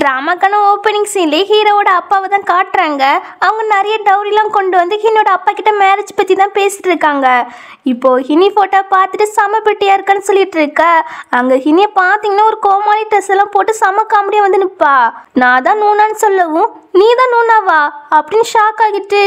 டிராமாக்கான opening சீன்லேயே ஹீரோவோட அப்பாவை தான் காட்டுறாங்க. அவங்க நிறைய டவுரிலாம் கொண்டு வந்து ஹீனோட அப்பா கிட்ட மேரேஜ் பற்றி தான் பேசிட்டு இருக்காங்க. இப்போ ஹினி ஃபோட்டோ பார்த்துட்டு செம பெட்டியாக இருக்கான்னு சொல்லிட்டு இருக்க. அங்கே ஹினியை பார்த்தீங்கன்னா ஒரு கோமாளி ட்ரெஸ் எல்லாம் போட்டு செம காமெடியாக வந்து நிற்பா. நான் தான் நூனான்னு சொல்லவும் நீ தான் நூனாவா அப்படின்னு ஷாக் ஆகிட்டு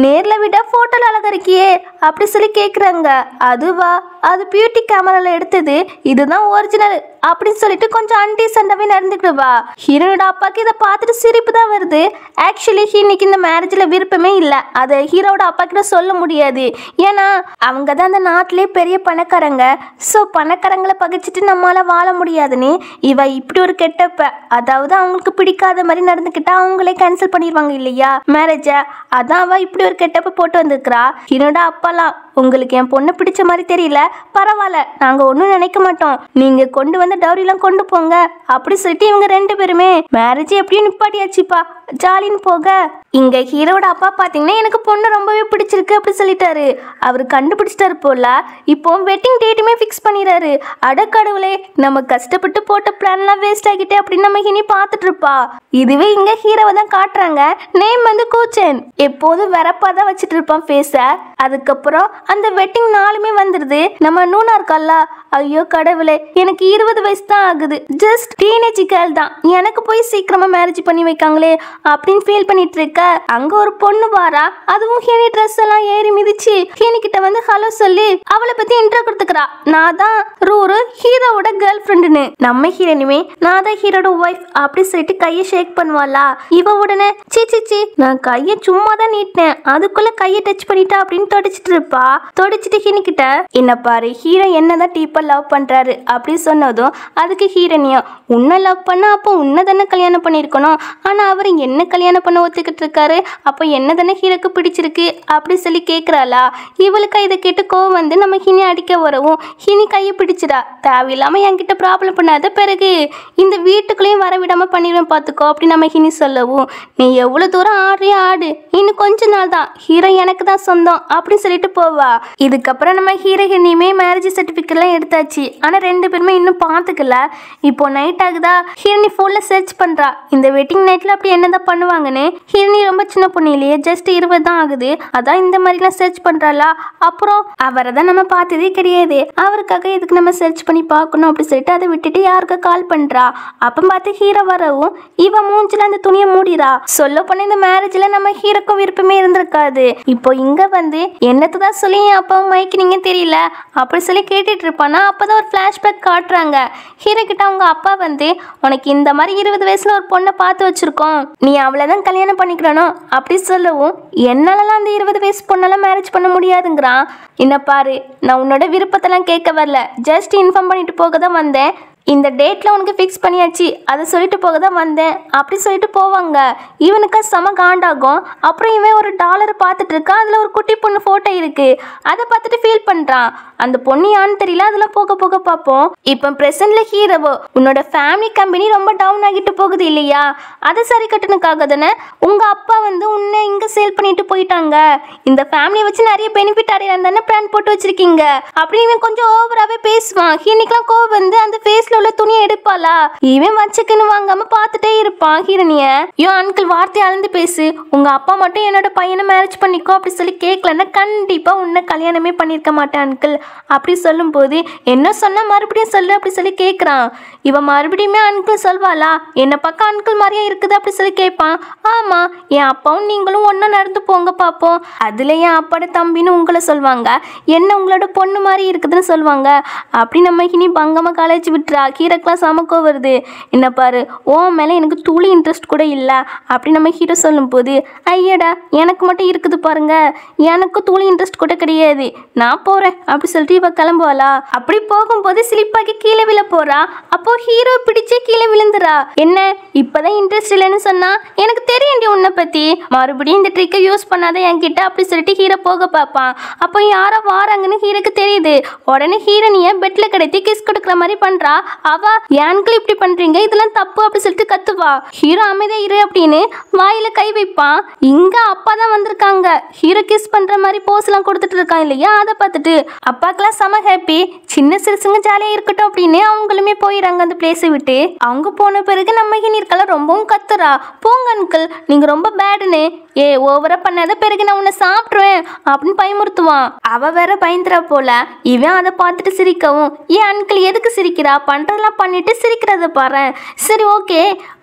நேரில் விட ஃபோட்டோவில் அழகா இருக்கியே அப்படி சொல்லி கேட்குறாங்க. அதுவா, அது பியூட்டி கேமராவில் எடுத்தது, இதுதான் ஒரிஜினல் அப்படின்னு சொல்லிட்டு கொஞ்சம் அன்டீசெண்டாகவே நடந்துக்கிடுவா. ஹீரோட அப்பாவுக்கு இதை பார்த்துட்டு சிரிப்பு தான் வருது. ஆக்சுவலி ஹீனிக்கு இந்த மேரேஜில் விருப்பமே இல்லை. அதை ஹீரோட அப்பா கிட்ட சொல்ல முடியாது. ஏன்னா அவங்க தான் அந்த நாட்டிலே பெரிய பணக்காரங்க. ஸோ பணக்காரங்களை பகைச்சிட்டு நம்மளால வாழ முடியாதுன்னு இவ இப்படி ஒரு கெட்டப்ப, அதாவது அவங்களுக்கு பிடிக்காத மாதிரி நடந்துக்கிட்டா அவங்களே கேன்சல் பண்ணிடுவாங்க இல்லையா மேரேஜை. அதான் அவ இப்படி ஒரு கெட்டப்ப போட்டு வந்திருக்கிறா. என்னோட அப்பாலாம் உங்களுக்கு என் பொண்ணு பிடிச்ச மாதிரி தெரியல, பரவாயில்ல, நாங்கள் ஒன்றும் நினைக்க மாட்டோம், நீங்கள் கொண்டு வந்து டவுரிலாம் கொண்டு போங்க அப்படி சொல்லிட்டு இவங்க ரெண்டு பேருமே மேரேஜ் எப்படியும் நிப்பாட்டியாச்சுப்பா, ஜாலின்னு போக. இங்க ஹீரோட அப்பா பார்த்தீங்கன்னா எனக்கு பொண்ணு ரொம்பவே பிடிச்சிருக்கு அப்படி சொல்லிட்டாரு. அவர் கண்டுபிடிச்சிட்டாரு போல. இப்போ வெட்டிங் டேட்டுமே ஃபிக்ஸ் பண்ணிடுறாரு. அடக்கடவுளே, நம்ம கஷ்டப்பட்டு போட்ட பிளான்லாம் வேஸ்ட் ஆகிட்டே அப்படின்னு நம்ம ஹினி பார்த்துட்டு இருப்பா. இதுவே இங்க ஹீரோவை தான் காட்டுறாங்க. நேம் வந்து கூச்சன். எப்போதும் வெறப்பா தான் வச்சுட்டு இருப்பான் ஃபேஸை. அதுக்கப்புறம் அந்த வெட்டிங் நாளுமே வந்துடுது. நம்ம நூனா இருக்கல்ல, ஐயோ கடவுளே, எனக்கு 20 வயசு தான் ஆகுது, ஜஸ்ட் டீனேஜ் கேர்ள் தான், எனக்கு போய் சீக்கிரமா மேரேஜ் பண்ணி வைக்காங்களே அப்படின்னு ஃபீல் பண்ணிட்டு இருக்க. அங்க ஒரு பொண்ணு வாரா. அதுவும் ஹீனி ட்ரெஸ் எல்லாம் ஏறி மிதிச்சு ஹீனி கிட்ட வந்து ஹலோ சொல்லி அவளை பத்தி இன்ட்ரோ கொடுத்துக்கிறா. நான் தான் ரூரு, ஹீரோவோட கேர்ள் ஃப்ரெண்டுன்னு. நம்ம ஹீரோனுமே நான் தான் ஹீரோட ஒய்ஃப் அப்படி சொல்லிட்டு கையை ஷேக் பண்ணுவாளா. இவ உடனே சி நான் கையை சும்மா தான் நீட்டினேன், அதுக்குள்ள கையை டச் பண்ணிட்டா அப்படின்னு தொடச்சிட்டு இருப்பா. தொடச்சிட்டு ஹீனி கிட்ட என்ன பாரு, ஹீரோ என்னதான் டீப்பா லவ் பண்றாரு அப்படி சொன்னதும் அதுக்கு ஹீரோனியா உன்னை லவ் பண்ண அப்போ உன்னை தானே கல்யாணம் பண்ணிருக்கணும், ஆனா அவர் என்ன கல்யாணம் பண்ண ஒத்துக்கிட்டு இருக்காரு, அப்போ என்ன தானே ஹீரோக்கு பிடிச்சிருக்கு அப்படி சொல்லி கேட்குறாளா. இவளுக்கு இதை கேட்டு கோவம் வந்து நம்ம ஹினி அடிக்க வரவும் ஹினி கையை பிடிச்சிடா. தேவையில்லாம என்கிட்ட ப்ராப்ளம் பண்ணாத, பிறகு இந்த வீட்டுக்குள்ளேயும் வர விடாம பண்ணிடுவேன் பார்த்துக்கோ அப்படி நம்ம ஹினி சொல்லவும் நீ எவ்வளோ தூரம் ஆடுறியா ஆடு, இன்னும் கொஞ்ச நாள் தான், ஹீரோ எனக்கு தான் சொந்தம் அப்படின்னு சொல்லிட்டு போவா. இதுக்கப்புறம் நம்ம ஹீரோ ஹினியுமே மேரேஜ் சர்டிஃபிகேட்லாம் எடுத்தாச்சு. ஆனால் ரெண்டு பேருமே இன்னும் பார்த்துக்கல. இப்போ நைட் ஆகுதா, ஹீரோனி ஃபோனில் சர்ச் பண்ணுறா இந்த வெட்டிங் நைட்டில் அப்படி என்னதான் பண்ணுவாங்கன்னு. ஹீரோனி ரொம்ப சின்ன பொண்ணு இல்லையே, ஜஸ்ட் 20 தான் ஆகுது, அதான் இந்த மாதிரிலாம் சர்ச் பண்ணுறாளா. அப்புறம் அவரை தான் நம்ம பார்த்ததே கிடையாது, அவருக்காக எதுக்கு நம்ம சர்ச் பண்ணி பார்க்கணும் அப்படி சொல்லிட்டு அதை விட்டுட்டு யாருக்கு கால் பண்ணுறா. அப்போ பார்த்து ஹீரோ வரவும் இவ மூஞ்சில் அந்த துணியை மூடிறா. சொல்ல போன இந்த மேரேஜில் நம்ம ஹீரோக்கும் விருப்பமே இருந்திருக்காது. இப்போ இங்கே வந்து என்னத்தை தான் சொல்லி என் அப்பாவும் மயக்கினீங்க தெரியல அப்படி சொல்லி கேட்டுட்டு இருப்பானா. அப்போதான் ஒரு ஃப்ளாஷ்பேக் காட்டுறாங்க. ஹீரோ கிட்ட அவங்க அப்பா வந்து உனக்கு இந்த மாதிரி 20 வயசுல ஒரு பொண்ணை பார்த்து வச்சிருக்கோம், நீ அவ்வளோதான் கல்யாணம் பண்ணிக்கிறணும் அப்படி சொல்லவும் என்னாலலாம் அந்த 20 வயசு பொண்ணெல்லாம் மேரேஜ் பண்ண முடியாதுங்கிறான். என்ன பாரு, நான் உன்னோட விருப்பத்தெல்லாம் கேட்க வரல, ஜஸ்ட் இன்ஃபார்ம் பண்ணிட்டு போக தான் வந்தேன், இந்த டேட்டில் உனக்கு ஃபிக்ஸ் பண்ணியாச்சு அதை சொல்லிட்டு போக தான் வந்தேன் அப்படி சொல்லிட்டு போவாங்க. இவனுக்கு செம காண்டாகும். அப்புறம் இவன் ஒரு டாலரை பார்த்துட்டு இருக்கான். அதில் ஒரு குட்டி பொண்ணு ஃபோட்டோ இருக்குது. அதை பார்த்துட்டு ஃபீல் பண்ணுறான். அந்த பொண்ணு யான்னு தெரியல, அதெல்லாம் போக போக பார்ப்போம். இப்போ ப்ரெசென்ட்டில் ஹீரோவோ உன்னோட ஃபேமிலி கம்பெனி ரொம்ப டவுன் ஆகிட்டு போகுது இல்லையா, அதை சரி கட்டணுக்காக தானே உங்கள் அப்பா வந்து உன்னை இங்கே சேல் பண்ணிட்டு போயிட்டாங்க, இந்த ஃபேமிலியை வச்சு நிறைய பெனிஃபிட் அடையலாம் தானே பிளான் போட்டு வச்சிருக்கீங்க அப்படின்னு இவன் கொஞ்சம் ஓவராகவே பேசுவான். ஹீனிக்கெலாம் கோவம் வந்து அந்த ஃபேஸில் உள்ள துணியை எடுப்பாளா. இவன் வச்சுக்குன்னு வாங்காம பார்த்துட்டே இருப்பான் ஹீரோனிய. யோ அங்கிள், வார்த்தை அளந்து பேசு, உங்க அப்பா மட்டும் என்னோட பையனை மேரேஜ் பண்ணிக்கோ அப்படி சொல்லி கேட்கலன்னா கண்டிப்பா உன்னை கல்யாணமே பண்ணிருக்க மாட்டேன் அங்கிள் அப்படி சொல்லும் போது என்ன சொன்னா மறுபடியும் சொல்லு அப்படி சொல்லி கேட்குறான். இவன் மறுபடியுமே அங்கிள் சொல்வாளா, என்ன பக்கம் அங்கிள் மாதிரியா இருக்குது அப்படி சொல்லி கேட்பான். ஆமா, என் அப்பாவும் நீங்களும் ஒன்னா நடந்து போங்க பார்ப்போம், அதுல என் அப்பாட தம்பின்னு உங்களை சொல்லுவாங்க, என்ன உங்களோட பொண்ணு மாதிரி இருக்குதுன்னு சொல்லுவாங்க அப்படி நம்ம இனி பங்கமா காலேஜ் விட்டுறா. ஹீரோக்கெலாம் சமக்கோ வருது. என்ன பாரு, ஓ மேலே எனக்கு துளி இன்ட்ரெஸ்ட் கூட இல்லை அப்படி நம்ம ஹீரோ சொல்லும் போது ஐயடா எனக்கு மட்டும் இருக்குது பாருங்க, எனக்கு துளி இன்ட்ரெஸ்ட் கூட கிடையாது, நான் போகிறேன் அப்படி சொல்லிட்டு இவ கிளம்புவாளா. அப்படி போகும்போது ஸ்லிப்பாக்கி கீழே விழ போறா. அப்போ ஹீரோ பிடிச்சே கீழே விழுந்துறா. என்ன இப்போதான் இன்ட்ரெஸ்ட் இல்லைன்னு சொன்னா, எனக்கு தெரியும்டி உன்னை பற்றி, மறுபடியும் இந்த ட்ரிக்கை யூஸ் பண்ணாத என்கிட்ட அப்படி சொல்லிட்டு ஹீரோ போக பார்ப்பான். அப்போ யாரோ வாராங்கன்னு ஹீரோக்கு தெரியுது. உடனே ஹீரோனியை பெட்டில் கிடத்தி கிஸ் கொடுக்குற மாதிரி பண்ணுறா. அவ என் அங்கிள் இப்படி பண்றீங்க, இதெல்லாம் தப்பு அப்படி சொல்லிட்டு கத்துவா. ஹீரோ அமைதியா இரு அப்படின்னு வாயில கை வைப்பான். இங்க அப்பா தான் வந்திருக்காங்க. ஹீரோ கிஸ் பண்ற மாதிரி போஸ் எல்லாம் கொடுத்துட்டு இருக்கான் இல்லையா, அதை பார்த்துட்டு அப்பாக்கெல்லாம் செம ஹாப்பி. சின்ன சிறுசுங்க ஜாலியா இருக்கட்டும் அப்படின்னு அவங்களுமே போயிடறாங்க அந்த பிளேஸை விட்டு. அவங்க போன பிறகு நம்ம ஹீனிருக்கெல்லாம் ரொம்பவும் கத்துறா. போங்க அங்கிள், நீங்க ரொம்ப பேடுன்னு, ஓவரா பண்ணாத, பிறகு நான் உன்னை சாப்பிட்ருவேன் அப்படின்னு பயமுறுத்துவான். அவ வேற பயந்துரா போல. இவன் அதை பார்த்துட்டு சிரிக்கவும், ஏன் அங்கிள் எதுக்கு சிரிக்கிறா, பண்றதெல்லாம் பண்ணிட்டு சிரிக்கிறத பாரு. சரி ஓகே,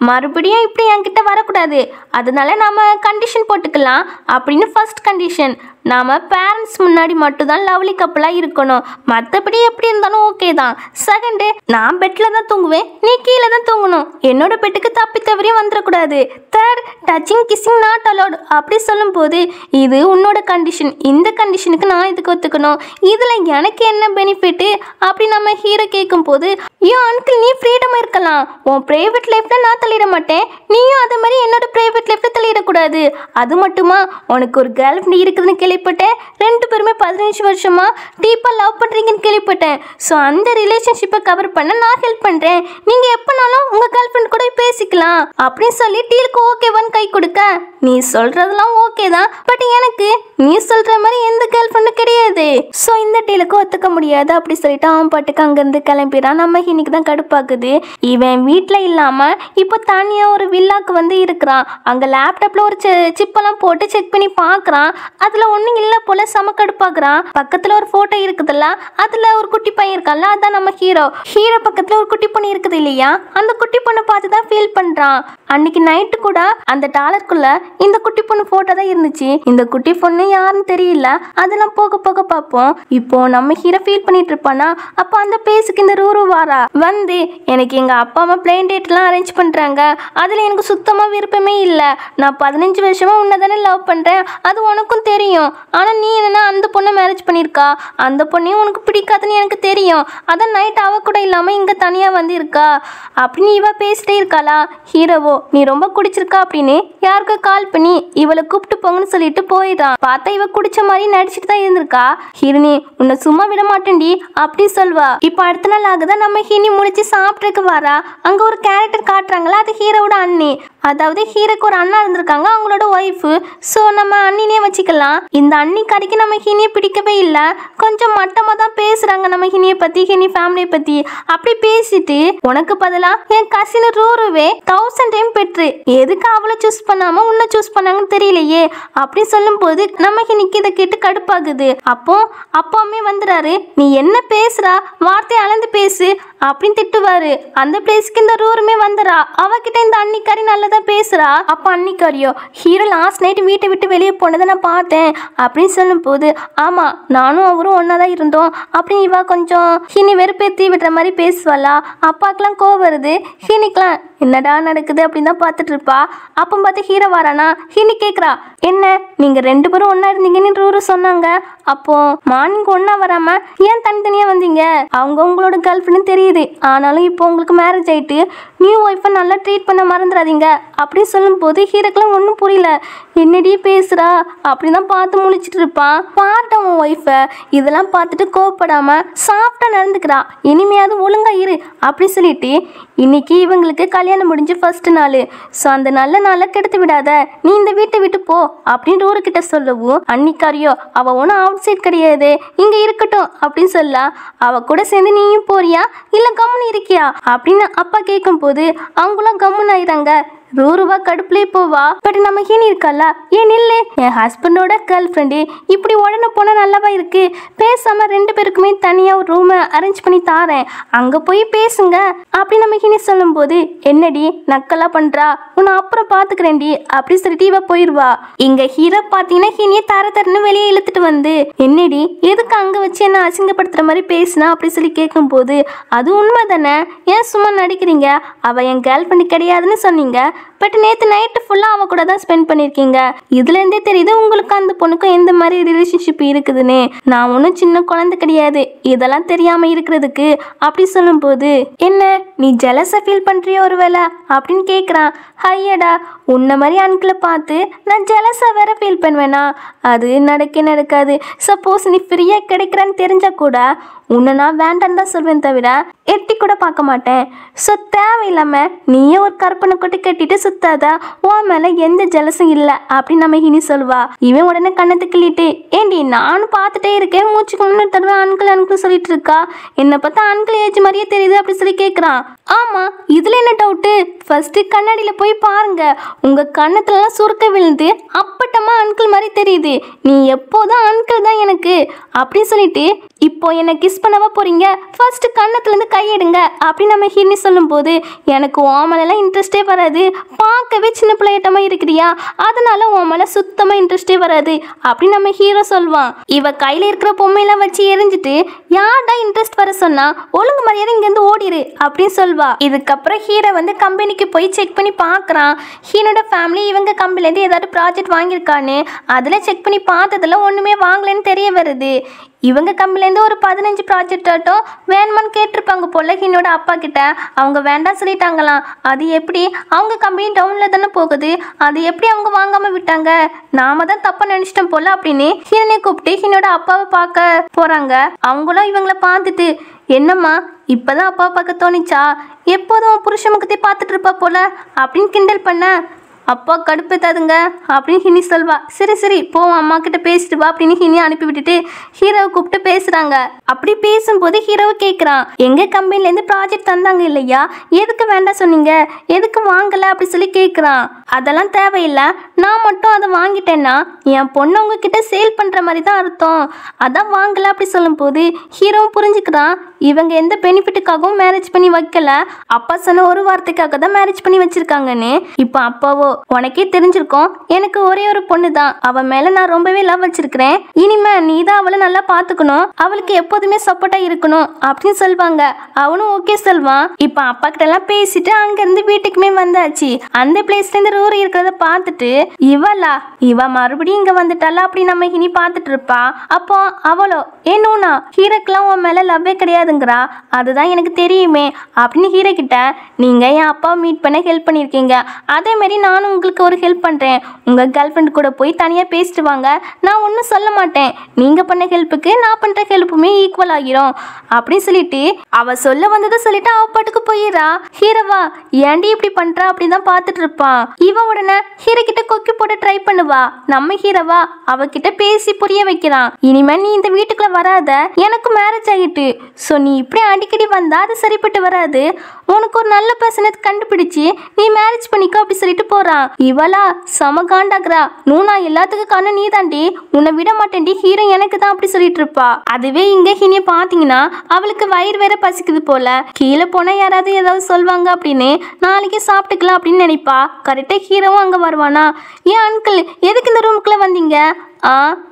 மறுபடியும் இப்படி என்கிட்ட வரக்கூடாது, அதனால நாம கண்டிஷன் போட்டுக்கலாம் அப்படின்னு. ஃபர்ஸ்ட் கண்டிஷன், நாம பேரண்ட்ஸ் முன்னாடி மட்டும்தான் லவ்லி கப்பலாக இருக்கணும், மற்றபடி எப்படி இருந்தாலும் ஓகே தான். செகண்டு, நான் பெட்டில் தான் தூங்குவேன், நீ கீழே தான் தூங்கணும், என்னோட பெட்டுக்கு தப்பி தவறியும் வந்துடக்கூடாது. Third, touching kissing not allowed அப்படி சொல்லும்போது, இது உன்னோட கண்டிஷன், இந்த கண்டிஷனுக்கு நான் இதுக்கு ஒத்துக்கணும், இதில் எனக்கு என்ன பெனிஃபிட்டு அப்படி நம்ம ஹீரோ கேட்கும் போது, ஐயோ அங்கிள் நீ ஃப்ரீடமாக இருக்கலாம், உன் ப்ரைவேட் லைஃப்பில் நான் தள்ளிட மாட்டேன், நீயும் அது மாதிரி என்னோட ப்ரைவேட் லைஃப்பில் தள்ளிடக்கூடாது. அது மட்டுமா, உனக்கு ஒரு கேர்ள் ஃப்ரெண்ட் இருக்குதுன்னு கேள்விப்பட்டேன், 2 பேருமே 15 வருஷமா டீப்பாக லவ் பண்ணுறீங்கன்னு கேள்விப்பட்டேன். ஸோ அந்த ரிலேஷன்ஷிப்பை கவர் பண்ண நான் ஹெல்ப் பண்ணுறேன், நீங்கள் எப்போனாலும் உங்கள் கேர்ள் ஃப்ரெண்ட் கூட பேசிக்கலாம் அப்படின்னு சொல்லி டீலுக்கு ஓகேவான்னு கை கொடுக்க, நீ சொல்கிறதெல்லாம் ஓகே தான், பட் எனக்கு நீ சொல்கிற மாதிரி எந்த கேர்ள் ஃப்ரெண்டும் கிடையாது, ஸோ இந்த டீலுக்கு ஒத்துக்க முடியாது அப்படி சொல்லிட்டு அவன் பாட்டுக்கு அங்கேருந்து கிளம்பிடான். நம்ம இன்னைக்கு தான் கடுப்பாக்குது. இவன் வீட்டில் இல்லாமல் இப்போ தனியாக ஒரு வில்லாக்கு வந்து இருக்கிறான். அங்கே லேப்டாப்பில் ஒரு சிப்பெல்லாம் போட்டு செக் பண்ணி பார்க்குறான். அதில் ஒன்றும் இல்லை போல, செம கடுப்பாக்குறான். பக்கத்தில் ஒரு ஃபோட்டோ இருக்குதுல்ல, அதில் ஒரு குட்டி பையன் இருக்கான்ல, அதான் நம்ம ஹீரோ. ஹீரோ பக்கத்தில் ஒரு குட்டி பொண்ணு இருக்குது இல்லையா, அந்த குட்டி பொண்ணை பார்த்து தான் ஃபீல் பண்ணுறான். அன்னைக்கு நைட்டு கூட அந்த டாலருக்குள்ள இந்த குட்டி பொண்ணு ஃபோட்டோ தான் இருந்துச்சு. இந்த குட்டி பொண்ணு யாருன்னு தெரியல, அதெல்லாம் போக போக பார்ப்போம். இப்போ நம்ம ஹீரோ ஃபீல் பண்ணிட்டு இருப்பானா, அப்போ அந்த பேஸுக்கு இந்த ரூரு வாரா வந்து, எனக்கு எங்கள் அப்பா அம்மா பிளைன் டேட்லாம் அரேஞ்ச் பண்ணுறாங்க, அதில் எனக்கு சுத்தமாக விருப்பமே இல்லை, நான் 15 வருஷமாக உன்னை தானே லவ் பண்ணுறேன், அது உனக்கும் தெரியும், ஆனால் நீ என்னன்னா அந்த பொண்ணை மேரேஜ் பண்ணியிருக்கா, அந்த பொண்ணையும் உனக்கு பிடிக்காதுன்னு எனக்கு தெரியும், அதான் நைட் அவ கூட இல்லாமல் இங்கே தனியாக வந்து இருக்கா அப்படின்னு இவ பேசிட்டே இருக்காளா. ஹீரோவோ நீ ரொம்ப குடிச்சிருக்கா அப்படின்னு யாருக்கோ கால் பண்ணி இவளை கூப்பிட்டு போங்கன்னு சொல்லிட்டு போயிடான். பார்த்தா இவ குடிச்ச மாதிரி நடிச்சுட்டு தான் இருந்திருக்கா. ஹீரோனி உன்னை சும்மா விட மாட்டேன்டி அப்படி சொல்வா. இப்போ அடுத்த நாள் ஆகுதான் நம்ம ஹீனி முடிச்சு சாப்பிட்றதுக்கு வரா. அங்கே ஒரு கேரக்டர் காட்டுறாங்களா, அது ஹீரோவோட அண்ணி, அதாவது ஹீரோக்கு ஒரு அண்ணா இருந்திருக்காங்க, அவங்களோட ஒய்ஃபு. ஸோ நம்ம அண்ணினே வச்சுக்கலாம். இந்த அண்ணி கடைக்கு நம்ம ஹினியை பிடிக்கவே இல்லை, கொஞ்சம் மட்டமாக தான் பேசுகிறாங்க நம்ம ஹினியை பற்றி, ஹினி ஃபேமிலியை பற்றி. அப்படி பேசிட்டு உனக்கு பதிலாக என் கசின் ரூருவே 1000 டைம் பெற்று எதுக்கு அவளை சூஸ் பண்ணாமல் உன்னை சூஸ் பண்ணாங்கன்னு தெரியலையே அப்படின்னு சொல்லும்போது நம்ம ஹினிக்கு இதை கேட்டு கடுப்பாகுது. அப்போ அப்பாவுமே வந்துடுறாரு, நீ என்ன பேசுறா, வார்த்தையை அளந்து பேசு அப்படின்னு திட்டுவாரு. அந்த பிளேஸ்க்கு இந்த ரூருமே வந்துடா. அவகிட்ட இந்த அன்னிக்காரி நல்லதா பேசுறா. அப்போ அன்னிக்காரியோ, ஹீரோ லாஸ்ட் நைட் வீட்டை விட்டு வெளியே போனதை நான் பார்த்தேன் அப்படின்னு சொல்லும் போது, ஆமா நானும் அவரும் ஒன்னா தான் இருந்தோம் அப்படின்னு இவா கொஞ்சம் ஹினி வெறுப்பேற்றி விடுற மாதிரி பேசுவாளா. அப்பாக்கெல்லாம் கோவம் வருது. ஹினிக்கெல்லாம் என்னடா நடக்குது அப்படின்னு தான் பார்த்துட்டு இருப்பா. அப்போ பார்த்து ஹீரோ வரானா. ஹினி கேட்குறா, என்ன நீங்க 2 பேரும் ஒன்னா இருந்தீங்கன்னு ரூரு சொன்னாங்க, அப்போ மார்னிங் ஒன்னா வராம ஏன் தனித்தனியா வந்தீங்க, அவங்க உங்களோட கேர்ள் ஃப்ரெண்ட் தெரியுது, ஆனாலும் இப்போ உங்களுக்கு மேரேஜ் ஆயிட்டு நியூ ஒய்ஃபை நல்லா ட்ரீட் பண்ண மறந்துடாதீங்க அப்படின்னு சொல்லும் போது ஹீரோக்கெல்லாம் ஒன்றும் புரியல. என்னடி பேசுறா அப்படின்னு தான் பார்த்து முழிச்சிட்டு இருப்பான். பாட்ட உன் ஒய்ஃபை இதெல்லாம் பார்த்துட்டு கோவப்படாம சாஃப்டா நடந்துக்கிறா, இனிமையாவது ஒழுங்கா இரு அப்படி சொல்லிட்டு இன்னைக்கு இவங்களுக்கு கல்யாணம் முடிஞ்சு ஃபர்ஸ்ட் நாள். ஸோ அந்த நல்ல நாளை கெடுத்து விடாத, நீ இந்த வீட்டை விட்டு போ அப்படின்னு ஊருக்கிட்ட சொல்லவும், அன்னிக்காரியோ அவ ஒன்றும் அவுட் சைட் கிடையாது, இங்கே இருக்கட்டும் அப்படின்னு சொல்ல, அவ கூட சேர்ந்து நீயும் போறியா இல்லை கம்முன்னு இருக்கியா அப்படின்னு அப்பா கேட்கும் போது அவங்களும் கம்முன்னு ஆயிறாங்க. ரூருவா கடுப்புலேயே போவா. பட் நம்ம ஹீனி இருக்கல்ல, ஏன் இல்லை என் ஹஸ்பண்டோட கேர்ள் ஃப்ரெண்டு இப்படி உடனே போனால் நல்லாவா இருக்கு, பேசாம 2 பேருக்குமே தனியாக ஒரு ரூமை அரேஞ்ச் பண்ணி தாரேன், அங்கே போய் பேசுங்க அப்படி நம்ம ஹீனி சொல்லும் போது, என்னடி நக்கலா பண்றா, உன்னை அப்புறம் பார்த்துக்கிறேன்டி அப்படி சொல்லிட்டு இவ போயிடுவா. இங்க ஹீரோ பார்த்தீங்கன்னா ஹீனியை தரன்னு வெளியே இழுத்துட்டு வந்து, என்னடி எதுக்கு அங்கே வச்சு என்ன அசிங்கப்படுத்துற மாதிரி பேசினா அப்படி சொல்லி கேட்கும் போது, அது உண்மை தானே, ஏன் சும்மா நடிக்கிறீங்க, அவ என் கேர்ள் ஃப்ரெண்டு கிடையாதுன்னு சொன்னீங்க, பட் நேற்று நைட்டு ஃபுல்லாக அவள் கூட தான் ஸ்பெண்ட் பண்ணியிருக்கீங்க, இதுலேருந்தே தெரியுது உங்களுக்கு அந்த பொண்ணுக்கும் எந்த மாதிரி ரிலேஷன்ஷிப் இருக்குதுன்னு, நான் ஒன்றும் சின்ன குழந்தை கிடையாது இதெல்லாம் தெரியாமல் இருக்கிறதுக்கு அப்படி சொல்லும்போது, என்ன நீ ஜெலஸை ஃபீல் பண்ணுறியோ ஒரு வேலை அப்படின்னு கேட்குறான். ஐயடா உன்னை மாதிரி அன்கிளை பார்த்து நான் ஜெலஸாக வேற ஃபீல் பண்ணுவேனா, அது நடக்காது. சப்போஸ் நீ ஃப்ரீயாக கிடைக்கிறான்னு தெரிஞ்சால் கூட உன்னை நான் வேண்டான்னு தான் சொல்வேன் தவிர எட்டி கூட பார்க்க மாட்டேன். ஸோ தேவையில்லாமல் நீயே ஒரு கற்பனை கொட்டி கட்டிட்டு சுத்தாத, உன் மேலே எந்த ஜலசும் இல்லை அப்படின்னு நம்ம ஹினி சொல்வா. இவன் உடனே கண்ணத்தை கிள்ளிட்டு, ஏண்டி நானும் பார்த்துட்டே இருக்கேன், மூச்சுக்கு முன்னூறு தடவை அன்கிள் அன்கிள் சொல்லிட்டு இருக்கா, என்னை பார்த்தா அன்கிள் ஏஜ் மாதிரியே தெரியுது அப்படி சொல்லி கேட்குறான். ஆமாம், இதில் என்ன டவுட்டு, ஃபஸ்ட்டு கண்ணாடியில் போய் பாருங்க, உங்கள் கண்ணத்துலலாம் சுருக்க விழுந்து அப்பட்டமாக அன்கிள் மாதிரி தெரியுது, நீ எப்போதும் அன்கிள் தான் எனக்கு அப்படின்னு சொல்லிட்டு இப்போ என்னை கிஸ் பண்ணவா போறீங்க, ஃபர்ஸ்ட் கண்ணத்துலேருந்து கையெடுங்க அப்படின்னு நம்ம ஹினி சொல்லும்போது, எனக்கு உன் மேலெல்லாம் இன்ட்ரெஸ்டே வராது, பார்க்கவே சின்ன பிள்ளையட்டமாக இருக்கிறியா, அதனால உன் மேலே சுத்தமாக இன்ட்ரெஸ்டே வராது அப்படின்னு நம்ம ஹீரோ சொல்வான். இவ கையில் இருக்கிற பொம்மையெல்லாம் வச்சு எரிஞ்சிட்டு, யார்டா இன்ட்ரெஸ்ட் வர சொன்னா, ஒழுங்கு மரியாதை இங்கேருந்து ஓடிடு அப்படின்னு சொல்வா. இதுக்கப்புறம் ஹீரோ வந்து கம்பெனிக்கு போய் செக் பண்ணி பார்க்குறான். ஹீரோட ஃபேமிலி இவங்க கம்பெனிலேருந்து ஏதாவது ப்ராஜெக்ட் வாங்கியிருக்கான்னு. அதில் செக் பண்ணி பார்த்ததில் ஒன்றுமே வாங்கலைன்னு தெரிய வருது. இவங்க கம்பெனிலேருந்து ஒரு 15 ப்ராஜெக்ட் ஆட்டும் வேணுமான்னு கேட்டிருப்பாங்க போல ஹீனோட அப்பா கிட்ட. அவங்க வேண்டாம் சொல்லிட்டாங்களாம். அது எப்படி, அவங்க கம்பெனி டவுனில் தானே போகுது, அது எப்படி அவங்க வாங்காமல் விட்டாங்க, நாம தான் தப்பாக நினச்சிட்டோம் போல அப்படின்னு ஹீரனை கூப்பிட்டு ஹீனோட அப்பாவை பார்க்க போகிறாங்க. அவங்களும் இவங்களை பார்த்துட்டு, என்னம்மா இப்போதான் அப்பாவை பார்க்க தோணிச்சா, எப்போதும் புருஷ முகத்தை பார்த்துட்டு இருப்பா போல அப்படின்னு கிண்டல் பண்ண. அப்பா கடுப்பேத்தாதுங்க அப்படின்னு ஹினி சொல்வா. சரி சரி போவோம், அம்மா கிட்ட பேசிட்டு வா அப்படின்னு ஹினி அனுப்பி விட்டுட்டு ஹீரோவை கூப்பிட்டு பேசுறாங்க. அப்படி பேசும்போது ஹீரோவை கேட்குறான், எங்க கம்பெனிலேருந்து ப்ராஜெக்ட் தந்தாங்க இல்லையா, எதுக்கு வேண்டாம் சொன்னீங்க, எதுக்கு வாங்கலை அப்படி சொல்லி கேட்குறான். அதெல்லாம் தேவையில்லை, நான் மட்டும் அதை வாங்கிட்டேன்னா என் பொண்ணு உங்ககிட்ட சேல் பண்ணுற மாதிரி தான் அர்த்தம், அதான் வாங்கலை அப்படி சொல்லும்போது ஹீரோவும் புரிஞ்சுக்கிறான், இவங்க எந்த பெனிஃபிட்டுக்காகவும் மேரேஜ் பண்ணி வைக்கல, அப்பா சொன்ன ஒரு வார்த்தைக்காக தான் மேரேஜ் பண்ணி வச்சிருக்காங்கன்னு. இப்போ அப்பாவோ, உனக்கே தெரிஞ்சிருக்கும் எனக்கு ஒரே ஒரு பொண்ணு தான், அவன் மேல நான் ரொம்பவே லவ் வச்சிருக்கிறேன், இனிமே நீ தான் அவளை நல்லா பாத்துக்கணும், அவளுக்கு எப்போதுமே சப்போர்ட்டா இருக்கணும் அப்படின்னு சொல்லுவாங்க. அவனும் ஓகே சொல்வான். இப்ப அப்பா கிட்ட எல்லாம் பேசிட்டு அங்க இருந்து வீட்டுக்குமே வந்தாச்சு. அந்த பிளேஸ்ல இருந்து ரூரி இருக்கிறத பார்த்துட்டு, இவ மறுபடியும் இங்க வந்துட்டால அப்படி நம்ம இனி பார்த்துட்டு இருப்பா. அப்போ அவளோ, ஏன்னா ஹீரோக்கெல்லாம் உன் மேல லவ்வே கிடையாதுங்கிறா, அதுதான் எனக்கு தெரியுமே அப்படின்னு ஹீரோ கிட்ட, நீங்க என் அப்பாவை மீட் பண்ண ஹெல்ப் பண்ணிருக்கீங்க, அதே மாதிரி நானும் உங்களுக்கு ஒரு ஹெல்ப் பண்றேன், உங்க கேர்ள் ஃப்ரெண்ட் கூட போய் தனியா பேசிட்டு வாங்க, நான் ஒன்றும் சொல்ல மாட்டேன், நீங்க பண்ண ஹெல்ப்புக்கு நான் பண்ற ஹெல்ப்புமே ஈக்குவல் ஆகிரும் அப்படின்னு சொல்லிட்டு அவ சொல்ல வந்ததை சொல்லிட்டு அவ பாட்டுக்கு போயிடா. ஹீரோவா ஏன்டி இப்படி பண்றா அப்படின்னு தான் பார்த்துட்டு இருப்பான். இவன் உடனே ஹீரோ கிட்ட கொக்கி போட ட்ரை பண்ணுவா. நம்ம ஹீரோவா அவகிட்ட பேசி புரிய வைக்கிறான், இனிமே நீ இந்த வீட்டுக்குள்ள வராத, எனக்கு மேரேஜ் ஆகிட்டு, ஸோ நீ இப்படி அடிக்கடி வந்தா அது சரிப்பட்டு வராது, உனக்கு ஒரு நல்ல பர்சனை கண்டுபிடிச்சு நீ மேரேஜ் பண்ணிக்கோ அப்படி சொல்லிட்டு போறான். இவளா சம காண்டாகிறா, நூனா எல்லாத்துக்கும் காரணம் நீ தாண்டி, உன்னை விட மாட்டேன்டி, ஹீரோ எனக்கு தான் அப்படி சொல்லிட்டு இருப்பா. அதுவே இங்க ஹினிய பாத்தீங்கன்னா அவளுக்கு வயிறு வேற பசிக்குது போல, கீழே போனா யாராவது ஏதாவது சொல்வாங்க அப்படின்னு நாளைக்கு சாப்பிட்டுக்கலாம் அப்படின்னு நினைப்பா. கரெக்டா ஹீரோவும் அங்க வருவானா. ஏன் அங்கிள் எதுக்கு இந்த ரூமுக்குள்ள வந்தீங்க,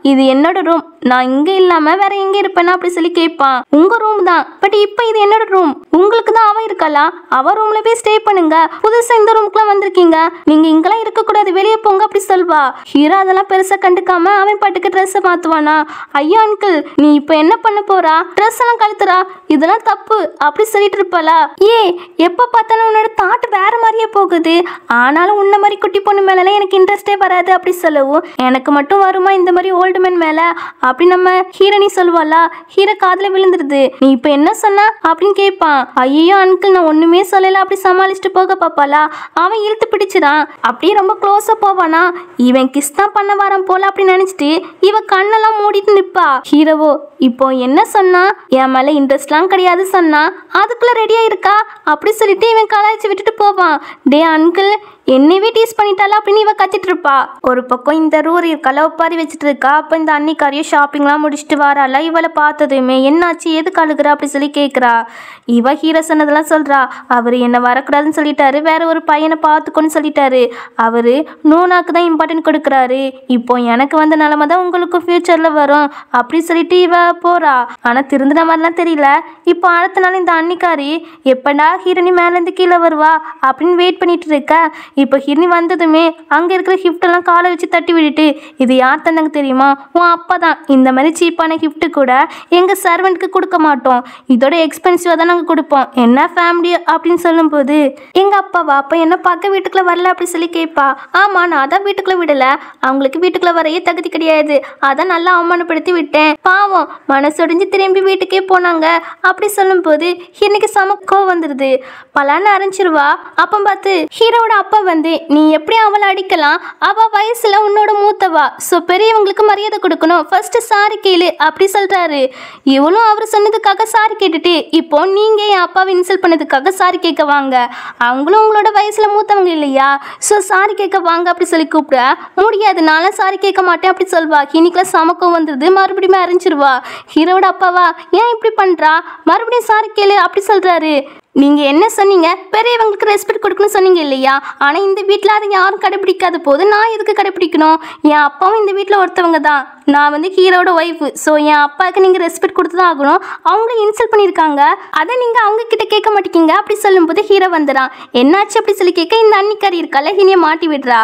இது என்னோட ரூம், நான் இங்க இல்லாம வேற எங்க இருப்பேனா அப்படி சொல்லி கேட்பான். உங்க ரூம் தான், பட் இப்ப இது என்னோட ரூம், உங்களுக்கு தான் அவ இருக்கலாம், அவ ரூம்ல போய் ஸ்டே பண்ணுங்க, புதுசா இந்த ரூமுக்குலாம் வந்திருக்கீங்க, நீங்க இங்கெல்லாம் இருக்க கூடாது, வெளியே போங்க அப்படி சொல்வா. ஹீரோ அதெல்லாம் பெருசா கண்டுக்காம அவன் பாட்டுக்கு ட்ரெஸ் மாத்துவானா. ஐயா அங்கிள் நீ இப்ப என்ன பண்ண போறா, ட்ரெஸ் எல்லாம் கழுத்துறா, இதெல்லாம் தப்பு அப்படி சொல்லிட்டு இருப்பாளா. எப்ப பார்த்தாலும் உன்னோட தாட் வேற மாதிரியே போகுது, ஆனாலும் உன்ன மாதிரி குட்டி பொண்ணு மேல எனக்கு இன்ட்ரெஸ்டே வராது அப்படி சொல்லவும், எனக்கு மட்டும் வருமா இந்த மாதிரி ஓல்டு மேன் மேல அப்படி நம்ம ஹீரோனி சொல்லுவாளா. ஹீரோ காதுல விழுந்துருது. நீ இப்ப என்ன சொன்ன அப்படின்னு கேட்பான். ஐயோ அங்கிள் நான் ஒண்ணுமே சொல்லல அப்படி சமாளிச்சுட்டு போக பாப்பாளா. அவன் இழுத்து பிடிச்சிடான். அப்படியே ரொம்ப க்ளோஸா போவானா. இவன் கிஸ் தான் பண்ண வரான் போல அப்படின்னு நினைச்சிட்டு இவ கண்ணெல்லாம் மூடிட்டு நிப்பா. ஹீரோவோ இப்போ என்ன சொன்னா, என் மேல இன்ட்ரெஸ்ட்லாம் கிடையாது சொன்னா, அதுக்குள்ள ரெடியா இருக்கா அப்படி சொல்லிட்டு இவன் கலாய்ச்சி விட்டுட்டு போவான். டே அங்கிள் என்னையே டீஸ் பண்ணிட்டால அப்படின்னு இவ கத்திட்டு இருப்பா. ஒரு பக்கம் இந்த ரூரி இருக்கல ஒப்பாரி வச்சுட்டு இருக்கா. அப்போ இந்த அன்னிக்காரியும் ஷாப்பிங்லாம் முடிச்சுட்டு வரால. இவளை பார்த்ததுமே என்னாச்சு எதுக்கு அழுகுறா அப்படி சொல்லி கேட்குறா. இவ ஹீரோ சொன்னதெல்லாம் சொல்றா. அவர் என்ன வரக்கூடாதுன்னு சொல்லிட்டாரு, வேற ஒரு பையனை பார்த்துக்கோன்னு சொல்லிட்டாரு, அவரு நூனாக்கு தான் இம்பார்ட்டன்ட் கொடுக்குறாரு, இப்போ எனக்கு வந்த நிலமை தான் உங்களுக்கு ஃபியூச்சர்ல வரும் அப்படி சொல்லிட்டு இவ போறா. ஆனா திருந்தின மாதிரிலாம் தெரியல. இப்போ அடுத்த நாள் இந்த அன்னிக்காரி எப்படா ஹீரோனி மேலேருந்து கீழே வருவா அப்படின்னு வெயிட் பண்ணிட்டு இருக்க. இப்போ ஹிரணி வந்ததுமே அங்கே இருக்கிற கிஃப்டெல்லாம் காலை வச்சு தட்டி விட்டுட்டு இது யார் தந்தாங்க தெரியுமா, உன் அப்பா தான். இந்த மாதிரி சீப்பான கிஃப்ட்டு கூட எங்கள் சர்வெண்ட்க்கு கொடுக்க மாட்டோம், இதோட எக்ஸ்பென்சிவாக தான் நாங்கள் கொடுப்போம், என்ன ஃபேமிலி அப்படின்னு சொல்லும்போது எங்கள் அப்பாவா அப்போ என்ன பார்க்க வீட்டுக்குள்ளே வரல அப்படி சொல்லி கேட்பா. ஆமாம், நான் அதான் வீட்டுக்குள்ளே விடலை, அவங்களுக்கு வீட்டுக்குள்ளே வரையே தகுதி கிடையாது, அதான் நல்லா அவமானப்படுத்தி விட்டேன், பாவம் மனசொடிஞ்சு திரும்பி வீட்டுக்கே போனாங்க அப்படி சொல்லும்போது இன்னைக்கு சமக்கோ வந்துடுது. பலான்னு அரைஞ்சிருவா. அப்போ பார்த்து ஹீரோட அப்பா வந்து நீ எப்படி அவளை அடிக்கலாம், அவள் வயசில் உன்னோட மூத்தவா, ஸோ பெரியவங்களுக்கு மரியாதை கொடுக்கணும், ஃபர்ஸ்ட் சாரி கேளு அப்படி சொல்கிறாரு. இவளும் அவர் சொன்னதுக்காக சாரி கேட்டுட்டு இப்போ நீங்கள் என் அப்பாவை இன்சல்ட் பண்ணதுக்காக சாரி கேட்க வாங்க, அவங்களும் உங்களோட வயசில் மூத்தவங்க இல்லையா, ஸோ சாரி கேட்க வாங்க அப்படி சொல்லி கூப்பிட முடியாது, நானும் சாரி கேட்க மாட்டேன் அப்படி சொல்வா. இன்னைக்குலாம் சமக்கம் வந்துடுது, மறுபடியும் அரைஞ்சிருவா. ஹீரோட அப்பாவா ஏன் இப்படி பண்ணுறா, மறுபடியும் சாரி கேளு அப்படி சொல்கிறாரு. நீங்கள் என்ன சொன்னீங்க, பெரியவங்களுக்கு ரெஸ்பெக்ட் கொடுக்கணும்னு சொன்னீங்க இல்லையா, ஆனால் இந்த வீட்டில் அதை யாரும் கடைப்பிடிக்காத போது நான் எதுக்கு கடைப்பிடிக்கணும், என் அப்பாவும் இந்த வீட்டில் ஒருத்தவங்க தான், நான் வந்து ஹீரோட ஒய்ஃபு, ஸோ என் அப்பாவுக்கு நீங்கள் ரெஸ்பெக்ட் கொடுத்து தான் ஆகணும், அவங்களும் இன்சல்ட் பண்ணியிருக்காங்க, அதை நீங்கள் அவங்க கிட்ட கேட்க மாட்டேங்க அப்படி சொல்லும்போது ஹீரோ வந்துடான். என்னாச்சு அப்படி சொல்லி கேட்க இந்த அன்னிக்காரி இருக்கால ஹினியை மாட்டி விடுறா.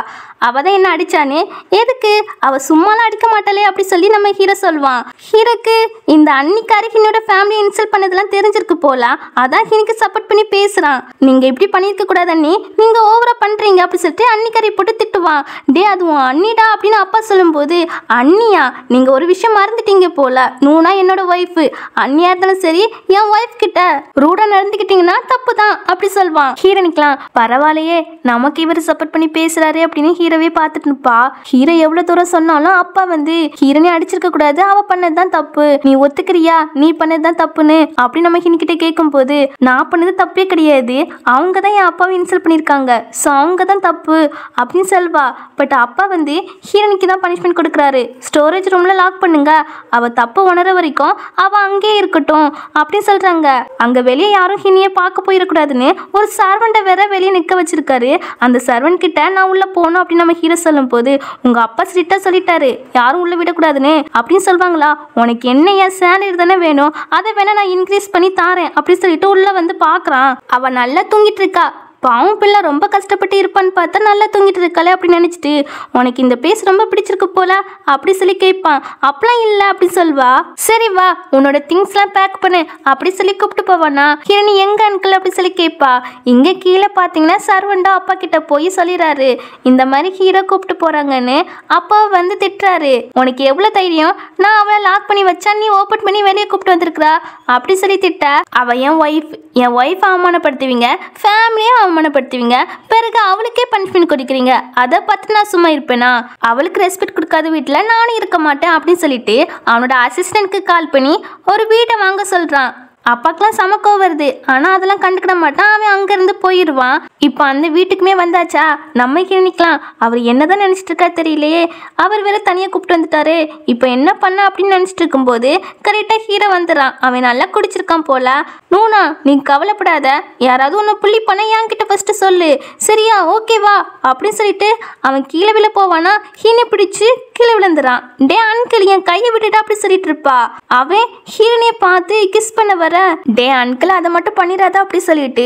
அவள் தான் என்ன அடித்தானே, எதுக்கு அவள் சும்மாலாம் அடிக்க மாட்டாளே அப்படி சொல்லி நம்ம ஹீரோ சொல்லுவான். ஹீரோக்கு இந்த அன்னிக்காரி ஹினியோட ஃபேமிலியை இன்சல்ட் பண்ணதெல்லாம் தெரிஞ்சிருக்கு போல, அதான் ஹினிக்கு சப்போர்ட் பண்ணி பேசுகிறான். நீங்கள் இப்படி பண்ணியிருக்க கூடாது அண்ணி, நீங்கள் ஓவராக பண்ணுறீங்க அப்படி சொல்லிட்டு அன்னிக்காரி போட்டு திட்டுவான். டே அதுவும் அண்ணிடா அப்படின்னு அப்பா சொல்லும்போது அண்ணியா, நீங்கள் ஒரு விஷயம் மறந்துட்டீங்க போல, நூனா என்னோட ஒய்ஃபு, அண்ணியாக இருந்தாலும் சரி என் ஒய்ஃப் கிட்ட ரூடாக நடந்துக்கிட்டீங்கன்னா தப்பு தான் அப்படி சொல்வான். ஹீரோனிக்கலாம் பரவாயில்லையே நமக்கு இவர் சப்போர்ட் பண்ணி பேசுகிறாரு அப்படின்னு ஹீரோவே பார்த்துட்டு நிற்பா. ஹீரோ எவ்வளோ தூரம் சொன்னாலும் அப்பா வந்து ஹீரோனே அடிச்சிருக்க கூடாது, அவ பண்ணது தான் தப்பு, நீ ஒத்துக்கிறியா நீ பண்ணது தான் தப்புன்னு அப்படி நம்ம ஹினிக்கிட்ட கேட்கும் போது நான் பண்ணது தப்பே கிடையாது, அவங்க தான் என் அப்பாவை இன்சல்ட் பண்ணியிருக்காங்க, ஸோ அவங்க தான் தப்பு அப்படின்னு சொல்வா. பட் அப்பா வந்து ஹீரோனிக்கு தான் பனிஷ்மெண்ட் கொடுக்குறாரு, ஸ்டோரேஜ் ரூம்ல லாக் பண்ணுங்க, அவ தப்பு உணர வரைக்கும் அவ அங்கேயே இருக்கட்டும் அப்படின்னு சொல்றாங்க. அங்க வெளியே யாரும் ஹினியை பார்க்க போயிடக்கூடாதுன்னு ஒரு சர்வெண்ட்டை வேற வெளியே நிற்க வச்சிருக்காரு. அந்த சர்வெண்ட் கிட்ட நான் உள்ள போகணும் அப்படின்னு நம்ம ஹீரோ சொல்லும் போது உங்க அப்பா ஸ்ட்ரிக்டா சொல்லிட்டாரு யாரும் உள்ள விடக்கூடாதுன்னு அப்படின்னு சொல்லுவாங்களா. உனக்கு என்ன என் சேலரி தானே வேணும், அதை வேணா நான் இன்க்ரீஸ் பண்ணி தாரேன் அப்படின்னு சொல்லிட்டு உள்ள வந்து பார்க்குறான். அவ நல்லா தூங்கிட்டு இருக்கா. பாவம் பிள்ளை ரொம்ப கஷ்டப்பட்டு இருப்பான்னு பார்த்தா நல்லா தூங்கிட்டு இருக்காளே அப்படின்னு நினச்சிட்டு உனக்கு இந்த பிளேஸ் ரொம்ப பிடிச்சிருக்கு போல அப்படி சொல்லி கேட்பான். அப்பெல்லாம் இல்லை அப்படின்னு சொல்வா. சரி வா உன்னோட திங்ஸ்லாம் பேக் பண்ணு அப்படி சொல்லி கூப்பிட்டு போவானா. ஹீரோனி எங்க அங்கிள் அப்படி சொல்லி கேட்பா. இங்கே கீழே பார்த்தீங்கன்னா சர்வண்டா அப்பா கிட்ட போய் சொல்லிடுறாரு இந்த மாதிரி ஹீரோ கூப்பிட்டு போறாங்கன்னு. அப்பா வந்து திட்டுறாரு, உனக்கு எவ்வளோ தைரியம், நான் அவளை லாக் பண்ணி வச்சா நீ ஓப்பன் பண்ணி வெளியே கூப்பிட்டு வந்திருக்கிறா அப்படி சொல்லி திட்ட. அவள் என் ஒய்ஃப் அவமானப்படுத்துவீங்க, ஃபேமிலியை அவமானப்படுத்துவீங்க, பிறகு அவளுக்கே பனிஷ்மெண்ட் கொடுக்குறீங்க, அதை பார்த்து நான் சும்மா இருப்பேனா, அவளுக்கு ரெஸ்பெக்ட் கொடுக்காத வீட்டில் நானும் இருக்க மாட்டேன் அப்படின்னு சொல்லிட்டு அவனோட அசிஸ்டன்ட்க்கு கால் பண்ணி ஒரு வீட்டை வாங்க சொல்கிறான். அப்பாக்கெல்லாம் சமக்கோ வருது, ஆனால் அதெல்லாம் கண்டுக்கிட மாட்டான், அவன் அங்கேருந்து போயிடுவான். இப்போ அந்த வீட்டுக்குமே வந்தாச்சா, நம்ம கிளினிக்கலாம் அவர் என்னதான் நினச்சிட்டு இருக்கா தெரியலையே, அவர் வேற தனியாக கூப்பிட்டு வந்துட்டாரு, இப்போ என்ன பண்ண அப்படின்னு நினச்சிட்டு இருக்கும்போது கரெக்டாக ஹீரோ வந்துடுறான். அவன் நல்லா குடிச்சிருக்கான் போல. நூனா நீ கவலைப்படாத, யாராவது ஒன்று புள்ளி பண்ண என்கிட்ட ஃபர்ஸ்ட் சொல்லு சரியா, ஓகேவா அப்படின்னு சொல்லிட்டு அவன் கீழே விழ போவானா. ஹீனை பிடிச்சி கீழே விழுந்துறான். டே அன்கிள் என் கையை விட்டுட்டா அப்படி சொல்லிட்டு இருப்பா. அவன் ஹீரோனையை பார்த்து கிஸ் பண்ண வர டே அன்கிள் அதை மட்டும் பண்ணிடாத அப்படி சொல்லிட்டு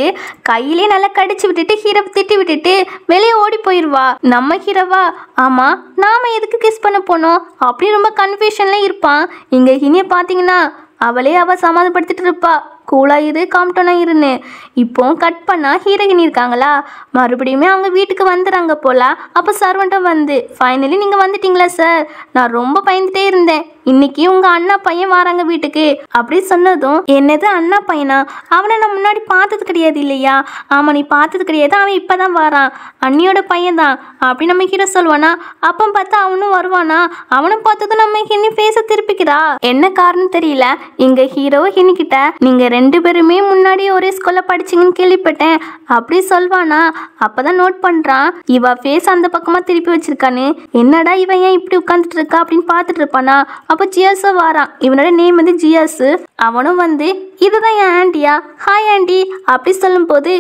கையிலே நல்லா கடிச்சு விட்டுட்டு ஹீரோ திட்டி விட்டுட்டு வெளியே ஓடி போயிடுவா. நம்ம ஹீரோவா ஆமா நாம எதுக்கு கிஸ் பண்ண போனோம் அப்படி ரொம்ப கன்ஃபியூஷன்ல இருப்பான். இங்க ஹினியை பார்த்தீங்கன்னா அவளே அவ சமாதானப்படுத்திட்டு இருப்பா, கூலாக இரு காம்டோனா இருன்னு. இப்போ கட் பண்ணால் ஹீரோயினி இருக்காங்களா, மறுபடியுமே அவங்க வீட்டுக்கு வந்துடுறாங்க போல. அப்போ சர்வெண்ட்டும் வந்து ஃபைனலி நீங்கள் வந்துட்டீங்களா சார், நான் ரொம்ப பயந்துட்டே இருந்தேன், இன்னைக்கு உங்கள் அண்ணா பையன் வராங்க வீட்டுக்கு அப்படி சொன்னதும் என்னது அண்ணா பையனா, அவனை நான் முன்னாடி பார்த்தது கிடையாது இல்லையா, ஆமாம் நீ பார்த்தது கிடையாது, அவன் இப்போ தான் வரான், அண்ணியோட பையன் தான் அப்படி நம்ம ஹீரோ சொல்லுவானா. அப்போ பார்த்தா அவனும் வருவானா, அவனை பார்த்ததும் நம்ம ஹினி பேச திருப்பிக்கிறா. என்ன காரணம் தெரியல, இங்கே ஹீரோ ஹினி கிட்ட நீங்கள் ரெண்டு பேருமே முன்னாடி ஒரே ஸ்கூலில் படிச்சிங்கன்னு கேள்விப்பட்டேன் அப்படி சொல்வானா. அப்போதான் நோட் பண்ணுறான் இவ ஃபேஸ் அந்த பக்கமாக திருப்பி வச்சிருக்கான்னு, என்னடா இவன் ஏன் இப்படி உட்காந்துட்டு இருக்கா அப்படின்னு பார்த்துட்டு இருப்பானா. அப்போ ஜியாஸும் வாரான், இவனோட நேம் வந்து ஜியாஸு. அவனும் வந்து இதுதான் என் ஆண்டியா, ஹாய் ஆண்டி அப்படி சொல்லும்போது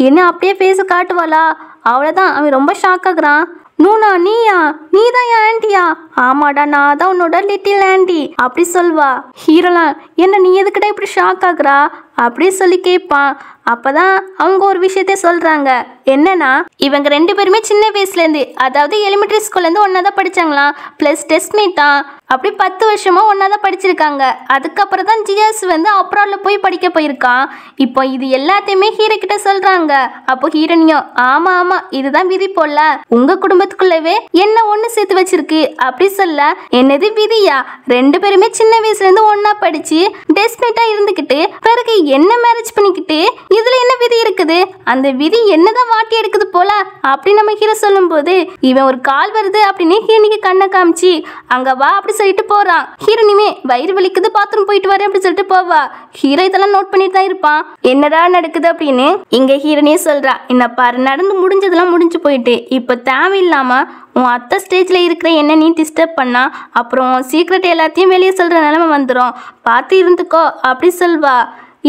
என்ன அப்படியே ஃபேஸை காட்டுவாளா. அவ்வளோதான் அவன் ரொம்ப ஷாக் ஆகுறான். நூனா நீயா, நீ தான் என் ஆண்டியா ஆமாடா நான் தான் உன்னோட லிட்டில் ஆண்டி அப்படி சொல்வா. ஹீரோலாம் என்ன நீ எதுக்கிட்ட இப்படி ஷாக் ஆகுறா அப்படி சொல்லி கேட்பான். அப்பதான் அவங்க ஒரு விஷயத்த சொல்றாங்க. என்னன்னா இவங்க 2 பேருமே சின்ன வயசுலேருந்து, அதாவது எலிமெண்ட்ரி ஸ்கூல்லேருந்து ஒன்றா தான் படிச்சாங்களாம். Plus test மீட்டான். அப்படி 10 வருஷமா ஒன்றா தான் படிச்சிருக்காங்க. அதுக்கப்புறம் தான் ஜியாஸ் வந்து அப்ராடில் போய் படிக்க போயிருக்கான். இப்போ இது எல்லாத்தையுமே ஹீரோ கிட்ட சொல்றாங்க. அப்போ ஹீரோனியும் ஆமா ஆமா இதுதான் விதி போல, உங்க குடும்பத்துக்குள்ளவே என்ன ஒன்று சேர்த்து வச்சிருக்கு அப்படி சொல்ல. என்னது விதியா? 2 பேருமே சின்ன வயசுலேருந்து ஒன்றா படிச்சு டெஸ்ட் மீட்டா இருந்துக்கிட்டு பிறகு என்ன மேரேஜ் பண்ணிக்கிட்டு இதுல என்ன விதி இருக்குது? அந்த விதி என்னதான் வாட்டி எடுக்குது போல அப்படி நம்ம ஹீரோ சொல்லும் போது இவன் ஒரு கால் வருது அப்படின்னு ஹீரோனிக்கு கண்ணை காமிச்சு அங்க வா அப்படி சொல்லிட்டு போறான். ஹீரோனிமே வயிறு வலிக்குது பாத்ரூம் போயிட்டு வரேன் அப்படி சொல்லிட்டு போவா. ஹீரோ இதெல்லாம் நோட் பண்ணிட்டு தான் இருப்பான். என்னடா நடக்குது அப்படின்னு இங்க ஹீரோனியே சொல்றா. என்ன பாரு நடந்து முடிஞ்சதெல்லாம் முடிஞ்சு போயிட்டு இப்போ தேவையில்லாம உன் அத்தை ஸ்டேஜில் இருக்கிற என்ன நீ டிஸ்டர்ப் பண்ணா அப்புறம் சீக்ரெட் எல்லாத்தையும் வெளியே சொல்கிற நிலைமை வந்துடும், பார்த்து இருந்துக்கோ அப்படி சொல்வா.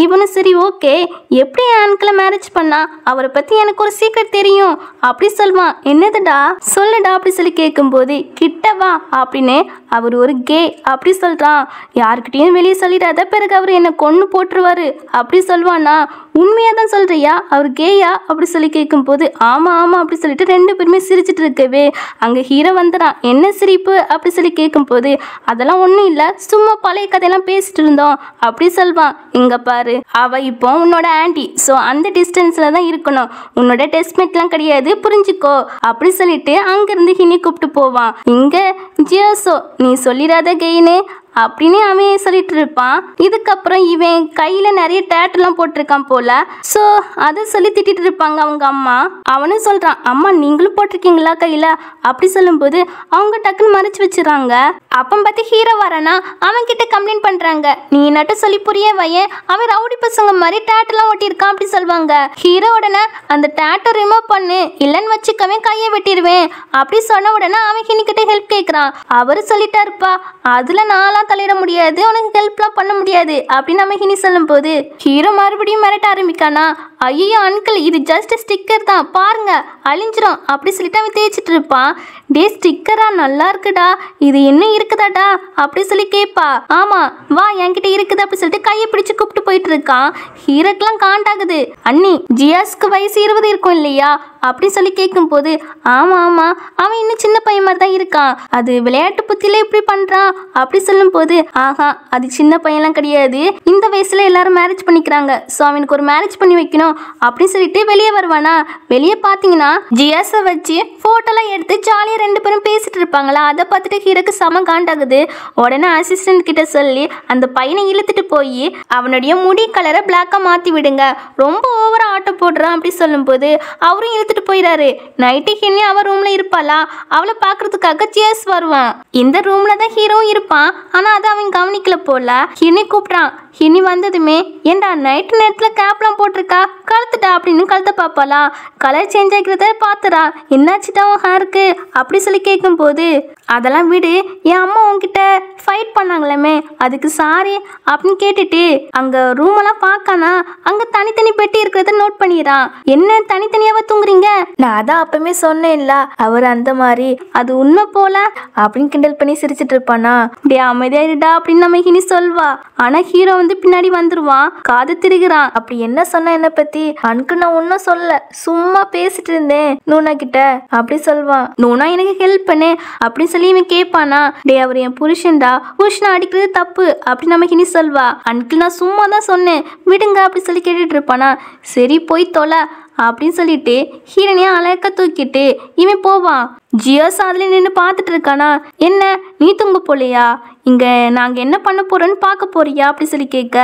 இவனும் சரி ஓகே, எப்படி என் அன்கிளை மேரேஜ் பண்ணா, அவரை பற்றி எனக்கு ஒரு சீக்ரெட் தெரியும் அப்படி சொல்வான். என்னதுடா சொல்லுடா அப்படி சொல்லி கேட்கும்போது கிட்டவா அப்படின்னு அவர் ஒரு கே அப்படி சொல்கிறான். யாருக்கிட்டையும் வெளியே சொல்லிடாத, பிறகு அவர் என்னை கொன்று போட்டுருவாரு அப்படி சொல்வானா. உண்மையாக தான் சொல்கிறியா, அவர் கேயா அப்படி சொல்லி கேட்கும்போது ஆமாம் ஆமாம் அப்படி சொல்லிட்டு 2 பேருமே சிரிச்சிட்டு இருக்கவே அங்கே ஹீரோ வந்துடான். என்ன சிரிப்பு அப்படி சொல்லி கேட்கும்போது அதெல்லாம் ஒன்றும் இல்லை, சும்மா பழைய கதையெல்லாம் பேசிட்டு இருந்தோம் அப்படி சொல்வான். இங்கே பாரு அவ இப்போ உன்னோட ஆண்டி, ஸோ அந்த டிஸ்டன்ஸில் தான் இருக்கணும், உன்னோட டெஸ்ட்மெண்ட்லாம் கிடையாது புரிஞ்சுக்கோ அப்படி சொல்லிட்டு அங்கேருந்து ஹினி கூப்பிட்டு போவான். இங்கே ஜியோசோ நீ சொல்லிடாத கெயினு அப்படின்னு அவன் சொல்லிட்டு இருப்பான். இதுக்கப்புறம் இவன் கையில நிறைய டேட்டெல்லாம் போட்டிருக்கான் போல, ஸோ அதை சொல்லி திட்டிட்டு இருப்பாங்க அவங்க அம்மா. அவனும் சொல்றான் அம்மா நீங்களும் போட்டிருக்கீங்களா கையில அப்படி சொல்லும்போது அவங்க டக்குன்னு மறைச்சு வச்சிடறாங்க. அப்போ பார்த்து ஹீரோ வரானா அவன் கிட்ட கம்ப்ளைண்ட் பண்றாங்க. நீ நட்டு சொல்லி புரிய வையன், அவன் ரவுடி பசங்க மாதிரி டேட்டெல்லாம் ஒட்டியிருக்கான் அப்படி சொல்லுவாங்க. ஹீரோ உடனே அந்த டேட்டை ரிமூவ் பண்ணு இல்லைன்னு வச்சுக்கவே கையை வெட்டிடுவேன் அப்படி சொன்ன உடனே அவன் ஹினிக்கிட்ட ஹெல்ப் கேட்குறான். அவரு சொல்லிட்டாருப்பா அதுல நாளா தலையிட முடியாது, உனக்கு ஹெல்ப்லாம் பண்ண முடியாது அப்படின்னு நம்ம ஹினி சொல்லும் போது ஹீரோ மறுபடியும் மிரட்ட ஆரம்பிக்கானா. ஐயோ அங்கிள் இது ஜஸ்ட் ஸ்டிக்கர் தான் பாருங்க அழிஞ்சிரும் அப்படி சொல்லிட்டு அவன் தேய்ச்சிட்டு இருப்பான். டே ஸ்டிக்கரா நல்லா இருக்குடா, இது இன்னும் இருக்குதாடா அப்படி சொல்லி கேட்பா. ஆமா வா என்கிட்ட இருக்குது அப்படி சொல்லிட்டு கையை பிடிச்சு கூப்பிட்டு போயிட்டு இருக்கான். ஹீரோக்கெல்லாம் காண்டாகுது. அண்ணி ஜியாஸ்க்கு வயசு 20 இருக்கும் இல்லையா அப்படி சொல்லி கேட்கும் போது ஆமா ஆமா அவன் இன்னும் சின்ன பையன் மாதிரி தான் இருக்கான், அது விளையாட்டு புத்தியில இப்படி பண்றான் அப்படி சொல்லும் போது ஆஹா அது சின்ன பையன்லாம் கிடையாது, இந்த வயசுல எல்லாரும் மேரேஜ் பண்ணிக்கிறாங்க, ஸோ அவனுக்கு ஒரு மேரேஜ் பண்ணி வைக்கணும் அப்படின்னு சொல்லிட்டு வெளியே வருவானா. வெளியே பார்த்தீங்கன்னா ஜியாஸை வச்சு போட்டோலாம் எடுத்து ஜாலியாக 2 பேரும் பேசிட்டு இருப்பாங்களா. அதை பார்த்துட்டு ஹீரோக்கு செம காண்டாகுது. உடனே அசிஸ்டன்ட் கிட்ட சொல்லி அந்த பையனை இழுத்துட்டு போய் அவனுடைய முடி கலரை பிளாக்கா மாற்றி விடுங்க, ரொம்ப ஓவரா ஆட்டோ போடுறான் அப்படி சொல்லும் போது அவரும் இழுத்துட்டு போயிடாரு. நைட்டு ஹினி அவன் ரூம்ல இருப்பாளா, அவளை பார்க்கறதுக்காக ஜியாஸ் வருவான். இந்த ரூம்ல தான் ஹீரோவும் இருப்பான், ஆனா அதை அவன் கவனிக்கல போல. ஹினி கூப்பிட்றான். ஹினி வந்ததுமே ஏண்டா நைட்டு நேரத்தில் கேப்லாம் போட்டிருக்கா கழுத்துட்டா அப்படின்னு கழுத்தை பார்ப்பாளா. கலர் சேஞ்ச் ஆகிறத பார்த்துடா என்னாச்சுட்டா உன் ஹேருக்கு அப்படி சொல்லி கேட்கும்போது அதெல்லாம் விடு, என் அம்மா உன்கிட்ட ஃபைட் பண்ணாங்களே அதுக்கு சாரி அப்படின்னு கேட்டுட்டு அங்கே ரூமெல்லாம் பார்க்கானா அங்கே தனித்தனி பெட்டி இருக்கிறத நோட் பண்ணிடுறான். என்ன தனித்தனியாவா தூங்குறீங்க, நான் அதான் அப்பவுமே சொன்னேன்ல அவர் அந்த மாதிரி அது உண்மை போல அப்படின்னு கிண்டல் பண்ணி சிரிச்சிட்டு இருப்பானா. டே அமைதியாயிடா அப்படின்னு நம்ம ஹினி சொல்வா. ஆனா ஹீரோ வந்து பின்னாடி வந்துருவான், காது திருகிறான். அப்படி என்ன சொன்ன என்ன பத்தி? அன்கு நான் ஒன்னும் சொல்ல, சும்மா பேசிட்டு இருந்தேன் நூனா கிட்ட அப்படி சொல்வான். நூனா எனக்கு ஹெல்ப் பண்ணு அப்படி சொல்லி இவன் கேட்பானா. டே அவர் என் புருஷன்டா, புருஷனை அடிக்கிறது தப்பு அப்படி நம்ம ஹினி சொல்வா. அன்கிள் நான் சும்மா தான் சொன்னேன் விடுங்க அப்படி சொல்லி கேட்டுட்டு இருப்பானா. சரி போய் தொலை அப்படின்னு சொல்லிட்டு ஹீரோனியா அழகா தூக்கிட்டு இவன் போவான். ஜியோஸ் அதுல நின்று பார்த்துட்டு இருக்கானா. என்ன நீ தூங்க போலையா, இங்க நாங்க என்ன பண்ண போறோன்னு பார்க்க போறியா அப்படி சொல்லி கேட்க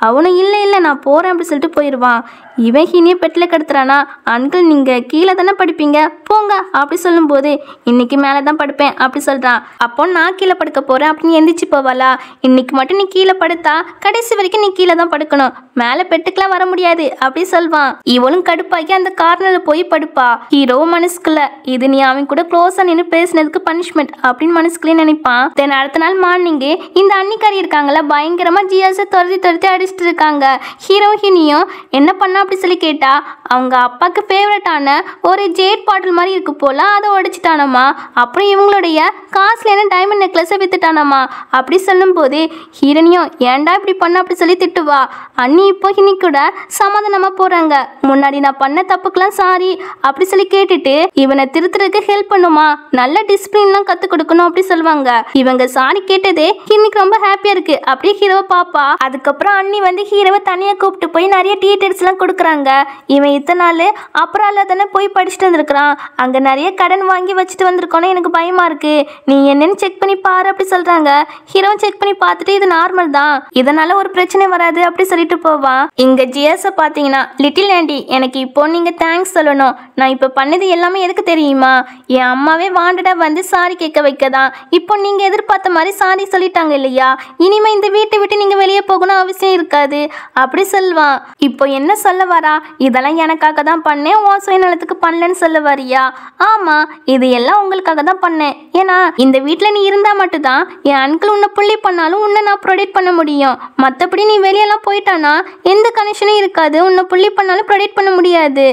அவனும் இல்லை இல்லை நான் போறேன் அப்படி சொல்லிட்டு போயிடுவான். இவன் ஹீனியை பெட்டில் கெடுத்துறானா. அன்கிள் நீங்க கீழே தானே படிப்பீங்க போங்க அப்படி சொல்லும் போது இன்னைக்கு மேலே தான் படுப்பேன் அப்படி சொல்றான். அப்போ நான் கீழே படுக்க போறேன் அப்படின்னு எந்திரிச்சு போவாளா. இன்னைக்கு மட்டும் நீ கீழே படுத்தா கடைசி வரைக்கும் நீ கீழே தான் படுக்கணும், மேலே பெட்டுக்கெல்லாம் வர முடியாது அப்படி சொல்வான். இவளும் கடுப்பாக்கி அந்த கார்னர்ல போய் படுப்பா. ஹீரோ மனசுக்குள்ள இது நீ அவன் கூட க்ளோஸா நின்று பேசினதுக்கு பனிஷ்மெண்ட் அப்படின்னு மனசுக்குள்ளே நினைப்பான். தென் அடுத்த நாள் மார்னிங் மார்னிங்கு இந்த அன்னிக்காரி இருக்காங்கள பயங்கரமாக ஜியாஸை துரத்தி அடிச்சுட்டு இருக்காங்க. ஹீரோயினியும் என்ன பண்ணா அப்படி சொல்லி கேட்டா அவங்க அப்பாவுக்கு ஃபேவரட்டான ஒரு ஜேட் பாட்டில் மாதிரி இருக்கு போல, அதை உடைச்சிட்டானம்மா. அப்புறம் இவங்களுடைய காஸ்ட்லியான டைமண்ட் நெக்லஸை வித்துட்டானம்மா. அப்படி சொல்லும் போது ஹீரோனியும் ஏன்டா இப்படி பண்ண அப்படி சொல்லி திட்டுவா. அண்ணி இப்போ ஹினி கூட சமாதானமா போறாங்க. முன்னாடி நான் பண்ண தப்புக்கெல்லாம் சாரி அப்படி சொல்லி கேட்டுட்டு இவனை திருத்துறதுக்கு ஹெல்ப் பண்ணுமா, நல்ல டிசிப்ளின்லாம் கத்து கொடுக்கணும் அப்படி சொல்லுவாங்க. இவங்க சாரி கேட்டதே ஹினிக்கு ரொம்ப ஹாப்பியா இருக்கு. அப்படியே ஹீரோவை பாப்பா. அதுக்கப்புறம் அண்ணி வந்து ஹீரோவை தனியா கூப்பிட்டு போய் நிறைய டீடைல்ஸ் எல்லாம் கொடுக்குறாங்க. இவன் இத்தனை நாள் அப்புறம் தானே போய் படிச்சுட்டு வந்திருக்கிறான், அங்க நிறைய கடன் வாங்கி வச்சுட்டு வந்திருக்கோன்னு எனக்கு பயமா இருக்கு, நீ என்னன்னு செக் பண்ணி பாரு அப்படி சொல்றாங்க. ஹீரோவும் செக் பண்ணி பார்த்துட்டு இது நார்மல் தான், இதனால ஒரு பிரச்சனை வராது அப்படி சொல்லிட்டு போவான். இங்க ஜிஎஸ் பாத்தீங்கன்னா லிட்டில் ஆண்டி எனக்கு இப்போ நீங்க தேங்க்ஸ் சொல்லணும். நான் இப்போ பண்ணது எல்லாமே எதுக்கு தெரியுமா, என் அம்மாவே வாண்டடா வந்து சாரி கேட்க வைக்கதான். இப்போ நீங்க எதிர்பார்த்த மாதிரி சாரி சொல்லிட்டாங்க இல்லையா, இனிமே இந்த வீட்டை விட்டு நீங்க வெளியே போகணும் அவசியம் இருக்காது அப்படி சொல்லுவான். இப்போ என்ன சொல்ல வரா, இதெல்லாம் எனக்காக தான் பண்ணேன், உன் சுயநலத்துக்கு பண்ணலன்னு சொல்ல வரியா? ஆமா, இது எல்லாம் உங்களுக்காக தான் பண்ணேன். ஏன்னா இந்த வீட்டுல நீ இருந்தா மட்டும்தான் என் அங்கிள் உன்னை புள்ளி பண்ணாலும் உன்னை நான் ப்ரொடெக்ட் பண்ண முடியும். மற்றபடி நீ வெளியெல்லாம் போயிட்டானா எந்த கனெக்ஷனும் இருக்காது, உன்னை புள்ளி பண்ணாலும் ப்ரொடெக்ட் பண்ண முடியாது.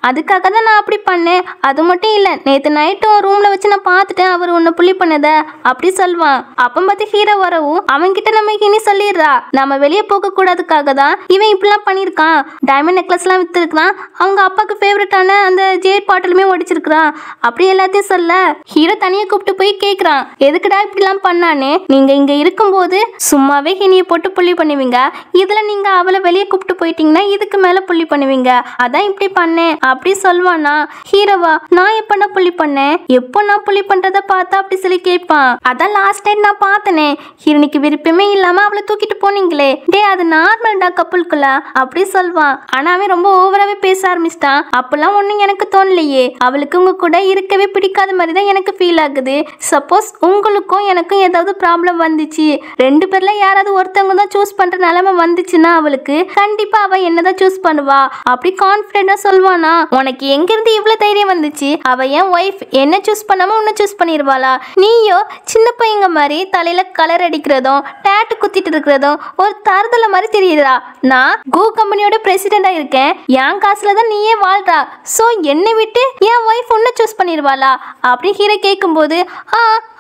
அதுக்காக தான் நான் அப்படி பண்ணேன். அது மட்டும் இல்லை, நேற்று நைட்டு உன் ரூமில் வச்சு நான் பார்த்துட்டேன் அவர் உன்னை புள்ளி பண்ணத அப்படி சொல்வான். அப்போ பார்த்து ஹீரோ வரவும் அவன்கிட்ட நம்ம இனி சொல்லிடுறா, நம்ம வெளியே போகக்கூடாதுக்காக தான் இவன் இப்படிலாம் பண்ணியிருக்கான், டைமண்ட் நெக்லஸ்லாம் விற்றுருக்கான், அவங்க அப்பாவுக்கு ஃபேவரட்டான அந்த ஜேட் பாட்டிலுமே ஒடிச்சிருக்கிறான் அப்படி எல்லாத்தையும் சொல்ல ஹீரோ தனியாக கூப்பிட்டு போய் கேட்குறான், எதுக்குடா இப்படிலாம் பண்ணானே, நீங்கள் இங்கே இருக்கும்போது சும்மாவே ஹினியை போட்டு புள்ளி பண்ணுவீங்க, இதில் நீங்கள் அவளை வெளியே கூப்பிட்டு போயிட்டீங்கன்னா இதுக்கு மேலே புள்ளி பண்ணுவீங்க, அதான் இப்படி பண்ணேன் அப்படி சொல்வானா. ஹீரோவா நான் எப்ப நான் புள்ளி பண்ணேன், எப்போ நான் புள்ளி பண்றத பார்த்தா அப்படி சொல்லி கேட்பான். அதான் லாஸ்ட் டைம் நான் பார்த்தனே, ஹீரோனிக்கு விருப்பமே இல்லாம அவளை தூக்கிட்டு போனீங்களே, டே அது நார்மல்டா கப்புள்குள்ள அப்படி சொல்வான். ஆனா அவன் ரொம்ப ஓவராகவே பேச ஆரம்பிச்சிட்டான். அப்பெல்லாம் ஒன்றும் எனக்கு தோணலையே, அவளுக்கு உங்க கூட இருக்கவே பிடிக்காத மாதிரி தான் எனக்கு ஃபீல் ஆகுது. சப்போஸ் உங்களுக்கும் எனக்கும் ஏதாவது ப்ராப்ளம் வந்துச்சு, ரெண்டு பேர்ல யாராவது ஒருத்தவங்க தான் சூஸ் பண்ற நிலைமை வந்துச்சுன்னா அவளுக்கு கண்டிப்பா அவ என்னதான் சூஸ் பண்ணுவா அப்படி கான்ஃபிடென்ட்டா சொல்வானா. உனக்கு எங்கிருந்து இவ்வளவு தைரியம் வந்துச்சு, அவ என் ஒய்ஃப் என்ன சூஸ் பண்ணாம உன்னை சூஸ் பண்ணிடுவாளா, நீயோ சின்ன பையங்க மாதிரி தலையில கலர் அடிக்கிறதும் டேட்டு குத்திட்டு இருக்கிறதும் ஒரு தருதல மாதிரி தெரியுதா, நான் கோ கம்பெனியோட பிரசிடெண்டா இருக்கேன், என் காசுல தான் நீயே வாழ்றா, சோ என்னை விட்டு என் ஒய்ஃப் உன்னை சூஸ் பண்ணிடுவாளா அப்படி ஹீரோ கேட்கும்போது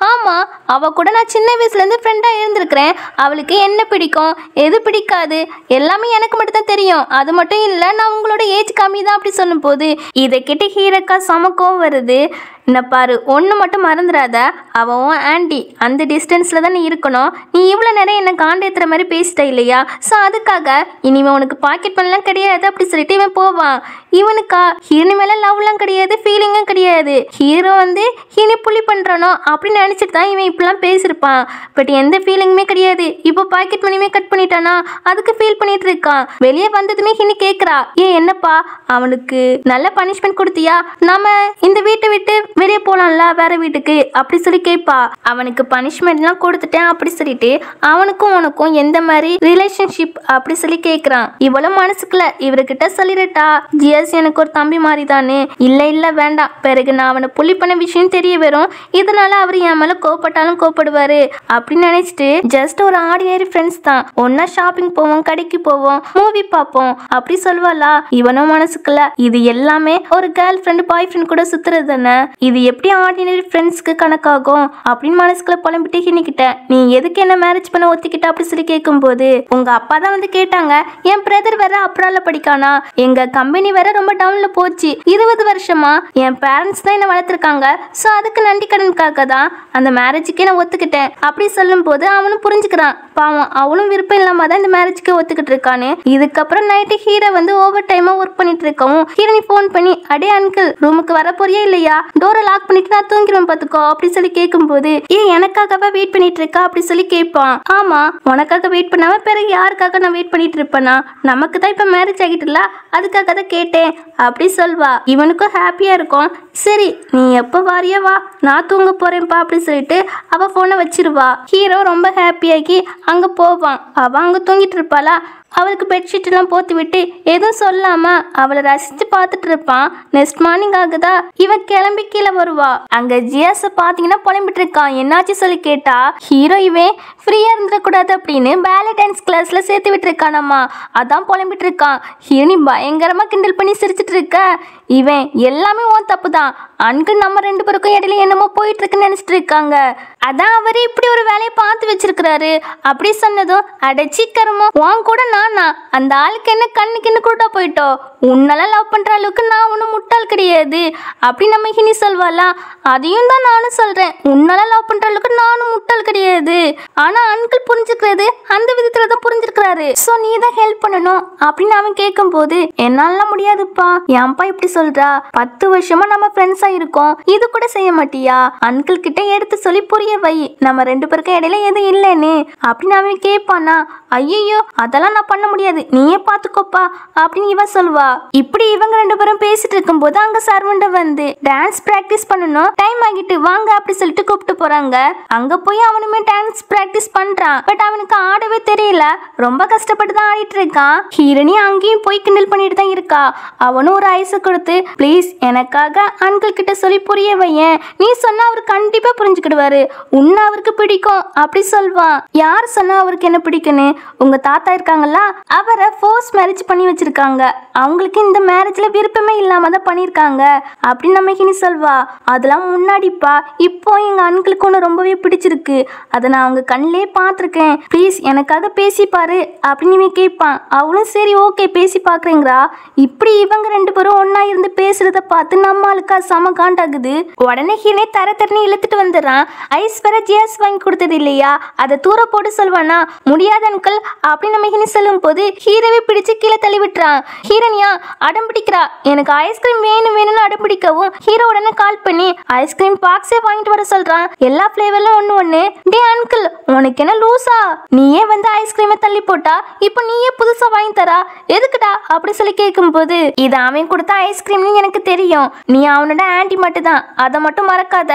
ஆமா அவ கூட நான் சின்ன வயசுல இருந்து ஃப்ரெண்டா இருந்திருக்கிறேன், அவளுக்கு என்ன பிடிக்கும் எது பிடிக்காது எல்லாமே எனக்கு மட்டும் தான் தெரியும், அது மட்டும் இல்ல நான் உங்களோட ஏஜ் கம்மி தான் அப்படி சொல்லும் போது இதை கேட்டு ஹீரோக்கா சமக்கம் வருது. என்ன பாரு, ஒன்று மட்டும் மறந்துடாத, அவன் ஆண்டி அந்த டிஸ்டன்ஸில் தான் நீ இருக்கணும், நீ இவ்வளோ நேரம் என்னை காண்டேத்துற மாதிரி பேசிட்ட இல்லையா, ஸோ அதுக்காக இனிமே உனக்கு பாக்கெட் பண்ணலாம் கிடையாது அப்படி சொல்லிட்டு இவன் போவான். இவனுக்கா ஹீரோனி மேலே லவ்லாம் கிடையாது, ஃபீலிங்கும் கிடையாது, ஹீரோ வந்து ஹீனி புள்ளி பண்ணுறானோ அப்படின்னு நினச்சிட்டு தான் இவன் இப்படிலாம் பேசியிருப்பான். பட் எந்த ஃபீலிங்குமே கிடையாது. இப்போ பாக்கெட் மணியுமே கட் பண்ணிட்டானா அதுக்கு ஃபீல் பண்ணிட்டு இருக்கான். வெளியே வந்ததுமே ஹீனி கேட்குறா, என்னப்பா அவனுக்கு நல்ல பனிஷ்மெண்ட் கொடுத்தியா, நம்ம இந்த வீட்டை விட்டு வெளியே போலாம்ல வேற வீட்டுக்கு அப்படி சொல்லி கேட்பா. அவனுக்கு பனிஷ்மெண்ட்லாம் கொடுத்துட்டேன் அப்படி சொல்லிட்டு அவனுக்கும் உனக்கும் எந்த மாதிரி ரிலேஷன்ஷிப் அப்படி சொல்லி கேட்குறான். இவ்வளவு மனசுக்குள்ள இவர்கிட்ட சொல்லிடட்டா, ஜிஎஸ் எனக்கு ஒரு தம்பி மாதிரி தானே, இல்லை வேண்டாம், பிறகு நான் அவனை புள்ளி பண்ண விஷயம் தெரிய வரும், இதனால அவர் என் மேல கோப்பட்டாலும் கோப்படுவாரு அப்படின்னு நினைச்சிட்டு ஜஸ்ட் ஒரு ஆர்டினரி ஃப்ரெண்ட்ஸ் தான், ஒன்னா ஷாப்பிங் போவோம், கடைக்கு போவோம், மூவி பார்ப்போம் அப்படி சொல்வாளா. இவனும் மனசுக்குள்ள இது எல்லாமே ஒரு கேர்ள் ஃப்ரெண்ட் பாய் ஃப்ரெண்ட் கூட சுத்துறது தானே, இது எப்படி ஆர்டினரி ஃப்ரெண்ட்ஸ்க்கு கணக்காகும் அப்படின்னு மனசுக்குள்ள புலம்பிட்டு ஹினிக்கிட்ட, நீ எதுக்கு என்ன மேரேஜ் பண்ண ஒத்திக்கிட்ட அப்படி சொல்லி கேட்கும்போது உங்க அப்பா தான் வந்து கேட்டாங்க, என் பிரதர் வேற அப்ரால படிக்கானா, எங்க கம்பெனி வேற ரொம்ப டவுன்ல போச்சு, 20 வருஷமா என் பேரண்ட்ஸ் தான் என்ன வளர்த்துருக்காங்க, ஸோ அதுக்கு நன்றி கடனுக்காக தான் அந்த மேரேஜுக்கே நான் ஒத்துக்கிட்டேன் அப்படி சொல்லும் போது அவனும் புரிஞ்சுக்கிறான். பாவம் அவளும் விருப்பம் இல்லாம தான் இந்த மேரேஜ்க்கு ஒத்துக்கிட்டு இருக்கானு. இதுக்கப்புறம் நைட்டு ஹீரோ வந்து ஓவர் டைமா ஒர்க் பண்ணிட்டு இருக்கவும் ஹீரோனி போன் பண்ணி, அடே அங்கிள் ரூமுக்கு வர போறியா இல்லையா, டோரை லாக் பண்ணிட்டு நான் தூங்கிடுவேன் பாத்துக்கோ அப்படி சொல்லி கேட்கும்போது எனக்காகவா வெயிட் பண்ணிட்டு இருக்கா அப்படி சொல்லி கேட்பான். ஆமா, உனக்காக வெயிட் பண்ணாம பிறகு யாருக்காக நான் வெயிட் பண்ணிட்டு இருப்பேனா, நமக்கு தான் இப்ப மேரேஜ் ஆகிட்டுல அதுக்காக தான் கேட்டேன் அப்படி சொல்வா. இவனுக்கும் ஹாப்பியா இருக்கும். சரி நீ எப்போ வாரியா வா, நான் தூங்க போறேன்ப்பா அப்படி சொல்லிட்டு அவ போனை வச்சிருவா. ஹீரோ ரொம்ப ஹாப்பியாகி அங்க போவான். அவ அங்க தூங்கிட்டு இருப்பாளா. அவளுக்கு பெட்ஷீட் எல்லாம் போத்தி விட்டு எதுவும் சொல்லாம அவளை ரசிச்சு பார்த்துட்டு இருப்பான். நெக்ஸ்ட் மார்னிங் ஆகுதா, இவ கிளம்பி கீழே வருவா. அங்க ஜியாஸ பாத்தீங்கன்னா புலம்பிட்டு இருக்கான். என்னாச்சு சொல்லி கேட்டா, ஹீரோ இவன் ஃப்ரீயா இருந்துடக்கூடாது அப்படின்னு பேலே டான்ஸ் கிளாஸ்ல சேர்த்து விட்டு இருக்கானம்மா, அதான் புலம்பிட்டு இருக்கான். ஹீரோனி பயங்கரமா கிண்டல் பண்ணி சிரிச்சிட்டு இருக்க. இவன் எல்லாமே உன் தப்பு தான் அன்கிள், நம்ம ரெண்டு பேருக்கும் இடையில என்னமோ போயிட்டு இருக்குன்னு நினைச்சிட்டு இருக்காங்க, அதான் அவரு இப்படி ஒரு வேலையை பார்த்து வச்சிருக்கிறாரு அப்படி சொன்னதும், அடைச்சிக்கரமோ உன் கூட நானா, அந்த ஆளுக்கு என்ன கண்ணுக்கு கூட போயிட்டோம், உன்னெல்லாம் லவ் பண்ற அளவுக்கு நான் ஒன்றும் முட்டாள் கிடையாது அப்படி நம்ம ஹினி சொல்வாளா. அதையும் தான் நானும் சொல்றேன், உன்னெல்லாம் லவ் பண்ற அளவுக்கு நானும் முட்டாள் கிடையாது, ஆனா அன்கிள் புரிஞ்சுக்கிறது அந்த விதத்துல தான் புரிஞ்சிருக்கிறாரு, ஸோ நீ தான் ஹெல்ப் பண்ணணும் அப்படின்னு அவன் கேட்கும் போது, என்னால முடியாதுப்பா, ஏன்பா இப்படி சொல்றா, 10 வருஷமா நம்ம ஃப்ரெண்ட்ஸா இருக்கோம், இது கூட செய்ய மாட்டியா, அன்கிள் கிட்ட எடுத்து சொல்லி புரிய வை, நம்ம ரெண்டு பேருக்கும் இடையில எதுவும் இல்லைன்னு அப்படின்னு அவன் கேட்பானா. ஐயோ அதெல்லாம் நான் பண்ண முடியாது, நீயே பாத்துக்கோப்பா அப்படின்னு இவன் சொல்வா. இப்படி இவங்க ரெண்டு பேரும் பேசிட்டு இருக்கும் போது அங்க சர்வெண்ட் வந்து டான்ஸ் பிராக்டிஸ் பண்ணணும், டைம் ஆகிட்டு வாங்க அப்படி சொல்லிட்டு கூப்பிட்டு போறாங்க. அங்க போய் அவனுமே டான்ஸ் பிராக்டிஸ் பண்றான். பட் அவனுக்கு ஆடவே தெரியல, ரொம்ப கஷ்டப்பட்டு தான் ஆடிட்டு இருக்கான். ஹீரோனி அங்கேயும் போய் கிண்டல் பண்ணிட்டு தான் இருக்கா. அவனும் ஒரு ஐஸ் கொடுத்து, ப்ளீஸ் எனக்காக அன்கிள் கிட்ட சொல்லி புரிய வையேன், நீ சொன்னா அவர் கண்டிப்பா புரிஞ்சுக்கிடுவாரு, உன்னை அவருக்கு பிடிக்கும் அப்படி சொல்வான். யார் சொன்னா அவருக்கு என்ன பிடிக்குன்னு, உங்க தாத்தா இருக்காங்கல்ல, அவரை ஃபோர்ஸ் மேரேஜ் பண்ணி வச்சிருக்காங்க, அவங்களுக்கு இந்த மேரேஜ்ல விருப்பமே இல்லாம தான் பண்ணிருக்காங்க அப்படின்னு நம்ம ஹினி சொல்வா. அதெல்லாம் முன்னாடிப்பா, இப்போ எங்க அன்கிளுக்கு ஒன்று ரொம்பவே பிடிச்சிருக்கு, அதை நான் அவங்க கண்ணிலே பார்த்துருக்கேன், ப்ளீஸ் எனக்காக பேசி பாரு அப்படின்னு கேட்பான். அவளும் சரி ஓகே பேசி பாக்குறேங்கிறா. இப்படி இவங்க ரெண்டு பேரும் ஒன்னா இருந்து பேசுறத பார்த்து நம்மளுக்கா செம காண்டாகுது. உடனே ஹீனே தரன்னு இழுத்துட்டு வந்துடுறான். ஐஸ் வர ஜியாஸ் வாங்கி கொடுத்தது இல்லையா, அதை தூர போட்டு சொல்வானா. முடியாத அன்கிள் அப்படின்னு நம்ம ஹீனி சொல்லும் போது ஹீரோவை பிடிச்சு கீழே தள்ளி விட்டுறான். ஹீரோனியா அடம் பிடிக்கிறா, எனக்கு ஐஸ்கிரீம் வேணும்னு அடம் பிடிக்கவும் ஹீரோ உடனே கால் பண்ணி ஐஸ்கிரீம் பாக்ஸே வாங்கிட்டு வர சொல்றான். எல்லா ஃபிளேவர்ல ஒண்ணு. டே அன்கிள் உனக்கு என்ன லூசா, நீயே வந்து ஐஸ்கிரீமை தள்ளி போட்டா இப்போ நீயே புதுசா வாங்கி தரா, எதுக்குடா அப்படி சொல்லி கேட்கும் போது, இது அவன் கொடுத்த ஐஸ்கிரீம்னு எனக்கு தெரியும், நீ அவனோட ஆன்டி மட்டும் தான், அதை மட்டும் மறக்காத,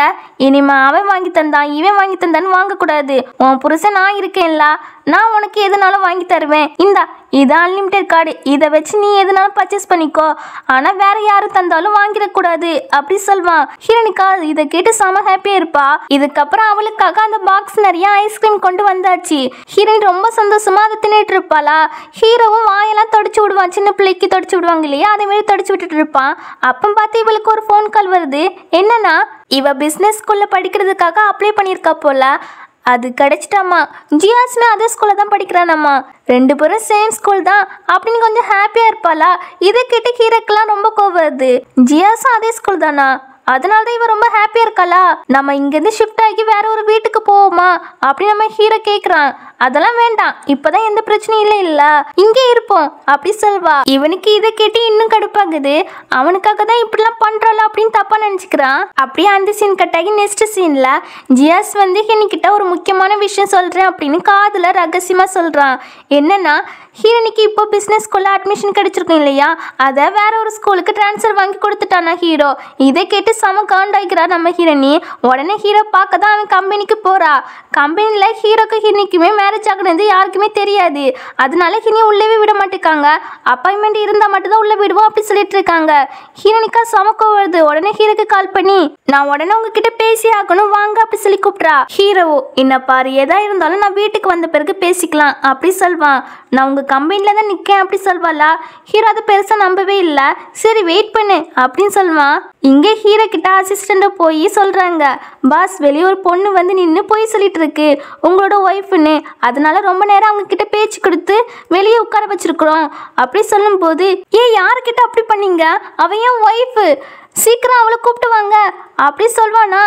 இனிமே அவன் வாங்கி தந்தான் இவன் வாங்கி தந்தான்னு வாங்கக்கூடாது, உன் புருஷன் நான் இருக்கேன்ல, நான் உனக்கு எதுனாலும் வாங்கி தருவேன், இந்தா இது அன்லிமிட்டெட் கார்டு, இதை வச்சு நீ எதுனாலும் பர்ச்சேஸ் பண்ணிக்கோ, ஆனா வேற யாரும் தந்தாலும் வாங்கிடக்கூடாது அப்படி சொல்வான். ஹீரோனிகா இதை கேட்டு செம ஹாப்பியா இருப்பா. இதுக்கப்புறம் அவளுக்காக அந்த பாக்ஸ் நிறைய ஐஸ்கிரீம் கொண்டு வந்தாச்சு. ஹீரோயின் ரொம்ப சந்தோஷமா அதை தின்னுட்டு இருப்பாளா. ஹீரோவும் வாயெல்லாம் தொடச்சு விடுவான், சின்ன பிள்ளைக்கு தொடச்சு விடுவாங்க இல்லையா, அதே மாதிரி தொடச்சு விட்டுட்டு இருப்பான். அப்போ பார்த்து இவளுக்கு ஒரு ஃபோன் கால் வருது. என்னன்னா இவ பிஸ்னஸ் ஸ்கூல்ல படிக்கிறதுக்காக அப்ளை பண்ணியிருக்கா போல, அது கிடைச்சிட்டாமா. ஜியாஸ்மே அதே ஸ்கூல்ல தான் படிக்கிறானாம்மா, ரெண்டு பேரும் சேம் ஸ்கூல் தான் அப்படின்னு கொஞ்சம் ஹாப்பியா இருப்பாளா. இதை கேட்டு ஹீரோக்கெல்லாம் ரொம்ப கோவம் வருது. ஜியாஸும் அதே ஸ்கூல் தானா, அதனால தான் இவ ரொம்ப ஹாப்பியா இருக்காளா. நம்ம இங்கேருந்து ஷிஃப்ட் ஆகி வேற ஒரு வீட்டுக்கு போவோமா அப்படின்னு நம்ம ஹீரோ கேட்குறான். அதெல்லாம் வேண்டாம், இப்பதான் எந்த பிரச்சனையும் இல்ல இங்கே இருப்போம் அப்படி சொல்வா. இவனுக்கு இதை கேட்டு இன்னும் கடுப்பாகுது. அவனுக்காக தான் இப்படிலாம் பண்றாள அப்படின்னு தப்பா நினைச்சுக்கிறான். அப்படியே அந்த சீன் கட்டாகி நெக்ஸ்ட் சீன்ல ஜியாஸ் வந்து ஹீரோனிக்கிட்ட ஒரு முக்கியமான விஷயம் சொல்றேன் அப்படின்னு காதுல ரகசியமா சொல்றான். என்னன்னா ஹீரோனிக்கு இப்போ பிஸ்னஸ் ஸ்கூல்ல அட்மிஷன் கிடைச்சிருக்கும் இல்லையா, அதை வேற ஒரு ஸ்கூலுக்கு டிரான்ஸ்ஃபர் வாங்கி கொடுத்துட்டானா ஹீரோ. இதை கேட்டு செம காண்டாய்க்கிறா நம்ம ஹீரோனி. உடனே ஹீரோ பார்க்க தான் அவன் கம்பெனிக்கு போறா. கம்பெனில ஹீரோக்கு ஹீரோனிக்குமே மேரேஜ் ஆகுனது யாருக்குமே தெரியாது, அதனால ஹீரோனி உள்ளவே விட மாட்டேங்காங்க. அப்பாயின்மெண்ட் இருந்தா மட்டும் தான் உள்ள விடுவோம் அப்படி சொல்லிட்டு இருக்காங்க. ஹீரோனிக்கா சமக்க வருது. உடனே ஹீரோக்கு கால் பண்ணி, நான் உடனே உங்ககிட்ட பேசி ஆகணும் வாங்க அப்படி சொல்லி கூப்பிட்றா. ஹீரோவோ என்ன பாரு, எதா இருந்தாலும் நான் வீட்டுக்கு வந்த பிறகு பேசிக்கலாம் அப்படி சொல்வான். நான் உங்க கம்பெனில தான் நிற்கேன் அப்படி சொல்வாளா. ஹீரோ அதை பெருசா நம்பவே இல்லை. சரி வெயிட் பண்ணு அப்படின்னு சொல்வான். இங்கே ஹீரோ கிட்ட அசிஸ்டண்ட போய் சொல்றாங்க, பாஸ் வெளியே ஒரு பொண்ணு வந்து நின்று போய் சொல்லிட்டு இருக்கு உங்களோட ஒய்ஃப்னு, அதனால ரொம்ப நேரம் அவங்க கிட்ட பேச்சு கொடுத்து வெளியே உட்கார வச்சிருக்கிறோம் அப்படி சொல்லும் போது, ஏன் யாருக்கிட்ட அப்படி பண்ணீங்க, அவ ஏன் ஒய்ஃபு, சீக்கிரம் அவளை கூப்பிட்டு வாங்க அப்படி சொல்வானா.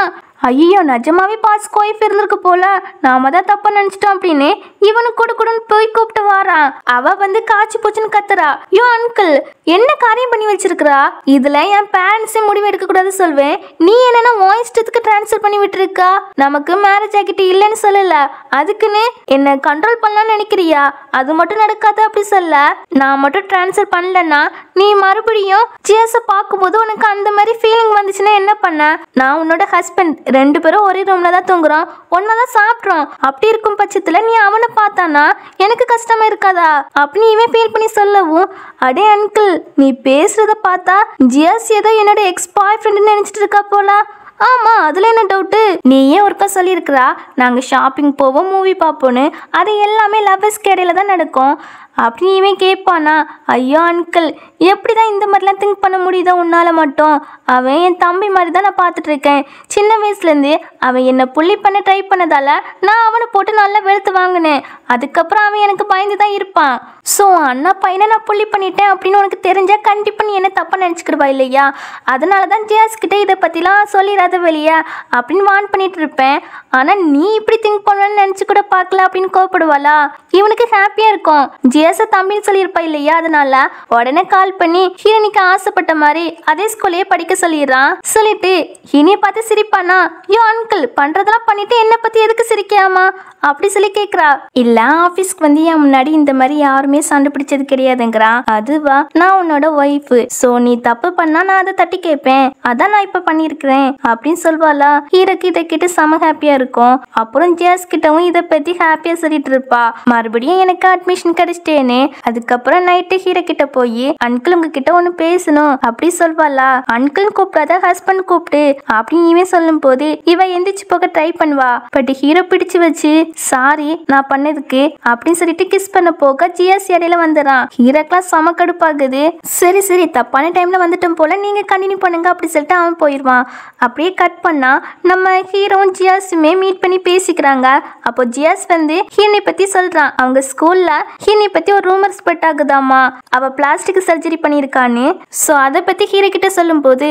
ஐயோ நிஜமாவே பாஸ்க்கு ஒய்ஃப் இருந்திருக்கு போல, நாம தான் தப்பா நினைச்சிட்டோம் அப்படின்னு இவனு கொடுன்னு போய் கூப்பிட்டு வாரான். அவ வந்து காய்ச்சி போச்சுன்னு கத்துறா. யோ அங்கிள் என்ன காரியம் பண்ணி வச்சிருக்கிறா, இதுல என் பேரண்ட்ஸே முடிவு எடுக்க கூடாது சொல்வேன், நீ என்னன்னா உன் இஷ்டத்துக்கு டிரான்ஸ்ஃபர் பண்ணி விட்டுருக்கா, நமக்கு மேரேஜ் ஆகிட்டு இல்லைன்னு சொல்லல, அதுக்குன்னு என்ன கண்ட்ரோல் பண்ணலாம்னு நினைக்கிறியா, அது மட்டும் நடக்காது அப்படி சொல்ல. நான் மட்டும் டிரான்ஸ்ஃபர் பண்ணலன்னா நீ மறுபடியும் ஜிஎஸ் பார்க்கும்போது உனக்கு அந்த மாதிரி ஃபீலிங் வந்துச்சுன்னா என்ன பண்ண, நான் உன்னோட ஹஸ்பண்ட், 2 பேரும் ஒரே ரூம்ல தான் தூங்குறோம், ஒன்னாதான் சாப்பிட்றோம். அப்படி இருக்கும் பட்சத்துல நீ அவனை பார்த்தானா எனக்கு கஷ்டமா இருக்காதா அப்படின்னு இவன் ஃபீல் பண்ணி சொல்லவும், அடே அங்கிள் நீ பேசுறத பார்த்தா ஜியாஸ் ஏதோ என்னோட எக்ஸ் பாய் ஃப்ரெண்டுன்னு நினைச்சிட்டு இருக்கா போல. ஆமா அதுல என்ன டவுட்டு, நீ ஏன் ஒருக்கா சொல்லியிருக்கிறா நாங்க ஷாப்பிங் போவோம் மூவி பார்ப்போன்னு, அது எல்லாமே லவ்வர்ஸ்க்கு இடையில தான் நடக்கும் அப்படின்னு இவன் கேட்பானா. ஐயோ அங்கிள் எப்படிதான் இந்த மாதிரிலாம் திங்க் பண்ண முடியுதோ உன்னால மட்டும், அவன் என் தம்பி மாதிரி தான் நான் பார்த்துட்டு இருக்கேன். சின்ன வயசுலேருந்து அவன் என்னை புள்ளி பண்ண ட்ரை பண்ணதால நான் அவனை போட்டு நல்லா வெளுத்து வாங்கினேன். அதுக்கப்புறம் அவன் எனக்கு பயந்து தான் இருப்பான். ஸோ அண்ணா பையனை நான் புள்ளி பண்ணிட்டேன் அப்படின்னு உனக்கு தெரிஞ்சா கண்டிப்பாக நீ என்ன தப்பாக நினச்சிக்கிடுவா இல்லையா, அதனால தான் ஜியாஸ் கிட்ட இதை பற்றிலாம் சொல்லிடாத வெளியா அப்படின்னு வான் பண்ணிட்டு இருப்பேன். ஆனால் நீ இப்படி திங்க் பண்ணுவேன்னு நினச்சி கூட பார்க்கல அப்படின்னு கோவப்படுவாளா. இவனுக்கு ஹாப்பியாக இருக்கும், ஜியாஸை தம்பின்னு சொல்லியிருப்பா இல்லையா, அதனால உடனே கால் பண்ணி ஹீரோனிக்கு ஆசைப்பட்ட மாதிரி அதே ஸ்கூல்லையே படிக்க சொல்லிடுறான். சொல்லிட்டு ஹீனியை பார்த்து சிரிப்பானா. யோ அங்கிள் பண்ணுறதெல்லாம் பண்ணிட்டு என்னை பற்றி எதுக்கு சிரிக்காமா அப்படி சொல்லி கேட்குறா. இல்லை ஆஃபீஸ்க்கு வந்து என் முன்னாடி இந்த மாதிரி யாருமே சண்டை பிடிச்சது கிடையாதுங்கிறான். அதுவா நான் உன்னோட ஒய்ஃபு, ஸோ நீ தப்பு பண்ணா நான் அதை தட்டி கேட்பேன், அதான் நான் இப்போ பண்ணியிருக்கிறேன் அப்படின்னு சொல்வாளா. ஹீரோக்கு இதை கேட்டு செம ஹாப்பியாக இருக்கும். அப்புறம் ஜியாஸ் கிட்டவும் இதை பற்றி ஹாப்பியாக சொல்லிட்டு இருப்பா. மறுபடியும் எனக்கு அட்மிஷன் கிடைச்சிட்டேன்னு. அதுக்கப்புறம் நைட்டு ஹீரோ கிட்ட போய் அங்கிள் உங்ககிட்ட ஒன்று பேசணும் அப்படி சொல்வாளா. அங்கிள் கூப்பிடாத ஹஸ்பண்ட் கூப்பிட்டு அப்படின்னு இவன் சொல்லும் போது இவ எந்திரிச்சு போக ட்ரை பண்ணுவா. பட் ஹீரோ பிடிச்சு வச்சு சாரி நான் பண்ணதுக்கு அப்படின்னு சொல்லிட்டு கிஸ் பண்ண போக ஜியாஸ் இடையில வந்துடுறான். ஹீரோக்கெல்லாம் செம கடுப்பாகுது. சரி சரி தப்பான டைம்ல வந்துட்டோம் போல, நீங்க கண்டினியூ பண்ணுங்க அப்படி சொல்லிட்டு அவன் போயிடுவான். அப்படியே கட் பண்ணா நம்ம ஹீரோவும் ஜியாஸுமே மீட் பண்ணி பேசிக்கிறாங்க. அப்போ ஜியாஸ் வந்து ஹீனை பத்தி சொல்றான். அவங்க ஸ்கூல்ல ஹீனை பத்தி ஒரு ரூமர் ஸ்ப்ரெட் ஆகுதாமா, அவ பிளாஸ்டிக் சர்ஜரி பண்ணியிருக்கான்னு. ஸோ அதை பத்தி ஹீரோ கிட்ட சொல்லும் போது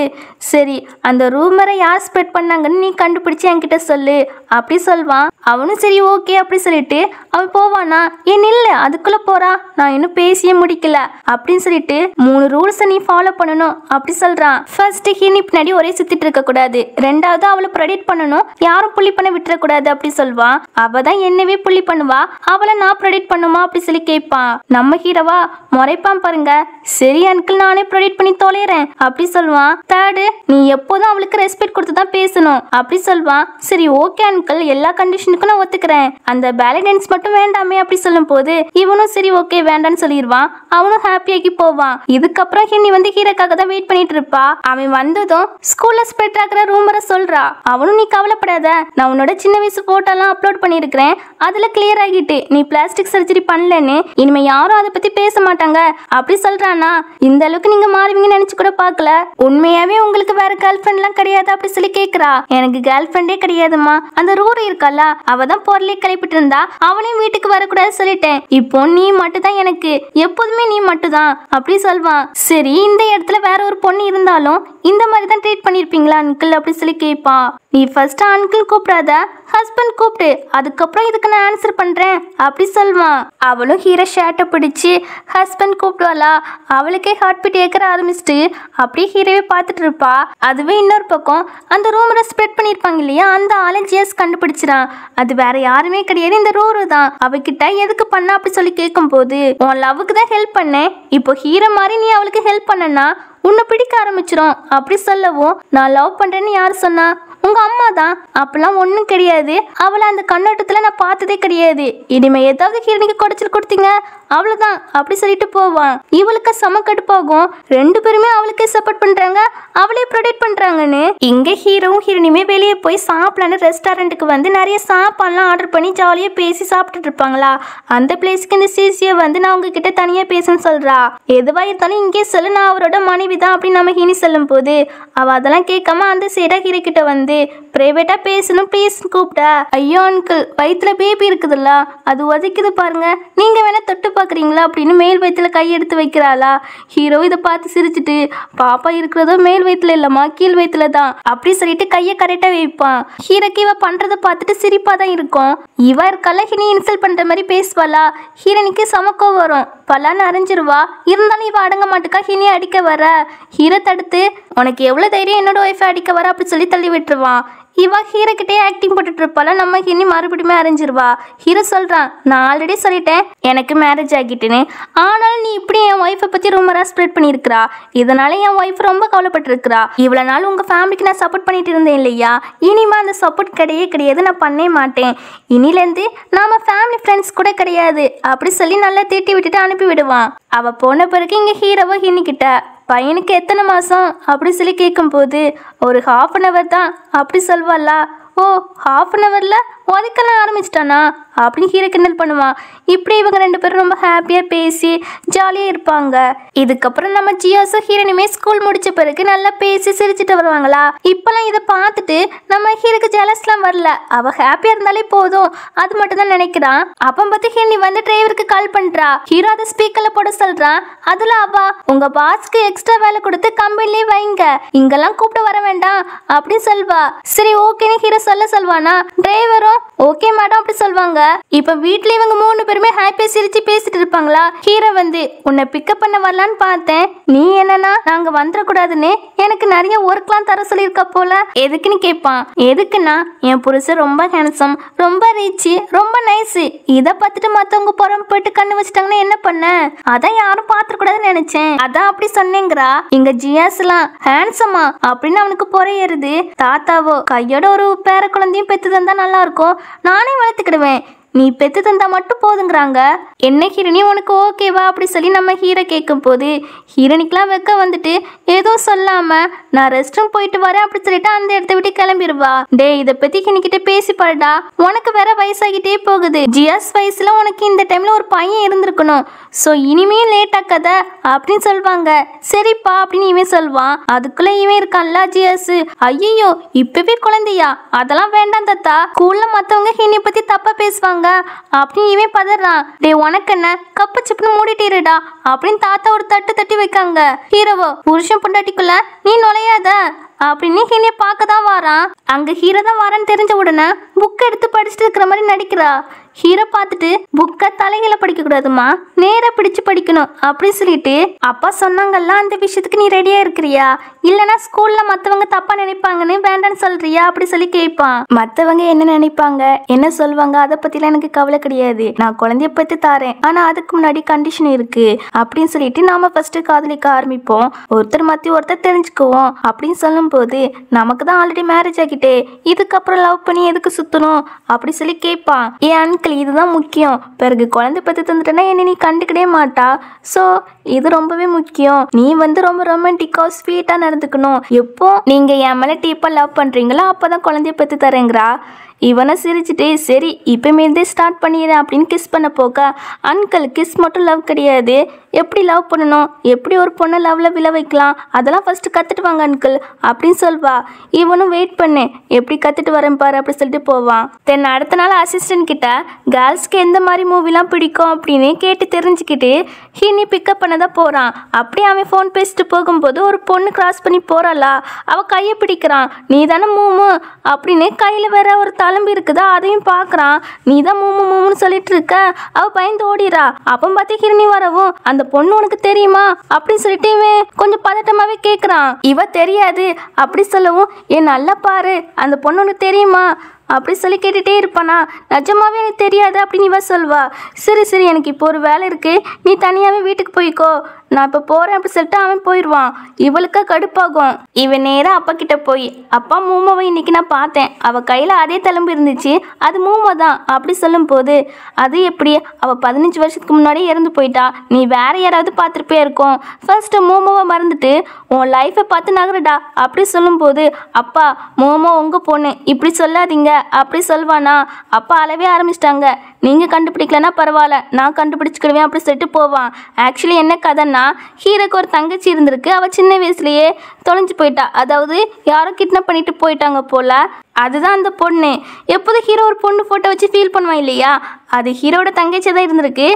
சரி அந்த ரூமரை யார் ஸ்ப்ரெட் பண்ணாங்கன்னு நீ கண்டுபிடிச்சு என்கிட்ட சொல்லு அப்படி சொல்வான். அவனும் சரி ஓகே அப்படி சொல்லிட்டு அவன் போவானா. ஏன் இல்லை அதுக்குள்ள போறா, நான் இன்னும் பேசியே முடிக்கல அப்படின்னு சொல்லிட்டு 3 ரூல்ஸை நீ ஃபாலோ பண்ணணும் அப்படி சொல்றான். ஃபர்ஸ்ட் ஹீனி பின்னாடி ஒரே சுத்திட்டு இருக்க கூடாது, ரெண்டாவது அவளை ப்ரொடெக்ட் பண்ணணும், யாரும் புள்ளி பண்ண விட்டுறக்கூடாது அப்படி சொல்வான். அவ தான் என்னவே புள்ளி பண்ணுவா, அவளை நான் ப்ரொடெக்ட் பண்ணுமா அப்படி சொல்லி கேட்பான். நம்ம ஹீரோவா முறைப்பான் பாருங்க. சரி அங்கிள் நானே ப்ரொடெக்ட் பண்ணி தொலைறேன் அப்படி சொல்வான். தேர்டு நீ எப்போதும் அவளுக்கு ரெஸ்பெக்ட் கொடுத்து தான் பேசணும் அப்படி சொல்வான். சரி ஓகே அங்கிள் எல்லா கண்டிஷனுக்கும் நான் ஒத்துக்கிறேன், அந்த பேலன்ஸ் மட்டும் வேண்டாமே அப்படி சொல்லும் போது இவனும் சரி ஓகே வேண்டான்னு சொல்லிடுவான். அவனும் ஹாப்பியாக்கி போவான். இதுக்கப்புறம் ஹின்னி வந்து ஹீரோக்காக தான் வெயிட் பண்ணிட்டு இருப்பா. அவன் வந்ததும் ஸ்கூல்ல ஸ்ப்ரெட் ஆகிற ரூமரை சொல்றா. அவனும் நீ கவலைப்படாத, நான் உன்னோட சின்ன வயசு போட்டோலாம் அப்லோட் பண்ணியிருக்கிறேன், அதுல கிளியர் ஆகிட்டு நீ பிளாஸ்டிக் சர்ஜரி பண்ணலன்னு இனிமே யாரும் அதை பத்தி பேச மாட்டாங்க அப்படி சொல்றானா. இந்த அளவுக்கு நீங்க மாறுவீங்கன்னு நினைச்சு கூட பார்க்கல, உண்மையாவே உங்களுக்கு வேற கேர்ள் ஃப்ரெண்ட்லாம் கிடையாது அப்படி சொல்லி கேட்கிறா. எனக்கு கேர்ள் ஃப்ரெண்டே கிடையாதுமா, அந்த ரூர் இருக்கல்ல அவ தான் பொருளே கிளப்பிட்டு இருந்தா, அவளையும் வீட்டுக்கு வரக்கூடாது சொல்லிட்டேன், இப்போ நீ மட்டும் தான் எனக்கு, எப்போதுமே நீ மட்டும் தான் அப்படி சொல்வான். சரி இந்த இடத்துல வேற ஒரு பொண்ணு இருந்தாலும் இந்த மாதிரி தான் ட்ரீட் பண்ணிருப்பீங்களா அங்கிள் அப்படி சொல்லி கேட்பான். நீ ஃபர்ஸ்ட் அங்கிள் கூப்பிடாத ஹஸ்பண்ட் கூப்பிடு, அதுக்கப்புறம் இதுக்கு நான் ஆன்சர் பண்றேன் அப்படி சொல்வான். அவளும் ஹீரோ ஷர்ட்டை பிடிச்சி ஹஸ்பண்ட் கூப்பிடுவாளா. அவளுக்கே ஹார்ட் பீட் ஏற்க ஆரம்பிச்சுட்டு அப்படியே ஹீரோவே பார்த்துட்டு இருப்பா. அதுவே இன்னொரு பக்கம் அந்த ரூமரை ஸ்ப்ரெட் பண்ணியிருப்பாங்க இல்லையா, அந்த ஆளை ஜியாஸ் கண்டுபிடிச்சிடான். அது வேற யாருமே கிடையாது, இந்த ரூரு தான். அவகிட்ட எதுக்கு பண்ண அப்படி சொல்லி கேட்கும் போது உன் லவ்வுக்கு தான் ஹெல்ப் பண்ணேன், இப்போ ஹீரோ மாதிரி நீ அவளுக்கு ஹெல்ப் பண்ணனா உன்னை பிடிக்க ஆரம்பிச்சிடும் அப்படி சொல்லவும், நான் லவ் பண்றேன்னு யார் சொன்னா, உங்க அம்மா தான். அப்பெல்லாம் ஒன்றும் கிடையாது, அவளை அந்த கண்ணோட்டத்தில் நான் பார்த்ததே கிடையாது, இனிமே ஏதாவது ஹீரோனிக்கு குடைச்சல் கொடுத்தீங்க அவ்வளோதான் அப்படி சொல்லிட்டு போவான். இவளுக்கு செம கடுப்பாகும், 2 பேருமே அவளுக்கே சப்போர்ட் பண்றாங்க, அவளே ப்ரொடெக்ட் பண்றாங்கன்னு. இங்க ஹீரோவும் ஹீரோனியுமே வெளியே போய் சாப்பிடலான்னு ரெஸ்டாரண்ட்டுக்கு வந்து நிறைய சாப்பாடுலாம் ஆர்டர் பண்ணி ஜாலியாக பேசி சாப்பிட்டுட்டு இருப்பாங்களா. அந்த பிளேஸ்க்கு இந்த சிசியை வந்து நான் உங்ககிட்ட தனியாக பேசணும்னு சொல்றா. எதுவாக இருந்தாலும் இங்கே சொல்லு, நான் அவரோட மனைவி தான் அப்படின்னு நம்ம ஹீனி சொல்லும் போது அவ அதெல்லாம் கேட்காம அந்த சைடா ஹீரோ கிட்ட வந்து பிரைவேட்டா பேசணும் ப்ளீஸ் கூப்பிட்டா. ஐயோ அங்கிள் வயிற்றுல பேபி இருக்குதுல்ல அது உதைக்குது பாருங்க, நீங்க வேணா தொட்டு பார்க்குறீங்களா அப்படின்னு மேல் வயிற்றுல கை எடுத்து வைக்கிறாளா. ஹீரோ இதை பார்த்து சிரிச்சுட்டு பாப்பா இருக்கிறதோ மேல் வயிற்றுல இல்லம்மா கீழ் வயிற்றுல தான் அப்படி சொல்லிட்டு கையை கரெக்டா வைப்பான். ஹீரோக்கு இவ பண்றதை பார்த்துட்டு சிரிப்பா தான் இருக்கும். இவ இருக்கல ஹினி இன்சல்ட் பண்ற மாதிரி பேசுவாளா. ஹீரோனிக்கு சமக்கோ வரும், பல்லான்னு அரைஞ்சிருவா. இருந்தாலும் இவ அடங்க மாட்டுக்கா ஹினி அடிக்க வர. ஹீரோ தடுத்து உனக்கு எவ்வளவு தைரியம் என்னோட ஒய்ஃபை அடிக்க வர அப்படி சொல்லி தள்ளி விட்டுருவான். வருவான். இவ ஹீரோ கிட்டே ஆக்டிங் போட்டுட்டு இருப்பால, நம்ம ஹினி மறுபடியுமே அறிஞ்சிருவா. ஹீரோ சொல்றான், நான் ஆல்ரெடி சொல்லிட்டேன் எனக்கு மேரேஜ் ஆகிட்டுன்னு. ஆனாலும் நீ இப்படி என் ஒய்ஃபை பத்தி ரூமரா ஸ்ப்ரெட் பண்ணியிருக்கிறா. இதனால என் ஒய்ஃப் ரொம்ப கவலைப்பட்டிருக்கிறா. இவ்வளவு நாள் உங்க ஃபேமிலிக்கு நான் சப்போர்ட் பண்ணிட்டு இருந்தேன் இல்லையா, இனிமே அந்த சப்போர்ட் கிடையாது, நான் பண்ணவே மாட்டேன். இனிலேருந்து நாம ஃபேமிலி ஃப்ரெண்ட்ஸ் கூட கிடையாது அப்படி சொல்லி நல்லா திட்டி விட்டுட்டு அனுப்பி விடுவான். அவ போன பிறகு இங்க ஹீரோவை ஹினி கிட்ட பையனுக்கு எத்தனை மாதம் அப்படி சொல்லி கேட்கும்போது ஒரு 1/2 hour தான் அப்படி சொல்வாளா. ஓ 1/2 hourல உதைக்கலாம் ஆரம்பிச்சிட்டானா அப்படின்னு ஹீரோ கிண்டல் பண்ணுவான். இப்படி இவங்க 2 பேரும் ரொம்ப ஹாப்பியாக பேசி ஜாலியாக இருப்பாங்க. இதுக்கப்புறம் நம்ம ஜியாஸும் ஹீரோனுமே ஸ்கூல் முடிச்ச பிறகு நல்லா பேசி சிரிச்சுட்டு வருவாங்களா. இப்போலாம் இதை பார்த்துட்டு நம்ம ஹீரோக்கு ஜெலஸ்லாம் வரல. அவள் ஹாப்பியாக இருந்தாலே போதும் அது மட்டும் தான் நினைக்கிறான். அப்போ பார்த்து ஹீரோனி வந்து டிரைவருக்கு கால் பண்ணுறா. ஹீரோ அதை ஸ்பீக்கரில் போட சொல்கிறான். அதில் அவ உங்கள் பாஸ்க்கு எக்ஸ்ட்ரா வேலை கொடுத்து கம்பெனிலே வைங்க, இங்கெல்லாம் கூப்பிட்டு வர வேண்டாம் அப்படின்னு சொல்வா. சரி ஓகேன்னு ஹீரோ சொல்வானா. டிரைவரும் ஓகே மேடம் அப்படி சொல்வாங்க. இப்ப வீட்ல இவங்க 3 பேருமே ஹாப்பியா சிரிச்சு பேசிட்டு இருப்பாங்களா. ஹீரோ வந்து உன்னை பிக்கப் பண்ண வரலான்னு பார்த்தேன், நீ என்னன்னா நாங்க வந்துடக்கூடாதுன்னு எனக்கு நிறைய ஒர்க்லாம் தர சொல்லியிருக்க போல, எதுக்குன்னு கேட்பான். எதுக்குன்னா என் புருஷன் ரொம்ப ஹேண்ட்ஸம், ரொம்ப ரிச், ரொம்ப நைஸ், இதை பார்த்துட்டு மத்தவங்க புறம் போயிட்டு கண்ணு வச்சுட்டாங்கன்னா என்ன பண்ண, அதான் யாரும் பார்த்துக்கூடாதுன்னு நினைச்சேன், அதான் அப்படி சொன்னேங்கிறா. இங்க ஜியாஸ்லாம் ஹேண்ட்ஸமா அப்படின்னு அவனுக்கு பொறையேறுது. தாத்தாவோ கையோட ஒரு பேர குழந்தையும் பெத்து தந்தா நல்லா இருக்கும், நானே வளர்த்துக்கிடுவேன், நீ பெத்து தந்தா மட்டும் போதுங்கிறாங்க. என்ன ஹீரோனி உனக்கு ஓகேவா அப்படி சொல்லி நம்ம ஹீரோ கேட்கும் போது ஹீரோனிக்கெலாம் வெக்க வந்துட்டு எதுவும் சொல்லாம நான் ரெஸ்ட் ரூம் போயிட்டு வரேன் அப்படி சொல்லிட்டு அந்த இடத்த விட்டு கிளம்பிடுவா. டே இதை பத்தி ஹினிக்கிட்ட பேசி பாருடா, உனக்கு வேற வயசாகிட்டே போகுது, ஜியாஸ் வயசுல உனக்கு இந்த டைம்ல ஒரு பையன் இருந்திருக்கணும், ஸோ இனிமேல் லேட் ஆக்காத அப்படின்னு சொல்லுவாங்க. சரிப்பா அப்படின்னு இவன் சொல்வான். அதுக்குள்ள இவன் இருக்கான்ல ஜியாஸ், ஐயோ இப்பவே குழந்தையா, அதெல்லாம் வேண்டாம் தாத்தா, ஸ்கூல்ல மத்தவங்க ஹினியை பத்தி தப்பா பேசுவாங்க அப்படின்னு இவன் பதறான். டே உனக்கு என்ன கப்பு சிப்புன்னு மூடிட்டீருடா அப்படின்னு தாத்தா ஒரு தட்டு தட்டி வைக்காங்க. ஹீரோவோ புருஷன் பொண்டாட்டிக்குள்ள நீ நுழையாத அப்படின்னு ஹினியை பார்க்க தான் வாரான். அங்க ஹீரோ தான் வாரான்னு தெரிஞ்ச உடனே புக் எடுத்து படிச்சுட்டு இருக்கிற மாதிரி நடிக்கிறா. ஹீரோ பார்த்துட்டு புக்கை தலைகளை படிக்க கூடாதுமா, நேரா பிடிச்சு படிக்கணும் அப்படி சொல்லிட்டு அப்பா சொன்னாங்கல்ல அந்த விஷயத்துக்கு நீ ரெடியா இருக்கிறியா, இல்லைன்னா ஸ்கூல்ல மத்தவங்க தப்பா நினைப்பாங்கன்னு வேண்டான்னு சொல்றியா அப்படி சொல்லி கேட்பான். மத்தவங்க என்ன நினைப்பாங்க என்ன சொல்லுவாங்க அதை பத்திலாம் எனக்கு கவலை கிடையாது, நான் குழந்தைய பத்தி தாரேன், ஆனா அதுக்கு முன்னாடி கண்டிஷன் இருக்கு அப்படின்னு சொல்லிட்டு நாம ஃபர்ஸ்ட் காதலிக்க ஆரம்பிப்போம், ஒருத்தர் மத்தி ஒருத்தர் தெரிஞ்சுக்குவோம் அப்படின்னு சொல்லும் போது நமக்கு தான் ஆல்ரெடி மேரேஜ் ஆகிட்டே இதுக்கப்புறம் லவ் பண்ணி எதுக்கு சுத்தணும் அப்படி சொல்லி கேட்பான். ஏன் இதுதான் முக்கியம், பிறகு குழந்தை பத்தி தந்துட்டேன்னா என்ன நீ கண்டுக்கிடே மாட்டா, ஸோ இது ரொம்பவே முக்கியம், நீ வந்து ரொம்ப ரொமான்டிக்கா ஸ்வீட்டா நடந்துக்கணும், எப்போ நீங்க என் மேல டீப்பா லவ் பண்றீங்களோ அப்பதான் குழந்தைய பத்தி தரேங்கிறா. இவனை சிரிச்சுட்டு சரி இப்போமேந்தே ஸ்டார்ட் பண்ணிடுறேன் அப்படின்னு கிஸ் பண்ண போக அங்கிள் கிஸ் மட்டும் லவ் கிடையாது, எப்படி லவ் பண்ணணும், எப்படி ஒரு பொண்ணை லவ்ல விழ வைக்கலாம் அதெல்லாம் ஃபர்ஸ்ட் கற்றுட்டு வாங்க அங்கிள் அப்படின்னு சொல்வா. இவனும் வெயிட் பண்ணு எப்படி கற்றுட்டு வரேன் பாரு அப்படி சொல்லிட்டு போவான். தென் அடுத்த நாள் அசிஸ்டன்ட் கிட்ட கேர்ள்ஸ்க்கு எந்த மாதிரி மூவிலாம் பிடிக்கும் அப்படின்னு கேட்டு தெரிஞ்சுக்கிட்டு ஹினி பிக்கப் பண்ண தான் போகிறான். அப்படியே அவன் ஃபோன் பேசிட்டு போகும்போது ஒரு பொண்ணு கிராஸ் பண்ணி போகிறாளா, அவள் கையை பிடிக்கிறான். நீ தானே மூமு அப்படின்னு கையில் வேற ஒரு தளம்பு இருக்குதா அதையும் பார்க்குறான். நீ தான் மூமுன்னு சொல்லிட்டு இருக்க, அவள் பயந்து ஓடிறா. அப்போ பார்த்து ஹிரணி வரவும் அந்த பொண்ணு உனக்கு தெரியுமா அப்படின்னு சொல்லிட்டு இவன் கொஞ்சம் பதட்டமாவே கேட்குறான். இவ தெரியாது அப்படி சொல்லவும் ஏன் நல்லா பாரு அந்த பொண்ணு உனக்கு தெரியுமா அப்படி சொல்லி கேட்டுகிட்டே இருப்பானா. நிஜமாவே எனக்கு தெரியாது அப்படின்னு இவ சொல்வா. சரி சரி எனக்கு இப்போ ஒரு வேலை இருக்குது, நீ தனியாகவே வீட்டுக்கு போய்க்கோ, நான் இப்போ போகிறேன் அப்படி சொல்லிட்டு அவன் போயிடுவான். இவளுக்கு கடுப்பாகும். இவன் நேராக அப்பா கிட்ட போய் அப்பா மூமாவை இன்னைக்கு நான் பார்த்தேன், அவள் கையில் அதே தழும்பு இருந்துச்சு, அது மூமா தான் அப்படி சொல்லும் போது அது எப்படி, அவள் 15 வருஷத்துக்கு முன்னாடியே இறந்து போயிட்டா, நீ வேற யாராவது பார்த்துருப்பே இருக்கும், ஃபர்ஸ்ட் மோமோவை மறந்துட்டு உன் லைஃப்பை பார்த்து நகருடா அப்படி சொல்லும்போது அப்பா மோமோ உங்கள் பொண்ணு இப்படி சொல்லாதீங்க அப்படி சொல்வானா. அப்பா அளவே ஆரம்பிச்சிட்டாங்க, நீங்கள் கண்டுபிடிக்கலன்னா பரவாயில்ல நான் கண்டுபிடிச்சிக்கிடுவேன் அப்படி சொல்லிட்டு போவான். ஆக்சுவலி என்ன கதைன்னா ஹீரோக்கு ஒரு தங்கச்சி இருந்திருக்கு, அவள் சின்ன வயசுலேயே தொலைஞ்சு போயிட்டா, அதாவது யாரோ கிட்னாப் பண்ணிட்டு போயிட்டாங்க போல. அதுதான் அந்த பொண்ணு. எப்போதும் ஹீரோ ஒரு பொண்ணு ஃபோட்டோ வச்சு ஃபீல் பண்ணுவான் இல்லையா, அது ஹீரோட தங்கச்சி தான் இருந்திருக்கு.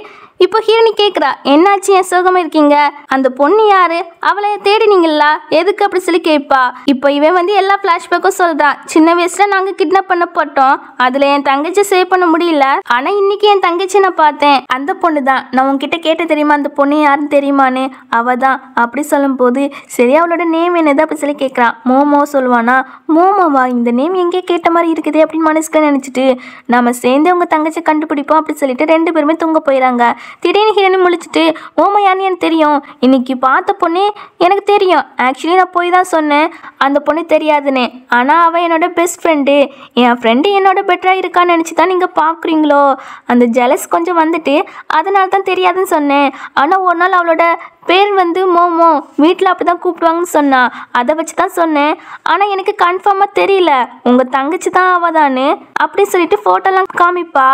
இப்போ ஹீரோனி கேட்குறா, என்னாச்சு என் சோகமாக இருக்கீங்க, அந்த பொண்ணு யாரு, அவளை தேடினீங்களா, எதுக்கு அப்படி சொல்லி கேட்பா. இப்போ இவன் வந்து எல்லா ஃப்ளாஷ்பேக்கும் சொல்கிறான். சின்ன வயசில் நாங்கள் கிட்னாப் பண்ணப்பட்டோம், அதில் என் தங்கச்சி சேவ் பண்ண முடியல, ஆனால் இன்னைக்கு என் தங்கச்சி நான் பார்த்தேன், அந்த பொண்ணு தான், நான் உங்ககிட்ட கேட்ட தெரியுமா அந்த பொண்ணு யாருன்னு தெரியுமான்னு, அவ தான் அப்படி சொல்லும்போது சரி அவளோட நேம் என்னது அப்படி சொல்லி கேட்குறான். மோமோ சொல்லுவானா. மோமோவா, இந்த நேம் எங்கே கேட்ட மாதிரி இருக்குது அப்படின்னு மனசுக்கு நினச்சிட்டு நம்ம சேர்ந்து உங்கள் தங்கச்சி கண்டுபிடிப்போம் அப்படி சொல்லிட்டு 2 பேருமே தூங்க போயிடறாங்க. திடீர்னு ஹீரோனி முழிச்சிட்டு, மோமோ யாருன்னு எனக்கு தெரியும், இன்னைக்கு பார்த்த பொண்ணு எனக்கு தெரியும், ஆக்சுவலி நான் போய் தான் சொன்னேன் அந்த பொண்ணு தெரியாதுன்னு, ஆனால் அவள் என்னோட பெஸ்ட் ஃப்ரெண்டு, என் ஃப்ரெண்டு என்னோட பெட்டராக இருக்கான்னு நினச்சி தான் நீங்கள் பார்க்குறீங்களோ, அந்த ஜெலஸ் கொஞ்சம் வந்துட்டு அதனால தான் தெரியாதுன்னு சொன்னேன், ஆனால் ஒரு நாள் அவளோட பேர் வந்து மோமோ, வீட்டில் அப்படி தான் கூப்பிடுவாங்கன்னு சொன்னா, அதை வச்சு தான் சொன்னேன், ஆனால் எனக்கு கன்ஃபார்மாக தெரியல உங்கள் தங்கச்சி தான் அவதான்னு அப்படி சொல்லிட்டு ஃபோட்டோலாம் காமிப்பா.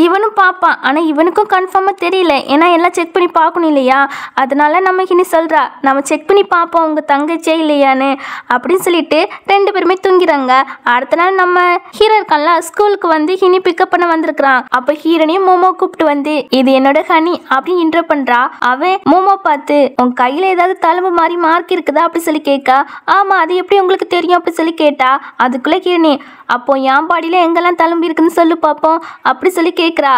இவனும் பார்ப்பான், ஆனால் இவனுக்கும் கன்ஃபார்மாக தெரியல, ஏன்னா எல்லாம் செக் பண்ணி பார்க்கணும் இல்லையா, அதனால நம்ம இனி சொல்கிறா நம்ம செக் பண்ணி பார்ப்போம் உங்கள் தங்கச்சியே இல்லையான்னு அப்படின்னு சொல்லிட்டு 2 பேருமே தூங்கிறாங்க. அடுத்த நாள் நம்ம ஹீரோ இருக்கான்ல ஸ்கூலுக்கு வந்து ஹினி பிக்கப் பண்ண வந்திருக்கிறான். அப்போ ஹீரோனையும் மோமோ கூப்பிட்டு வந்து இது என்னோட ஹனி அப்படின்னு இன்ட்ரோ பண்ணுறா. அவன் மோமோ பார்த்து உன் கையில் ஏதாவது தழும்பு மாதிரி மார்க் இருக்குதா அப்படி சொல்லி கேட்கா. ஆமாம், அது எப்படி உங்களுக்கு தெரியும் அப்படி சொல்லி கேட்டா. அதுக்குள்ளே ஹீரோனி, அப்போ என் பாடியில் எங்கெல்லாம் தழும்பு இருக்குன்னு சொல்லி பார்ப்போம் அப்படி சொல்லி கேட்குறா.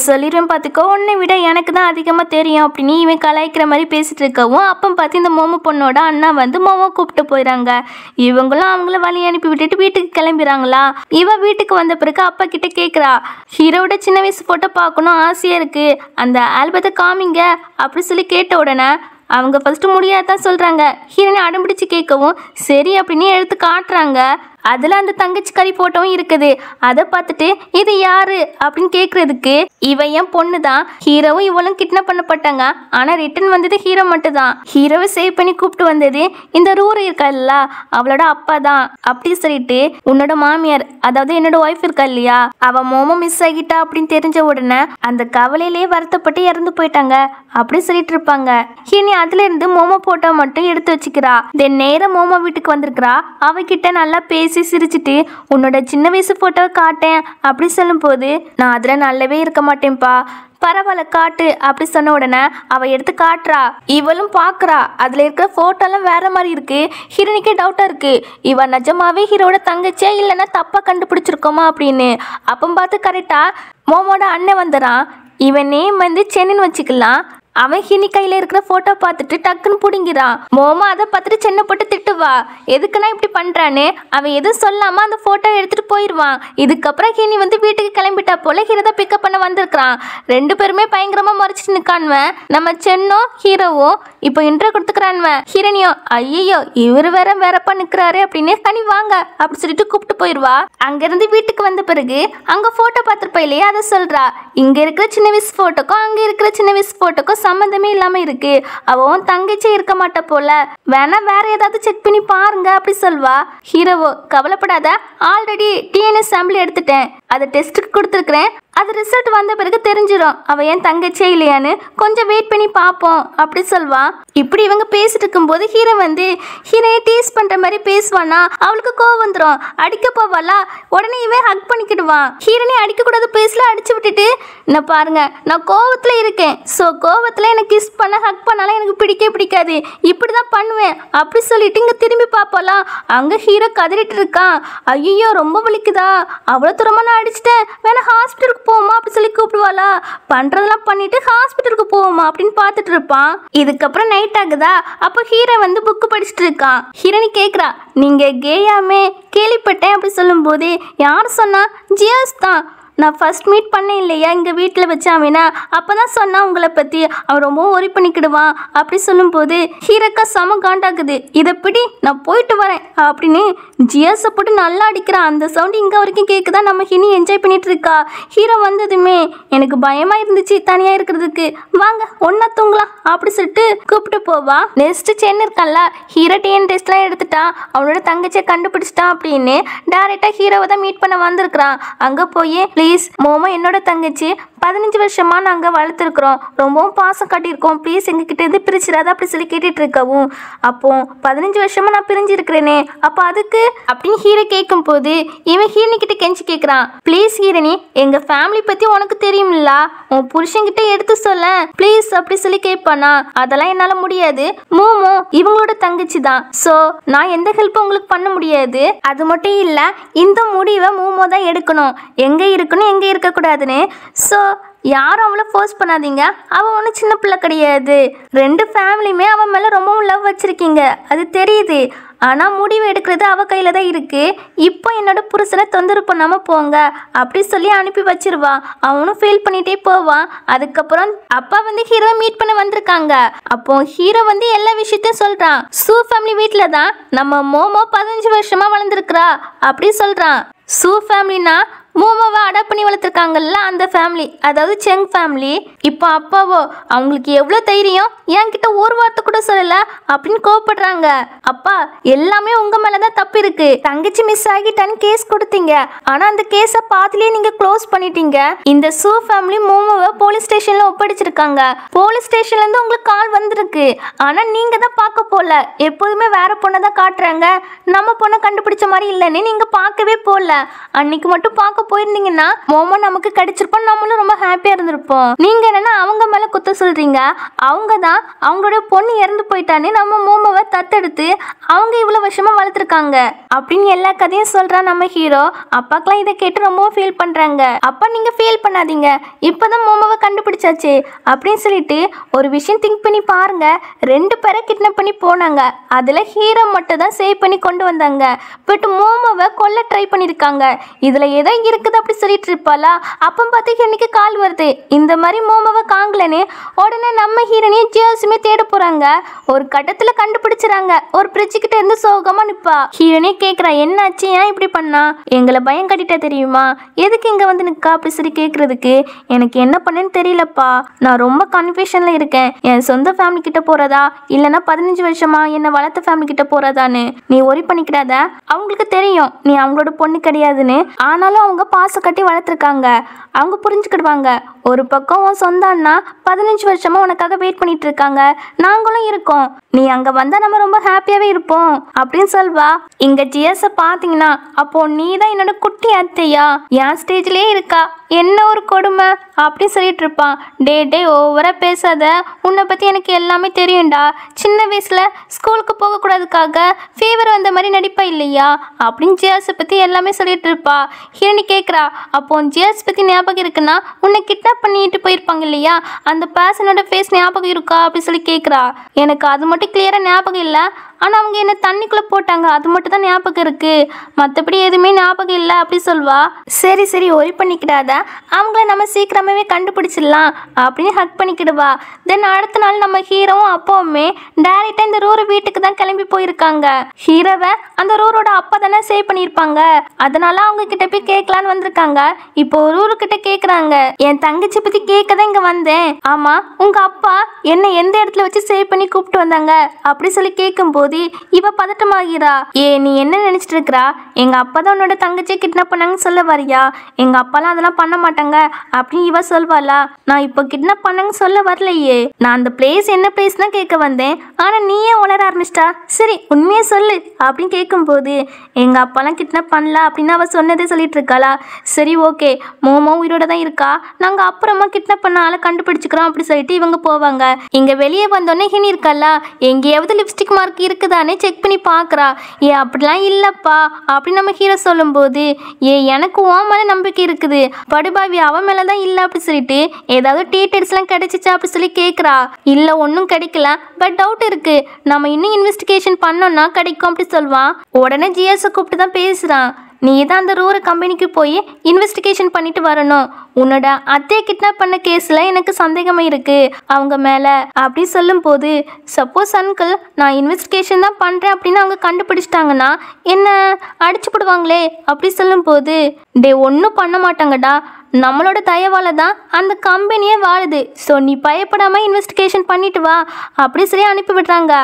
சொல்லிடுவேன் பார்த்துக்கோ, உன்னை விட எனக்கு தான் அதிகமாக தெரியும் அப்படின்னு இவன் கலாய்க்கிற மாதிரி பேசிட்டு இருக்கவும் அப்போ பார்த்து இந்த மோமோ பொண்ணோட அண்ணா வந்து மோமோ கூப்பிட்டு போயிடறாங்க. இவங்களும் அவங்கள வழி அனுப்பி விட்டுட்டு வீட்டுக்கு கிளம்பிடுறாங்களா. இவ வீட்டுக்கு வந்த பிறகு அப்பா கிட்ட கேட்குறா, ஹீரோட சின்ன வயசு ஃபோட்டோ பார்க்கணும் ஆசையாக இருக்குது, அந்த ஆல்பத்தை காமிங்க அப்படி சொல்லி கேட்ட உடனே அவங்க ஃபஸ்ட்டு முடியாதான் சொல்கிறாங்க. ஹீரோனை அடம்பிடிச்சு கேட்கவும் சரி அப்படின்னு எடுத்து காட்டுறாங்க. அதில் அந்த தங்கச்சி கறி ஃபோட்டோவும் இருக்குது. அதை பார்த்துட்டு இது யாரு அப்படின்னு கேட்குறதுக்கு இவ என் பொண்ணு தான், ஹீரோவும் இவளும் கிட்னாப் பண்ணப்பட்டாங்க, ஆனால் ரிட்டன் வந்தது ஹீரோ மட்டும் தான், ஹீரோவை சேவ் பண்ணி கூப்பிட்டு வந்தது இந்த ரூரு இருக்கா அவளோட அப்பா தான் அப்படி சொல்லிட்டு உன்னோட மாமியார் அதாவது என்னோட ஒய்ஃப் இருக்கா இல்லையா, அவ மோமோ மிஸ் ஆகிட்டா அப்படின்னு தெரிஞ்ச உடனே அந்த கவலையிலே வருத்தப்பட்டு இறந்து போயிட்டாங்க அப்படி சொல்லிட்டு இருப்பாங்க. இனி அதுல இருந்து மோமோ போட்டோ மட்டும் எடுத்து வச்சுக்கிறா. தென் நேரம் மோமோ வீட்டுக்கு வந்திருக்கிறா. அவகிட்ட நல்லா பேசி சிரிச்சுட்டு உன்னோட சின்ன வயசு போட்டோவை காட்டேன் அப்படி சொல்லும் போது நான் அதுல நல்லாவே இருக்க மாட்டேன்ப்பா, பரவாயில்ல காட்டு அப்படி சொன்ன உடனே அவ எடுத்து காட்டுறா. இவளும் பாக்குறா, அதுல இருக்கிற போட்டோலாம் வேற மாதிரி இருக்கு. ஹீரோனிக்கே டவுட்டா இருக்கு, இவ நிஜமாவே ஹீரோட தங்கச்சியா இல்லைன்னா தப்பா கண்டுபிடிச்சிருக்கோமா அப்படின்னு. அப்போ பார்த்து கரெக்டா மோமோட அண்ணன் வந்துறான். இவன் நேம் வந்து சென்னின்னு வச்சுக்கலாம். அவன் ஹினி கையில இருக்கிற போட்டோ பார்த்துட்டு டக்குன்னு பிடுங்கிறான். மோமா அதை பார்த்துட்டு சின்ன போட்டு திட்டுவா, எதுக்குன்னா இப்படி பண்றான்னு. அவன் எதுவும் சொல்லாம அந்த போட்டோ எடுத்துட்டு போயிடுவான். இதுக்கப்புறம் ஹினி வந்து வீட்டுக்கு கிளம்பிட்டா போல ஹீரோதை பிக்கப் பண்ண வந்திருக்கிறான். 2 பேருமே பயங்கரமா மறைச்சிட்டு நிக்கான்வன். நம்ம சென்னோ ஹீரோவும் இப்போ இன்ட்ரோ கொடுத்துக்கிறான்வன். ஹீரோனியோ ஐயோ இவர் வேறப்பா நிக்கிறாரு அப்படின்னு கனி வாங்க அப்படி சொல்லிட்டு கூப்பிட்டு போயிடுவா. அங்கிருந்து வீட்டுக்கு வந்த பிறகு அங்க போட்டோ பார்த்துருப்பா இல்லையா, அதை சொல்றா. இங்க இருக்கிற சின்ன வயசு போட்டோக்கும் அங்க இருக்கிற சின்ன வயசு போட்டோக்கும் சம்பந்தமே இல்லாம இருக்கு, அவன் தங்கச்சி இருக்க மாட்டா போல, வேணா வேற ஏதாவது செக் பண்ணி பாருங்க அப்படி சொல்வா. ஹீரோவோ கவலைப்படாத, ஆல்ரெடி டிஎன்ஏ சாம்பிள் எடுத்துட்டேன், அதை டெஸ்ட்டுக்கு கொடுத்துருக்குறேன், அது ரிசல்ட் வந்த பிறகு தெரிஞ்சிடும் அவ ஏன் தங்கச்சியே இல்லையான்னு, கொஞ்சம் வெயிட் பண்ணி பார்ப்போம் அப்படி சொல்வா. இப்படி இவங்க பேசிட்டு இருக்கும்போது ஹீரோ வந்து ஹீரோயை டீஸ் பண்ற மாதிரி பேசுவானா. அவளுக்கு கோவம் வந்துடும், அடிக்க போவாளா. உடனே இவன் ஹக் பண்ணிக்கிடுவான். ஹீரோனே அடிக்க கூடாது பேசல அடிச்சு விட்டுட்டு, நான் பாருங்க நான் கோவத்துல இருக்கேன், ஸோ கோவத்துல எனக்கு கிஸ் பண்ண ஹக் பண்ணாலும் எனக்கு பிடிக்காது, இப்படிதான் பண்ணுவேன் அப்படி சொல்லிட்டு இங்க திரும்பி பார்ப்போலாம். அங்க ஹீரோ கதறிட்டு இருக்கான். ஐயோ ரொம்ப வலிக்குதா, அவ்வளோ தூரமா நான் அடிச்சிட்டேன், வேணா ஹாஸ்பிட்டலுக்கு போவோமா அப்படி சொல்லி கூப்பிடுவாளா. பண்றதெல்லாம் பண்ணிட்டு ஹாஸ்பிட்டலுக்கு போவோமா அப்படின்னு பார்த்துட்டு இருப்பான். இதுக்கப்புறம் நைட் ஆகுதா. அப்போ ஹீரோ வந்து புக்கு படிச்சுட்டு இருக்கான். ஹீரோனி கேட்குறா, நீங்க கேயாமே கேள்விப்பட்டேன் அப்படி சொல்லும் போது யார் சொன்னா, ஜியாஸ் தான், நான் ஃபர்ஸ்ட் மீட் பண்ணேன் இல்லையா இங்கே வீட்டில் வச்சாவினா, அப்போ தான் சொன்னான் உங்களை பற்றி, அவன் ரொம்ப ஒரி பண்ணிக்கிடுவான் அப்படி சொல்லும்போது ஹீரோக்கா செம காண்டாக்குது. இதைப்படி நான் போயிட்டு வரேன் அப்படின்னு ஜியாஸை போட்டு நல்லா அடிக்கிறான். அந்த சவுண்டு இங்கே வரைக்கும் கேட்குதா. நம்ம ஹினி என்ஜாய் பண்ணிட்டு இருக்கா. ஹீரோ வந்ததுமே எனக்கு பயமாக இருந்துச்சு தனியாக இருக்கிறதுக்கு, வாங்க ஒன்றா தூங்கலாம் அப்படி சொல்லிட்டு கூப்பிட்டு போவா. நெக்ஸ்ட் சென்னை இருக்கான்ல, ஹீரோ டிஎன் டெஸ்ட்லாம் எடுத்துட்டா, அவனோட தங்கச்சியை கண்டுபிடிச்சிட்டான் அப்படின்னு டேரெக்டாக ஹீரோவை தான் மீட் பண்ண வந்திருக்கிறான். அங்கே போய் ப்ளீஸ் மோமோ என்னோட தங்கச்சி, 15 வருஷமா நாங்கள் வளர்த்துருக்குறோம், ரொம்பவும் பாசம் காட்டியிருக்கோம், ப்ளீஸ் எங்ககிட்ட இருந்து பிரிச்சிடாத அப்படி சொல்லி கேட்டுட்டு இருக்கவும், அப்போ 15 வருஷமா நான் பிரிஞ்சிருக்கிறேனே, அப்போ அதுக்கு அப்படின்னு ஹீரோ கேட்கும் போது இவன் ஹீரோனி கிட்ட கெஞ்சி கேட்குறான், ப்ளீஸ் ஹீரோனி எங்கள் ஃபேமிலி பற்றி உனக்கு தெரியும்ல, உன் புருஷன்கிட்ட எடுத்து சொல்ல ப்ளீஸ் அப்படி சொல்லி கேட்பானா. அதெல்லாம் என்னால் முடியாது, மூமோ இவங்களோட தங்கச்சி தான், ஸோ நான் எந்த ஹெல்ப்பும் உங்களுக்கு பண்ண முடியாது. அது மட்டும் இல்லை, இந்த முடிவை மூமோ தான் எடுக்கணும், எங்கே இருக்கணும் எங்கே இருக்கக்கூடாதுன்னு. ஸோ யாரும் அவளை ஃபோர்ஸ் பண்ணாதீங்க, அவன் ஒன்றும் சின்ன பிள்ளை கிடையாது, 2 ஃபேமிலியுமே அவன் மேலே ரொம்பவும் லவ் வச்சுருக்கீங்க அது தெரியுது, ஆனால் முடிவு எடுக்கிறது அவள் கையில் தான் இருக்குது. இப்போ என்னோட புருஷனை தொந்தரவு பண்ணாமல் போங்க அப்படி சொல்லி அனுப்பி வச்சிருவான். அவனும் ஃபீல் பண்ணிகிட்டே போவான். அதுக்கப்புறம் அப்பா வந்து ஹீரோவை மீட் பண்ண வந்திருக்காங்க. அப்போ ஹீரோ வந்து எல்லா விஷயத்தையும் சொல்கிறான். சூ ஃபேமிலி வீட்டில் தான் நம்ம மோமோ 15 வருஷமாக வளர்ந்துருக்குறா அப்படி சொல்கிறான். சூ ஃபேமிலினா மோமோவை அடாப்ட் பண்ணி வளர்த்துருக்காங்கல்ல அந்த ஃபேமிலி, அதாவது செங் ஃபேமிலி. இப்போ அப்பாவோ அவங்களுக்கு எவ்வளோ தைரியம், என்கிட்ட ஒரு வார்த்தை கூட சொல்லலை அப்படின்னு கோவப்படுறாங்க. அப்பா எல்லாமே உங்கள் மேலே தான் தப்பு இருக்கு, தங்கச்சி மிஸ் ஆகிட்டான்னு கேஸ் கொடுத்தீங்க, ஆனால் அந்த கேஸை பாதிலேயே நீங்கள் க்ளோஸ் பண்ணிட்டீங்க. இந்த சூ ஃபேமிலி மோமோவை போலீஸ் ஸ்டேஷனில் ஒப்படைச்சிருக்காங்க. போலீஸ் ஸ்டேஷன்லேருந்து உங்களுக்கு கால் வந்திருக்கு, ஆனால் நீங்கள் தான் பார்க்க போகல, எப்போதுமே வேற பொண்ணை தான் காட்டுறாங்க, நம்ம பொண்ணை கண்டுபிடிச்ச மாதிரி இல்லைன்னு நீங்கள் பார்க்கவே போகல. அன்னைக்கு மட்டும் பார்க்க போயிருந்தீங்கன்னா மோமோ நமக்கு கிடைச்சிருப்போம், நம்மளும் ரொம்ப ஹாப்பியா இருந்திருப்போம். நீங்க என்னன்னா அவங்க மேல குத்த சொல்றீங்க, அவங்க தான் அவங்களோட பொண்ணு இறந்து போயிட்டான்னு நம்ம மோமோவை தத்தெடுத்து அவங்க இவ்வளவு வருஷமா வளர்த்துருக்காங்க அப்படின்னு எல்லா கதையும் சொல்றா நம்ம ஹீரோ. அப்பாக்கெல்லாம் இதை கேட்டு ரொம்பவும் ஃபீல் பண்றாங்க. அப்பா நீங்க ஃபீல் பண்ணாதீங்க, இப்பதான் மோமோவை கண்டுபிடிச்சாச்சு அப்படின்னு சொல்லிட்டு ஒரு விஷயம் திங்க் பண்ணி பாருங்க. 2 பேரை கிட்னாப் பண்ணி போனாங்க, அதுல ஹீரோ மட்டும் தான் சேவ் பண்ணி கொண்டு வந்தாங்க. பட் மோமோவை கொல்ல ட்ரை பண்ணிருக்காங்க. இதுல ஏதோ இருக்குது அப்படி சொல்லிட்டு இருப்பாளா, அப்போ பார்த்து ஹீரோனிக்கு கால் வருது, இந்த மாதிரி மோமோவை காங்கலன்னு. உடனே நம்ம ஹீரோனியும் ஜியோஸுமே தேட போறாங்க. ஒரு கட்டத்துல கண்டுபிடிச்சிறாங்க. ஒரு பிரிட்ஜு கிட்ட இருந்து சோகமா நிப்பா. ஹீரோனே கேட்குறா, என்னாச்சு, ஏன் இப்படி பண்ணா, எங்களை பயம் கட்டிட்டா தெரியுமா, எதுக்கு இங்க வந்து நிற்கா அப்படி சொல்லி கேட்கறதுக்கு. எனக்கு என்ன பண்ணேன்னு தெரியலப்பா, நான் ரொம்ப கன்ஃபியூஷன்ல இருக்கேன், என் சொந்த ஃபேமிலி கிட்ட போறதா இல்லைன்னா 15 வருஷமா என்னை வளர்த்த ஃபேமிலி கிட்ட போறதான்னு. நீ ஒரி பண்ணிக்கிடாத, அவங்களுக்கு தெரியும் நீ அவங்களோட பொண்ணு கிடையாதுன்னு, ஆனாலும் அவங்க பாசம் கட்டி வளர்த்துருக்காங்க, அவங்க புரிஞ்சுக்கிடுவாங்க. ஒரு பக்கம் உன் சொந்த அண்ணா 15 வருஷமா உனக்காக வெயிட் பண்ணிட்டு இருக்காங்க, நாங்களும் இருக்கோம், நீ அங்க வந்தா நம்ம ரொம்ப ஹாப்பியாவே இருப்போம் அப்படின்னு சொல்வா. இங்க ஜிஎஸ பாத்தீங்கன்னா அப்போ நீ தான் என்னோட குட்டி அத்தையா, என் ஸ்டேஜ்லயே இருக்கா, என்ன ஒரு கொடுமை அப்படின்னு சொல்லிட்டு இருப்பான். டே ஓவரா பேசாத, உன்னை பத்தி எனக்கு எல்லாமே தெரியும்டா, சின்ன வயசுல ஸ்கூலுக்கு போகக்கூடாதுக்காக ஃபீவர் வந்த மாதிரி நடிப்பா இல்லையா அப்படின்னு ஜியாஸை பத்தி எல்லாமே சொல்லிட்டு இருப்பா. ஹீரோனி கேட்குறா, அப்போ ஜியாஸ் பத்தி ஞாபகம் இருக்குன்னா உன்னை கிட்னாப் பண்ணிட்டு போயிருப்பாங்க இல்லையா, அந்த பர்சனோட ஃபேஸ் ஞாபகம் இருக்கா அப்படி சொல்லி கேட்குறா. எனக்கு அது மட்டும் கிளியரா ஞாபகம் இல்லை, ஆனால் அவங்க என்ன தண்ணிக்குள்ளே போட்டாங்க அது மட்டும் தான் ஞாபகம் இருக்கு, மற்றபடி எதுவுமே ஞாபகம் இல்லை அப்படி சொல்வா. சரி ஒரி பண்ணிக்கிடாத, அவங்கள நம்ம சீக்கிரமாகவே கண்டுபிடிச்சிடலாம் அப்படின்னு ஹக் பண்ணிக்கிடுவா. தென் அடுத்த நாள் நம்ம ஹீரோவும் அப்பாவுமே டேரெக்டாக இந்த ரூரு வீட்டுக்கு தான் கிளம்பி போயிருக்காங்க. ஹீரோவை அந்த ரூரோட அப்பா தானே சேவ் பண்ணியிருப்பாங்க, அதனால அவங்க கிட்ட போய் கேட்கலான்னு வந்திருக்காங்க. இப்போ ரூரு கிட்ட கேட்குறாங்க, என் தங்கச்சி பற்றி கேட்க தான் இங்கே வந்தேன், ஆமாம் உங்கள் அப்பா என்ன எந்த இடத்துல வச்சு சேவ் பண்ணி கூப்பிட்டு வந்தாங்க அப்படி சொல்லி கேட்கும்போது இவ பதட்டமாகிறா. நீ என்ன நினைச்சிட்டு இருக்கா, எங்க அப்பா தான் உன்னோட தங்கச்சியை கிட்னாப் பண்ணாங்கன்னு சொல்ல வரியா, எங்க அப்பாலாம் அதெல்லாம் பண்ண மாட்டாங்க அப்படின்னு இவ சொல்வாளா. நான் இப்போ கிட்னாப் பண்ணாங்கன்னு சொல்ல வரலையே, நான் அந்த பிளேஸ் என்ன பிளேஸ் தான் கேட்க வந்தேன், ஆனா நீயே உளர ஆரம்பிச்சிட்டா, சரி உண்மையே சொல்லு அப்படின்னு கேட்கும்போது எங்க அப்பாலாம் கிட்னாப் பண்ணல அப்படின்னு அவ சொன்னதே சொல்லிட்டு இருக்காளா. சரி ஓகே, மோமோ உயிரோட தான் இருக்கா, நாங்க அப்புறமா கிட்னாப் பண்ண ஆளை கண்டுபிடிச்சுக்கிறோம் அப்படி சொல்லிட்டு இவங்க போவாங்க. இங்க வெளியே வந்தோடனே ஹினி இருக்கா, எங்கேயாவது லிப்ஸ்டிக் மார்க் இருக்குதானே செக் பண்ணி பார்க்குறா. அப்படிலாம் இல்லைப்பா அப்படின்னு நம்ம ஹீரோ சொல்லும்போது எனக்கு உன் மேலே நம்பிக்கை இருக்குது, படுபாவி அவன் மேலே தான் இல்லை அப்படி சொல்லிட்டு ஏதாவது டீட்டெயில்ஸ்லாம் கிடைச்சிச்சா அப்படி சொல்லி கேட்குறா. இல்லை ஒன்றும் கிடைக்கல, பட் டவுட் இருக்கு, நம்ம இன்னும் இன்வெஸ்டிகேஷன் பண்ணோன்னா கிடைக்கும் அப்படி சொல்லுவான். உடனே ஜிஎஸை கூப்பிட்டு தான் பேசுகிறான். நீ தான் அந்த ரூரை கம்பெனிக்கு போய் இன்வெஸ்டிகேஷன் பண்ணிட்டு வரணும், உன்னோட அத்தையை கிட்னாப் பண்ண கேஸில் எனக்கு சந்தேகமாக இருக்குது அவங்க மேலே அப்படி சொல்லும்போது, சப்போஸ் அங்கிள் நான் இன்வெஸ்டிகேஷன் தான் பண்ணுறேன் அப்படின்னு அவங்க கண்டுபிடிச்சிட்டாங்கன்னா என்ன அடிச்சு போடுவாங்களே அப்படி சொல்லும்போது, ஒன்றும் பண்ண மாட்டாங்கடா, நம்மளோட தயவால் தான் அந்த கம்பெனியே வாழுது, ஸோ நீ பயப்படாமல் இன்வெஸ்டிகேஷன் பண்ணிட்டு வா அப்படி சொல்லி அனுப்பி விடுறாங்க.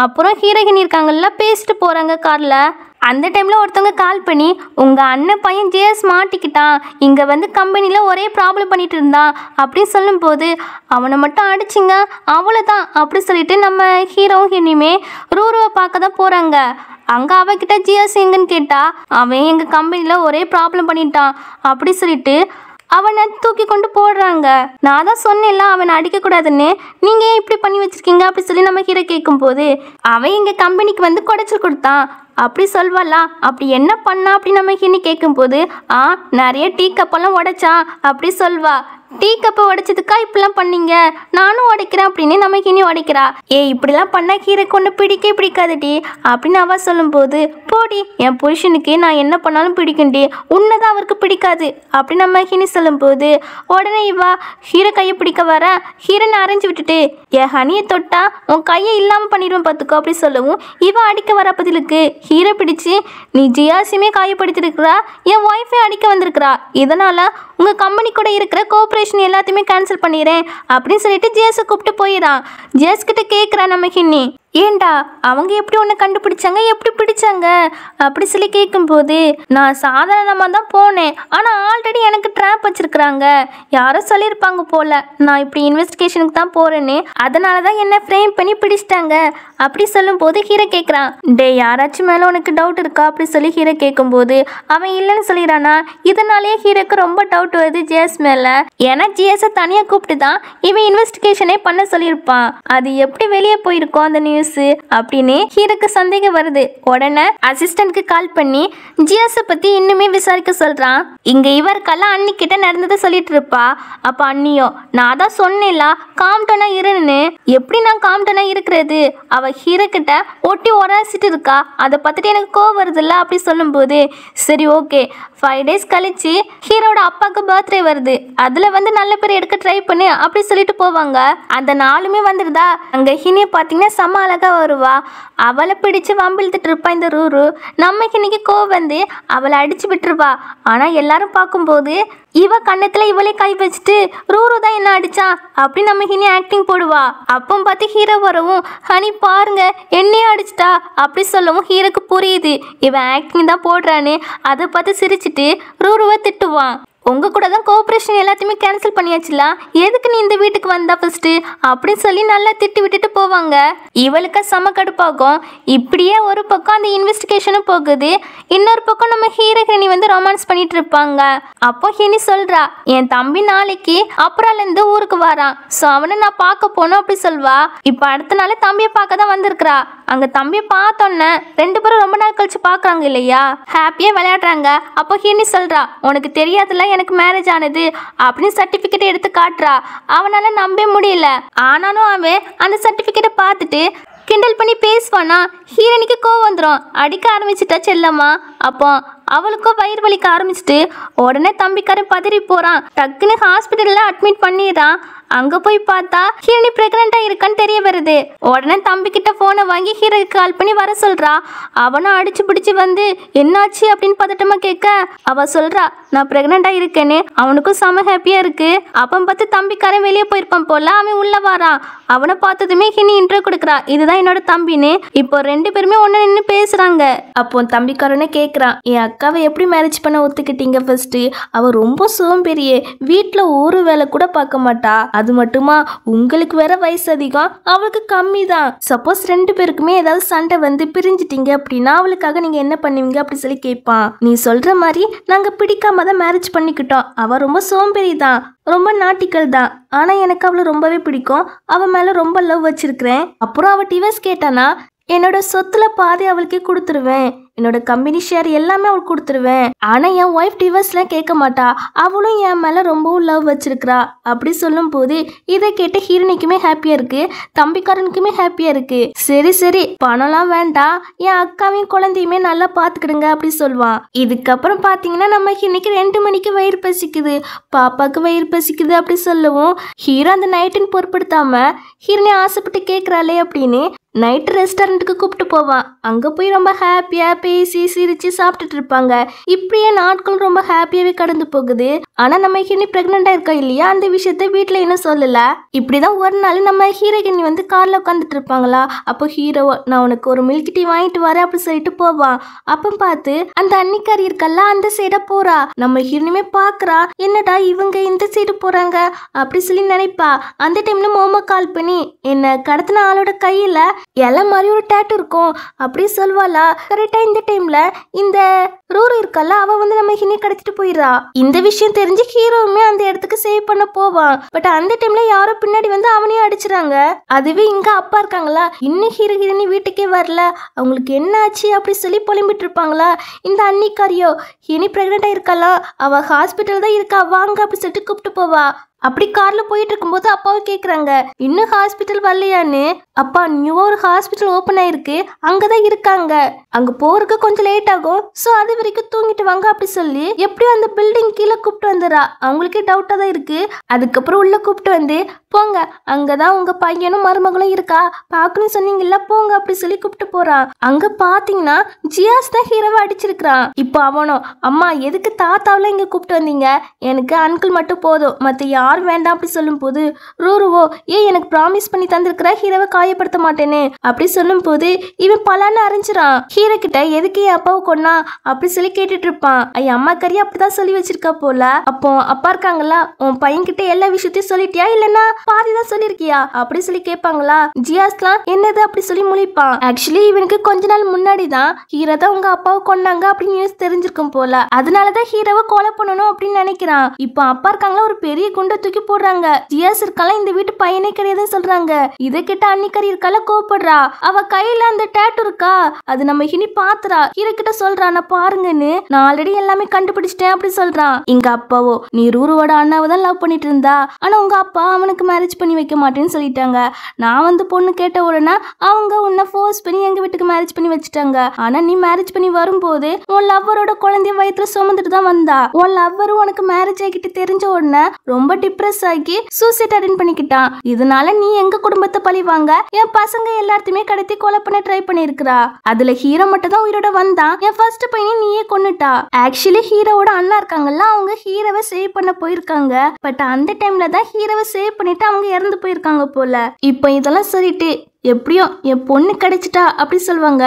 அப்புறம் ஹீரோயின் இருக்காங்கல்ல பேசிட்டு போகிறாங்க காரில். அந்த டைமில் ஒருத்தவங்க கால் பண்ணி உங்கள் அண்ணன் பையன் ஜேஎஸ் மாட்டிக்கிட்டான், இங்கே வந்து கம்பெனியில் ஒரே ப்ராப்ளம் பண்ணிட்டு இருந்தான் அப்படின்னு சொல்லும்போது அவனை மட்டும் அடிச்சிங்க அவ்வளோதான் அப்படி சொல்லிட்டு நம்ம ஹீரோவும் இனிமே ரூருவை பார்க்க தான் போகிறாங்க. அங்கே அவகிட்ட ஜிஎஸ் எங்கன்னு கேட்டா அவன் எங்கள் கம்பெனியில் ஒரே ப்ராப்ளம் பண்ணிட்டான் அப்படி சொல்லிட்டு அவனை தூக்கி கொண்டு போடுறாங்க. நான் தான் சொன்னேன்ல அவனை அடிக்கக்கூடாதுன்னு, நீங்கள் ஏன் இப்படி பண்ணி வச்சுருக்கீங்க அப்படி சொல்லி நம்ம ஹீரோ கேட்கும்போது அவன் எங்கள் கம்பெனிக்கு வந்து குடைச்சல் கொடுத்தான் அப்படி சொல்வாளா, அப்படி என்ன பண்ணா அப்படின்னு நம்ம ஹினி கேட்கும்போது நிறைய டீ கப்பெல்லாம் உடைச்சான் அப்படி சொல்வா. டீ கப்பை உடைச்சதுக்கா இப்படிலாம் பண்ணீங்க, நானும் உடைக்கிறேன் அப்படின்னு நம்ம ஹினி உடைக்கிறா. இப்படிலாம் பண்ணால் ஹீரோக்கு ஒன்று பிடிக்கவே பிடிக்காதுடி அப்படின்னு அவள் சொல்லும்போது போடி என் புருஷனுக்கு நான் என்ன பண்ணாலும் பிடிக்கும்டி, உன்னைதான் அவருக்கு பிடிக்காது அப்படின்னு நம்ம ஹினி சொல்லும்போது உடனே இவா ஹீரோ கையை பிடிக்க வர ஹீரோனை அரைஞ்சி விட்டுட்டு என் ஹனியை தொட்டா உன் கையை இல்லாமல் பண்ணிடுவேன் பார்த்துக்கோ அப்படி சொல்லவும் இவ அடிக்க வர பதிலுக்கு ஹீரோ பிடிச்சி நீ ஜியாசியுமே காயப்படுத்திருக்கிறா, என் ஒய்ஃபை அடிக்க வந்திருக்கிறா, இதனால் உங்கள் கம்பெனி கூட இருக்கிற கோஆப்ரேஷன் எல்லாத்தையுமே கேன்சல் பண்ணிடுறேன் அப்படின்னு சொல்லிட்டு ஜிஎஸை கூப்பிட்டு போயிடான். ஜிஎஸ் கிட்ட கேட்குறா நம்ம ஹின்னி ஏண்டா அவங்க எப்படி ஒன்று கண்டுபிடிச்சாங்க எப்படி பிடிச்சாங்க அப்படி சொல்லி கேட்கும்போது நான் சாதாரணமாக தான் போனேன், ஆனால் ஆல்ரெடி எனக்கு ட்ராப் வச்சுருக்குறாங்க, யாரோ சொல்லியிருப்பாங்க போல் நான் இப்படி இன்வெஸ்டிகேஷனுக்கு தான் போகிறேன்னு, அதனால தான் என்னை ஃப்ரேம் பண்ணி பிடிச்சிட்டாங்க அப்படி சொல்லும்போது ஹீரோ கேட்குறான் யாராச்சும் மேலே உனக்கு டவுட் இருக்கா அப்படி சொல்லி ஹீரோ கேட்கும்போது அவன் இல்லைன்னு சொல்லிடுறானா. இதனாலேயே ஹீரோக்கு ரொம்ப டவுட் வருது ஜிஎஸ் மேலே. ஏன்னா ஜிஎஸை தனியாக கூப்பிட்டு தான் இவன் இன்வெஸ்டிகேஷனே பண்ண சொல்லியிருப்பான், அது எப்படி வெளியே போயிருக்கோம் அந்த நியூஸ் அப்படின்னு ஹீரோக்கு சந்தேகம் வருது. உடனே அசிஸ்டன்ட்க்கு கால் பண்ணி ஜிஎஸை பத்தி இன்னுமே விசாரிக்க சொல்றான். இங்க இவருக்கெல்லாம் அண்ணி கிட்ட நடந்ததை சொல்லிட்டு இருப்பா. அப்ப அண்ணியோ நான் தான் சொன்னேன்ல காம்டனா இருன்னு, எப்படி நான் காம்டனா இருக்கிறது, அவ ஹீரோ கிட்ட ஒட்டி உராசிட்டு இருக்கா, அதை பார்த்துட்டு எனக்கு கோவம் வருதுல்ல அப்படி சொல்லும்போது சரி ஓகே 5 days கழிச்சு ஹீரோட அப்பாவுக்கு பர்த்டே வருது, அதுல வந்து நல்ல பேர் எடுக்க ட்ரை பண்ணு அப்படி சொல்லிட்டு போவாங்க. அந்த நாளுமே வந்துருதா. அங்க ஹினியை பார்த்தீங்கன்னா செம்ம அழகா வருவா. அவளை பிடிச்சு வம்பிழுத்துட்டு இருப்பா இந்த ரூரு. நம்ம ஹினிக்கு கோவம் வந்து அவளை அடிச்சு விட்டுருவா. ஆனா எல்லாரும் பார்க்கும்போது இவ கண்ணத்துல இவளே கை வச்சுட்டு ரூரு தான் என்ன அடிச்சான் அப்படி நம்ம ஹினி ஆக்டிங் போடுவா. அப்போ பார்த்து ஹீரோ வரவும் ஹனி பாருங்க என்னையே அடிச்சிட்டா அப்படி சொல்லவும் ஹீரோக்கு புரியுது இவன் ஆக்டிங் தான் போடுறான்னு. அதை பார்த்து சிரிச்சுட்டு ரூருவை திட்டுவான். உங்க கூட தான் கோஆப்ரேஷன் எல்லாத்தையுமே கேன்சல் பண்ணியாச்சுல, எதுக்கு நீ இந்த வீட்டுக்கு வந்தா ஃபர்ஸ்ட் அப்படின்னு சொல்லி நல்லா திட்டி விட்டுட்டு போவாங்க. இவளுக்கு செம கடுப்பாகும். இப்படியே ஒரு பக்கம் அந்த இன்வெஸ்டிகேஷனும் போகுது, இன்னொரு பக்கம் நம்ம ஹீரோ ஹினி வந்து ரொமான்ஸ் பண்ணிட்டு இருப்பாங்க. அப்போ ஹினி சொல்றா என் தம்பி நாளைக்கு அப்புறால இருந்து ஊருக்கு வரான், ஸோ அவனை நான் பார்க்க போனோம் அப்படி சொல்வா. இப்போ அடுத்த நாள் தம்பியை பார்க்க தான் வந்திருக்கிறா. அங்க தம்பியை பார்த்தோன்னே 2 பேரும் ரொம்ப நாள் கழிச்சு பார்க்குறாங்க இல்லையா, ஹாப்பியாக விளையாடுறாங்க. அப்போ ஹினி சொல்றா உனக்கு தெரியாதுல எனக்கு மேரேஜ் ஆனது அப்படின்னு சர்டிஃபிகேட் எடுத்து காட்டுறா. அவனால நம்ப முடியல. ஆனாலும் அவன் அந்த சர்டிஃபிகேட்டை பார்த்துட்டு கிண்டல் பண்ணி பேசுவானா. ஹீரோனிக்கு கோவம் வந்துடும், அடிக்க ஆரம்பிச்சிட்டா செல்லம்மா. அப்போ அவளுக்கும் வயிறு வலிக்க ஆரம்பிச்சுட்டு உடனே தம்பிக்காரன் பதறி போறான். டக்குன்னு ஹாஸ்பிட்டல்ல அட்மிட் பண்ணிடுறான். அங்க போய் பார்த்தா ஹீரோனி பிரெக்னெண்டா இருக்கான்னு தெரிய வருது. உடனே தம்பி கிட்ட போனை வாங்கி ஹீரோக்கு கால் பண்ணி வர சொல்றா. அவனும் அடிச்சு பிடிச்சு வந்து என்னாச்சு அப்படின்னு பதட்டமா கேட்க அவ சொல்றா நான் பிரெக்னெண்டா இருக்கேன்னு. அவனுக்கும் செம ஹாப்பியா இருக்கு. அப்ப பார்த்து தம்பிக்காரன் வெளியே போயிருப்பான் போல. அவன் உள்ள வரான். அவனை பார்த்ததுமே ஹினி இன்ட்ரோ கொடுக்குறா, இதுதான் என்னோட தம்பின்னு. இப்போ 2 பேருமே ஒன்னு நின்று பேசுறாங்க. அப்போ தம்பிக்காரனே கேட்குறான் என் அக்காவை எப்படி மேரேஜ் பண்ண ஒத்துக்கிட்டீங்க ஃபர்ஸ்ட், அவ ரொம்ப சோம்பேறியே, வீட்டில் ஒரு வேலை கூட பார்க்க மாட்டா, அது மட்டுமா உங்களுக்கு வேற வயசு அதிகம் அவளுக்கு கம்மி தான். சப்போஸ் 2 பேருக்குமே ஏதாவது சண்டை வந்து பிரிஞ்சிட்டீங்க அப்படின்னா அவளுக்காக நீங்க என்ன பண்ணுவீங்க அப்படி சொல்லி கேட்பான். நீ சொல்ற மாதிரி நாங்க பிடிக்காம தான் மேரேஜ் பண்ணிக்கிட்டோம். அவ ரொம்ப சோம்பேறி தான், ரொம்ப நாட்டிக்கல் தான், ஆனா எனக்கு அவளை ரொம்பவே பிடிக்கும், அவ மேல ரொம்ப லவ் வச்சிருக்கிறேன். அப்புறம் அவ டிவைஸ் கேட்டானா என்னோட சொத்துல பாதி அவளுக்கே கொடுத்துருவேன், என்னோட கம்பெனி ஷேர் எல்லாமே அவளுக்கு கொடுத்துருவேன். ஆனா என் ஒய்ஃப் டிவோர்ஸ்லாம் கேட்க மாட்டா, அவளும் என் மேல ரொம்பவும் லவ் வச்சிருக்கிறா அப்படி சொல்லும் போது இதை கேட்டு ஹீரோனிக்குமே ஹாப்பியா இருக்கு, தம்பிக்காரனுக்குமே ஹாப்பியா இருக்கு. சரி சரி பணம்லாம் வேண்டாம், என் அக்காவையும் குழந்தையுமே நல்லா பாத்துக்கிடுங்க அப்படி சொல்லுவான். இதுக்கப்புறம் பாத்தீங்கன்னா நம்ம இன்னைக்கு 2 மணிக்கு வயிறு பசிக்குது, பாப்பாக்கு வயிறு பசிக்குது அப்படி சொல்லவும் ஹீரோ அந்த நைட்டுன்னு பொருட்படுத்தாம ஹீரோனி ஆசைப்பட்டு கேட்கிறாளே அப்படின்னு நைட்டு ரெஸ்டாரண்ட்டுக்கு கூப்பிட்டு போவான். அங்கே போய் ரொம்ப ஹாப்பியாக பேசி சிரித்து சாப்பிட்டுட்டு இருப்பாங்க. இப்படியே நாட்கள் ரொம்ப ஹாப்பியாகவே கடந்து போகுது. ஆனால் நம்ம ஹீரோனி ப்ரெக்னெண்ட்டாக இருக்கா இல்லையா, அந்த விஷயத்த வீட்டில் இன்னும் சொல்லலை. இப்படி தான் ஒரு நாள் நம்ம ஹீரோயினி வந்து காரில் உட்காந்துட்டு இருப்பாங்களா. அப்போ ஹீரோ நான் உனக்கு ஒரு மில்க் டீ வாங்கிட்டு வரேன் அப்படி சொல்லிட்டு போவான். அப்போ பார்த்து அந்த அன்னிக்காரி இருக்கல்ல அந்த சைடை போறா. நம்ம ஹீரோனியுமே பார்க்குறா, என்னடா இவங்க இந்த சைடு போகிறாங்க அப்படி சொல்லி நினைப்பா. அந்த டைமில் மோமோ கால் பண்ணி என்ன கடத்தின ஆளோட கையில் இலை மாதிரி ஒரு டேட்டு இருக்கும் அப்படி சொல்வாளா. கரெக்டாக இந்த டைமில் இந்த ரூரு இருக்கல்ல அவ வந்து நம்ம ஹினி கடத்திட்டு போயிடுறா. இந்த விஷயம் தெரிஞ்சு ஹீரோவுமே அந்த இடத்துக்கு சேவ் பண்ண போவான். பட் அந்த டைம்ல யாரோ பின்னாடி வந்து அவனையும் அடிச்சுறாங்க. அதுவே இங்க அப்பா இருக்காங்களா, இன்னும் ஹீரோயினி வீட்டுக்கே வரல, அவங்களுக்கு என்ன ஆச்சு அப்படி சொல்லி புலம்பிட்டு இருப்பாங்களா. இந்த அன்னிக்காரியோ ஹினி பிரெக்னெண்டா இருக்கலாம், அவ ஹாஸ்பிட்டல் தான் இருக்கா வாங்க அப்படி சொல்லிட்டு கூப்பிட்டு போவா. அப்படி கார்ல போயிட்டு இருக்கும்போது அப்பாவை கேட்குறாங்க இன்னும் ஹாஸ்பிட்டல் வரலையான்னு. அப்பா நியூவா ஒரு ஹாஸ்பிட்டல் ஓப்பன் ஆயிருக்கு, அங்கதான் இருக்காங்க, அங்க போறதுக்கு கொஞ்சம் லேட் ஆகும், ஸோ அது வரைக்கும் தூங்கிட்டு வாங்க அப்படி சொல்லி எப்படியும் அந்த பில்டிங் கீழே கூப்பிட்டு வந்துடுறா. அவங்களுக்கே டவுட்டா தான் இருக்கு. அதுக்கப்புறம் உள்ள கூப்பிட்டு வந்து போங்க அங்கதான் உங்க பையனும் மருமகளும் இருக்கா பாக்கணும்னு சொன்னீங்கல்ல போங்க அப்படி சொல்லி கூப்பிட்டு போறான். அங்க பாத்தீங்கன்னா ஜியாஸ் தான் ஹீரோவை அடிச்சிருக்கிறான். இப்போ அவனும் அம்மா எதுக்கு தாத்தாவில இங்க கூப்பிட்டு வந்தீங்க, எனக்கு அங்கிள் மட்டும் போதும் மத்த யாரும் வேண்டாம் அப்படி சொல்லும் போது ரூருவோ ஏன் எனக்கு ப்ராமிஸ் பண்ணி தந்திருக்கிற ஹீரோவை காயப்படுத்த மாட்டேன்னு அப்படி சொல்லும் போது இவன் பலான்னு அரைஞ்சிரான். ஹீரோ கிட்ட எதுக்கு என் அப்பாவை கொன்னா அப்படி சொல்லி கேட்டுட்டு இருப்பான். அம்மா கறி அப்படிதான் சொல்லி வச்சிருக்கா போல. அப்போ அப்பா இருக்காங்களா உன் பையன் கிட்ட எல்லா விஷயத்தையும் சொல்லிட்டியா இல்லன்னா பாதிதான் சொல்லிருக்கியா அப்படி சொல்லி கேட்பாங்களா. ஜியாஸ்லாம் என்னது அப்படி சொல்லி முழிப்பான். ஆக்சுவலி இவனுக்கு கொஞ்ச நாள் முன்னாடி தான் ஹீரோ தான் உங்க அப்பாவை கொண்டாங்க அப்படின்னு நியூஸ் தெரிஞ்சிருக்கும் போல. அதனாலதான் ஹீரோவை கொலை பண்ணணும் அப்படின்னு நினைக்கிறான். இப்போ அப்பா இருக்காங்களா ஒரு பெரிய குண்டை தூக்கி போடுறாங்க. ஜியாஸ் இருக்கால இந்த வீட்டு பையனே கிடையாதுன்னு சொல்றாங்க. இதை கிட்ட அன்னிக்கறி இருக்கால கோபப்படுறா. அவ கையில அந்த டேட்டு இருக்கா அது நம்ம ஹினி பாத்துறா. ஹீரோ கிட்ட சொல்றா நான் பாருங்கன்னு நான் ஆல்ரெடி எல்லாமே கண்டுபிடிச்சிட்டேன் அப்படி சொல்றான். எங்க அப்பாவோ நீ ரூருவோட அண்ணாவை தான் லவ் பண்ணிட்டு இருந்தா, ஆனா உங்க அப்பா அவனுக்கு மேரேஜ் பண்ணி வைக்க மாட்டேன்னு சொல்லிட்டாங்க. நான் வந்து பொண்ணு கேட்ட உடனே அவங்க உன்னை ஃபோர்ஸ் பண்ணி எங்க வீட்டுக்கு மேரேஜ் பண்ணி வச்சுட்டாங்க. ஆனா நீ மேரேஜ் பண்ணி வரும்போது உன் லவ்வரோட குழந்தைய வயிற்றுல சுமந்துட்டு தான் வந்தா. உன் லவ்வரும் உனக்கு மேரேஜ் ஆகிட்டு தெரிஞ்ச உடனே ரொம்ப டிப்ரெஸ் ஆகி சூசைட் அட்டென்ட் பண்ணிக்கிட்டான். இதனால நீ எங்க குடும்பத்தை பழி வாங்க என் பசங்க எல்லாத்தையுமே கடத்தி கொலை பண்ண ட்ரை பண்ணிருக்கிறா. அதுல ஹீரோ மட்டும் தான் உயிரோட வந்தான். என் ஃபர்ஸ்ட் பையனை நீயே கொன்னுட்டா. ஆக்சுவலி ஹீரோவோட அண்ணா இருக்காங்கல்ல அவங்க ஹீரோவை சேவ் பண்ண போயிருக்காங்க. பட் அந்த டைம்ல தான் ஹீரோவை சேவ் பண்ணிட்டு அவங்க இறந்து போயிருக்காங்க போல. இப்போ இதெல்லாம் சொல்லிட்டு எப்படியோ என் பொண்ணு கிடைச்சிட்டா அப்படி சொல்லுவாங்க.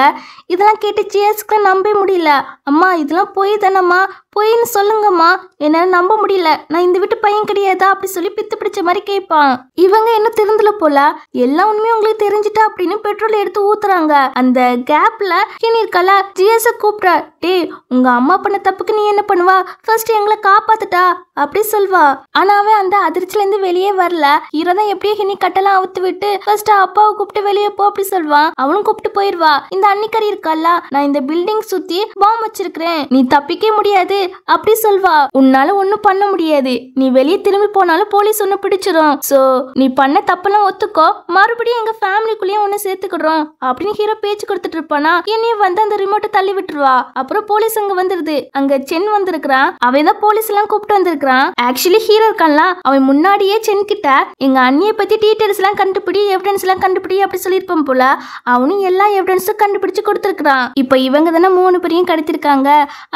இதெல்லாம் கேட்டு ஜியாஸ்க்கு நம்பவே முடியல. அம்மா இதெல்லாம் போய் தானம்மா போயின்னு சொல்லுங்கம்மா என்னால நம்ப முடியல, நான் இந்த வீட்டு பையன் கிடையாதா அப்படி சொல்லி பித்து பிடிச்ச மாதிரி கேட்பான். இவங்க என்ன திருந்தல போல, எல்லா உண்மையும் உங்களுக்கு தெரிஞ்சுட்டா அப்படின்னு பெட்ரோல் எடுத்து ஊத்துறாங்க. அந்த கேப்ல இருக்கல ஜியாஸ கூப்பிட்றா, டே உங்க அம்மா பண்ண தப்புக்கு நீ என்ன பண்ணுவா, ஃபர்ஸ்ட் எங்களை காப்பாத்துட்டா அப்படி சொல்வா. ஆனா அவன் அந்த அதிர்ச்சில இருந்து வெளியே வரல. ஹீரோ தான் எப்படியோ ஹினி கட்டெல்லாம் அவுத்து விட்டு ஃபர்ஸ்ட் அப்பாவை கூப்பிட்டு வெளியே போ அப்படி சொல்வான். அவனும் கூப்பிட்டு போயிருவா. இந்த அன்னிக்கறி இருக்கல்ல நான் இந்த பில்டிங் சுத்தி பாம்பு வச்சிருக்கிறேன், நீ தப்பிக்க முடியாது அப்படி சொல்வா. உன்னால ஒன்னும் பண்ண முடியாது, நீ வெளியே திரும்பி போனாலும் போலீஸ் ஒன்னு பிடிச்சிரும், சோ நீ பண்ண தப்பெல்லாம் ஒத்துக்கோ, மறுபடியும் எங்க ஃபேமிலிக்குள்ளேயே ஒன்னு சேர்த்துக்கிறோம் அப்படின்னு ஹீரோ பேச்சு கொடுத்துட்டு இருப்பானா. என்னையும் வந்து அந்த ரிமோட்டை தள்ளி விட்டுருவா. அப்புறம் போலீஸ் அங்க வந்துருது. அங்க சென் வந்திருக்கிறான். அவன் தான் போலீஸ் எல்லாம் கூப்பிட்டு வந்திருக்கான். ஆக்சுவலி ஹீரோ இருக்கான்ல அவன் முன்னாடியே சென் கிட்ட எங்க அண்ணியை பத்தி டீடைல்ஸ் எல்லாம் கண்டுபிடி எவிடன்ஸ் எல்லாம் கண்டுபிடி அப்படி சொல்லியிருப்பான் போல. அவனும் எல்லா எவிடன்ஸும் கண்டுபிடிச்சு கொடுத்துருக்கான். இப்போ இவங்க தானே 3 பேரையும் கடத்திருக்காங்க.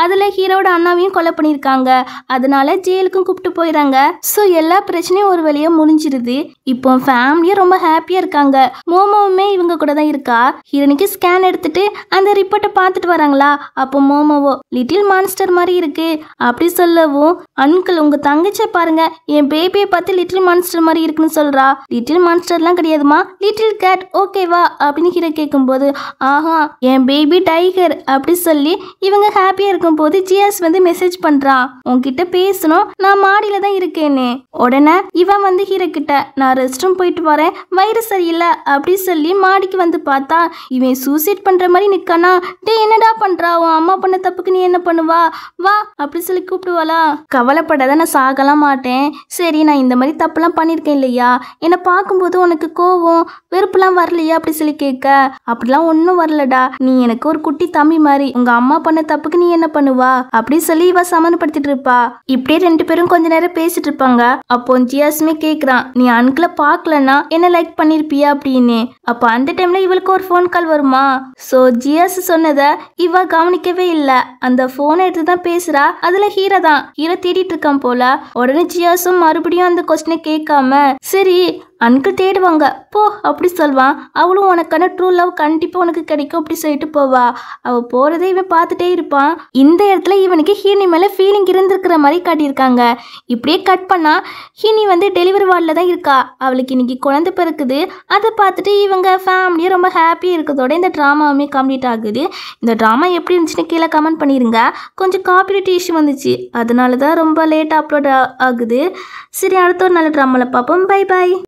அதுல ஹீரோட அண்ணாவையும் கொலை பண்ணிருக்காங்க. அதனால ஜெயிலுக்கும் கூப்பிட்டு போயிடறாங்க. ஸோ எல்லா பிரச்சனையும் ஒரு வழியா முடிஞ்சிருது. இப்போ ஃபேமிலியும் ரொம்ப ஹாப்பியா இருக்காங்க. மோமோவுமே இவங்க கூட தான் இருக்கா. ஹீரோனிக்கு ஸ்கேன் எடுத்துட்டு அந்த ரிப்போர்ட்டை பார்த்துட்டு வராங்களா. அப்போ மோமோவோ லிட்டில் மான்ஸ்டர் மாதிரி இருக்கு அப்படி சொல்லவும், அங்கிள் உங்க தங்கச்சியை பாருங்க என் பேபியை பார்த்து லிட்டில் மான்ஸ்டர் மாதிரி இருக்குன்னு சொல்றா. லிட்டில் மான்ஸ்டர்லாம் கிடையாதுமா, லிட்டில் கேட் ஓகேவா அப்படின்னு ஹீரோ கேட்கும்போது, ஆஹா என் பேபி டைகர் அப்படி சொல்லி இவங்க ஹாப்பியா இருக்கும் போது ஜியாஸ் வந்து மெசேஜ் பண்றான், உன்கிட்ட பேசணும் நான் மாடியில தான் இருக்கேன்னு. உடனே இவன் வந்து ஹீரோ கிட்ட நான் ரெஸ்ட் ரூம் போயிட்டு வரேன் வயிறு சரியில்லை அப்படி சொல்லி மாடிக்கு வந்து பார்த்தா இவன் சூசைட் பண்ற மாதிரி நிக்கானா. டே என்னடா பண்றா, உன் அம்மா பண்ண தப்புக்கு நீ என்ன பண்ணுவா வா அப்படி சொல்லி கூப்பிடுவாளா. கவலைப்படாத நான் சாகலாம் மாட்டேன், சரி நான் இந்த மாதிரி தப்புலாம் பண்ணியிருக்கேன் இல்லையா, என்னை பார்க்கும்போது உனக்கு கோவம் வெறுப்புலாம் எதுவும் வரலையா அப்படி சொல்லி கேட்க, அப்படிலாம் ஒன்றும் வரலடா, நீ எனக்கு ஒரு குட்டி தம்பி மாதிரி, உங்க அம்மா பண்ண தப்புக்கு நீ என்ன பண்ணுவா அப்படி சொல்லி இவ சமாதானப்படுத்திட்டு இருப்பா. இப்படியே 2 பேரும் கொஞ்ச நேரம் பேசிட்டு இருப்பாங்க. அப்போ ஜியாஸுமே கேக்குறான், நீ அன்கிள பாக்கலன்னா என்ன லைக் பண்ணிருப்பியா அப்படின்னு. அப்ப அந்த டைம்ல இவளுக்கு ஒரு ஃபோன் கால் வருமா. சோ ஜியாஸ் சொன்னதை இவ கவனிக்கவே இல்ல. அந்த போனை எடுத்து தான் பேசுறா. அதுல ஹீரோ தான். ஹீரோ தேடிட்டு இருக்கான் போல. உடனே ஜியாஸும் மறுபடியும் அந்த கொஸ்டினை கேட்காம, சரி அன்கிள் தேடுவாங்க போ அப்படி சொல்வான். அவளும் உனக்கான ட்ரூ லவ் கண்டிப்பா உனக்கு கிடைக்கும் அப்படி சொல்லிட்டு போவா. அவ போறதை இவன் பார்த்துட்டே இருப்பான். இந்த இடத்துல இவனுக்கு ஹீனி மேல ஃபீலிங் இருந்திருக்கிற மாதிரி காட்டியிருக்காங்க. இப்படியே கட் பண்ணா ஹீனி வந்து டெலிவரி வார்டில் தான் இருக்கா. அவளுக்கு இன்னைக்கு குழந்தை பிறக்குது. அதை பார்த்துட்டு இவங்க ஃபேமிலியே ரொம்ப ஹாப்பியாக இருக்கிறதோட இந்த ட்ராமாவுமே கம்ப்ளீட் ஆகுது. இந்த ட்ராமா எப்படி இருந்துச்சுன்னு கீழே கமெண்ட் பண்ணிடுங்க. கொஞ்சம் காப்பிரைட் இஷ்யூ வந்துச்சு, அதனால தான் ரொம்ப லேட்டாக அப்லோட் ஆகுது. சரி, அடுத்த ஒரு நல்ல ட்ராமாவில் பார்ப்போம். Bye bye.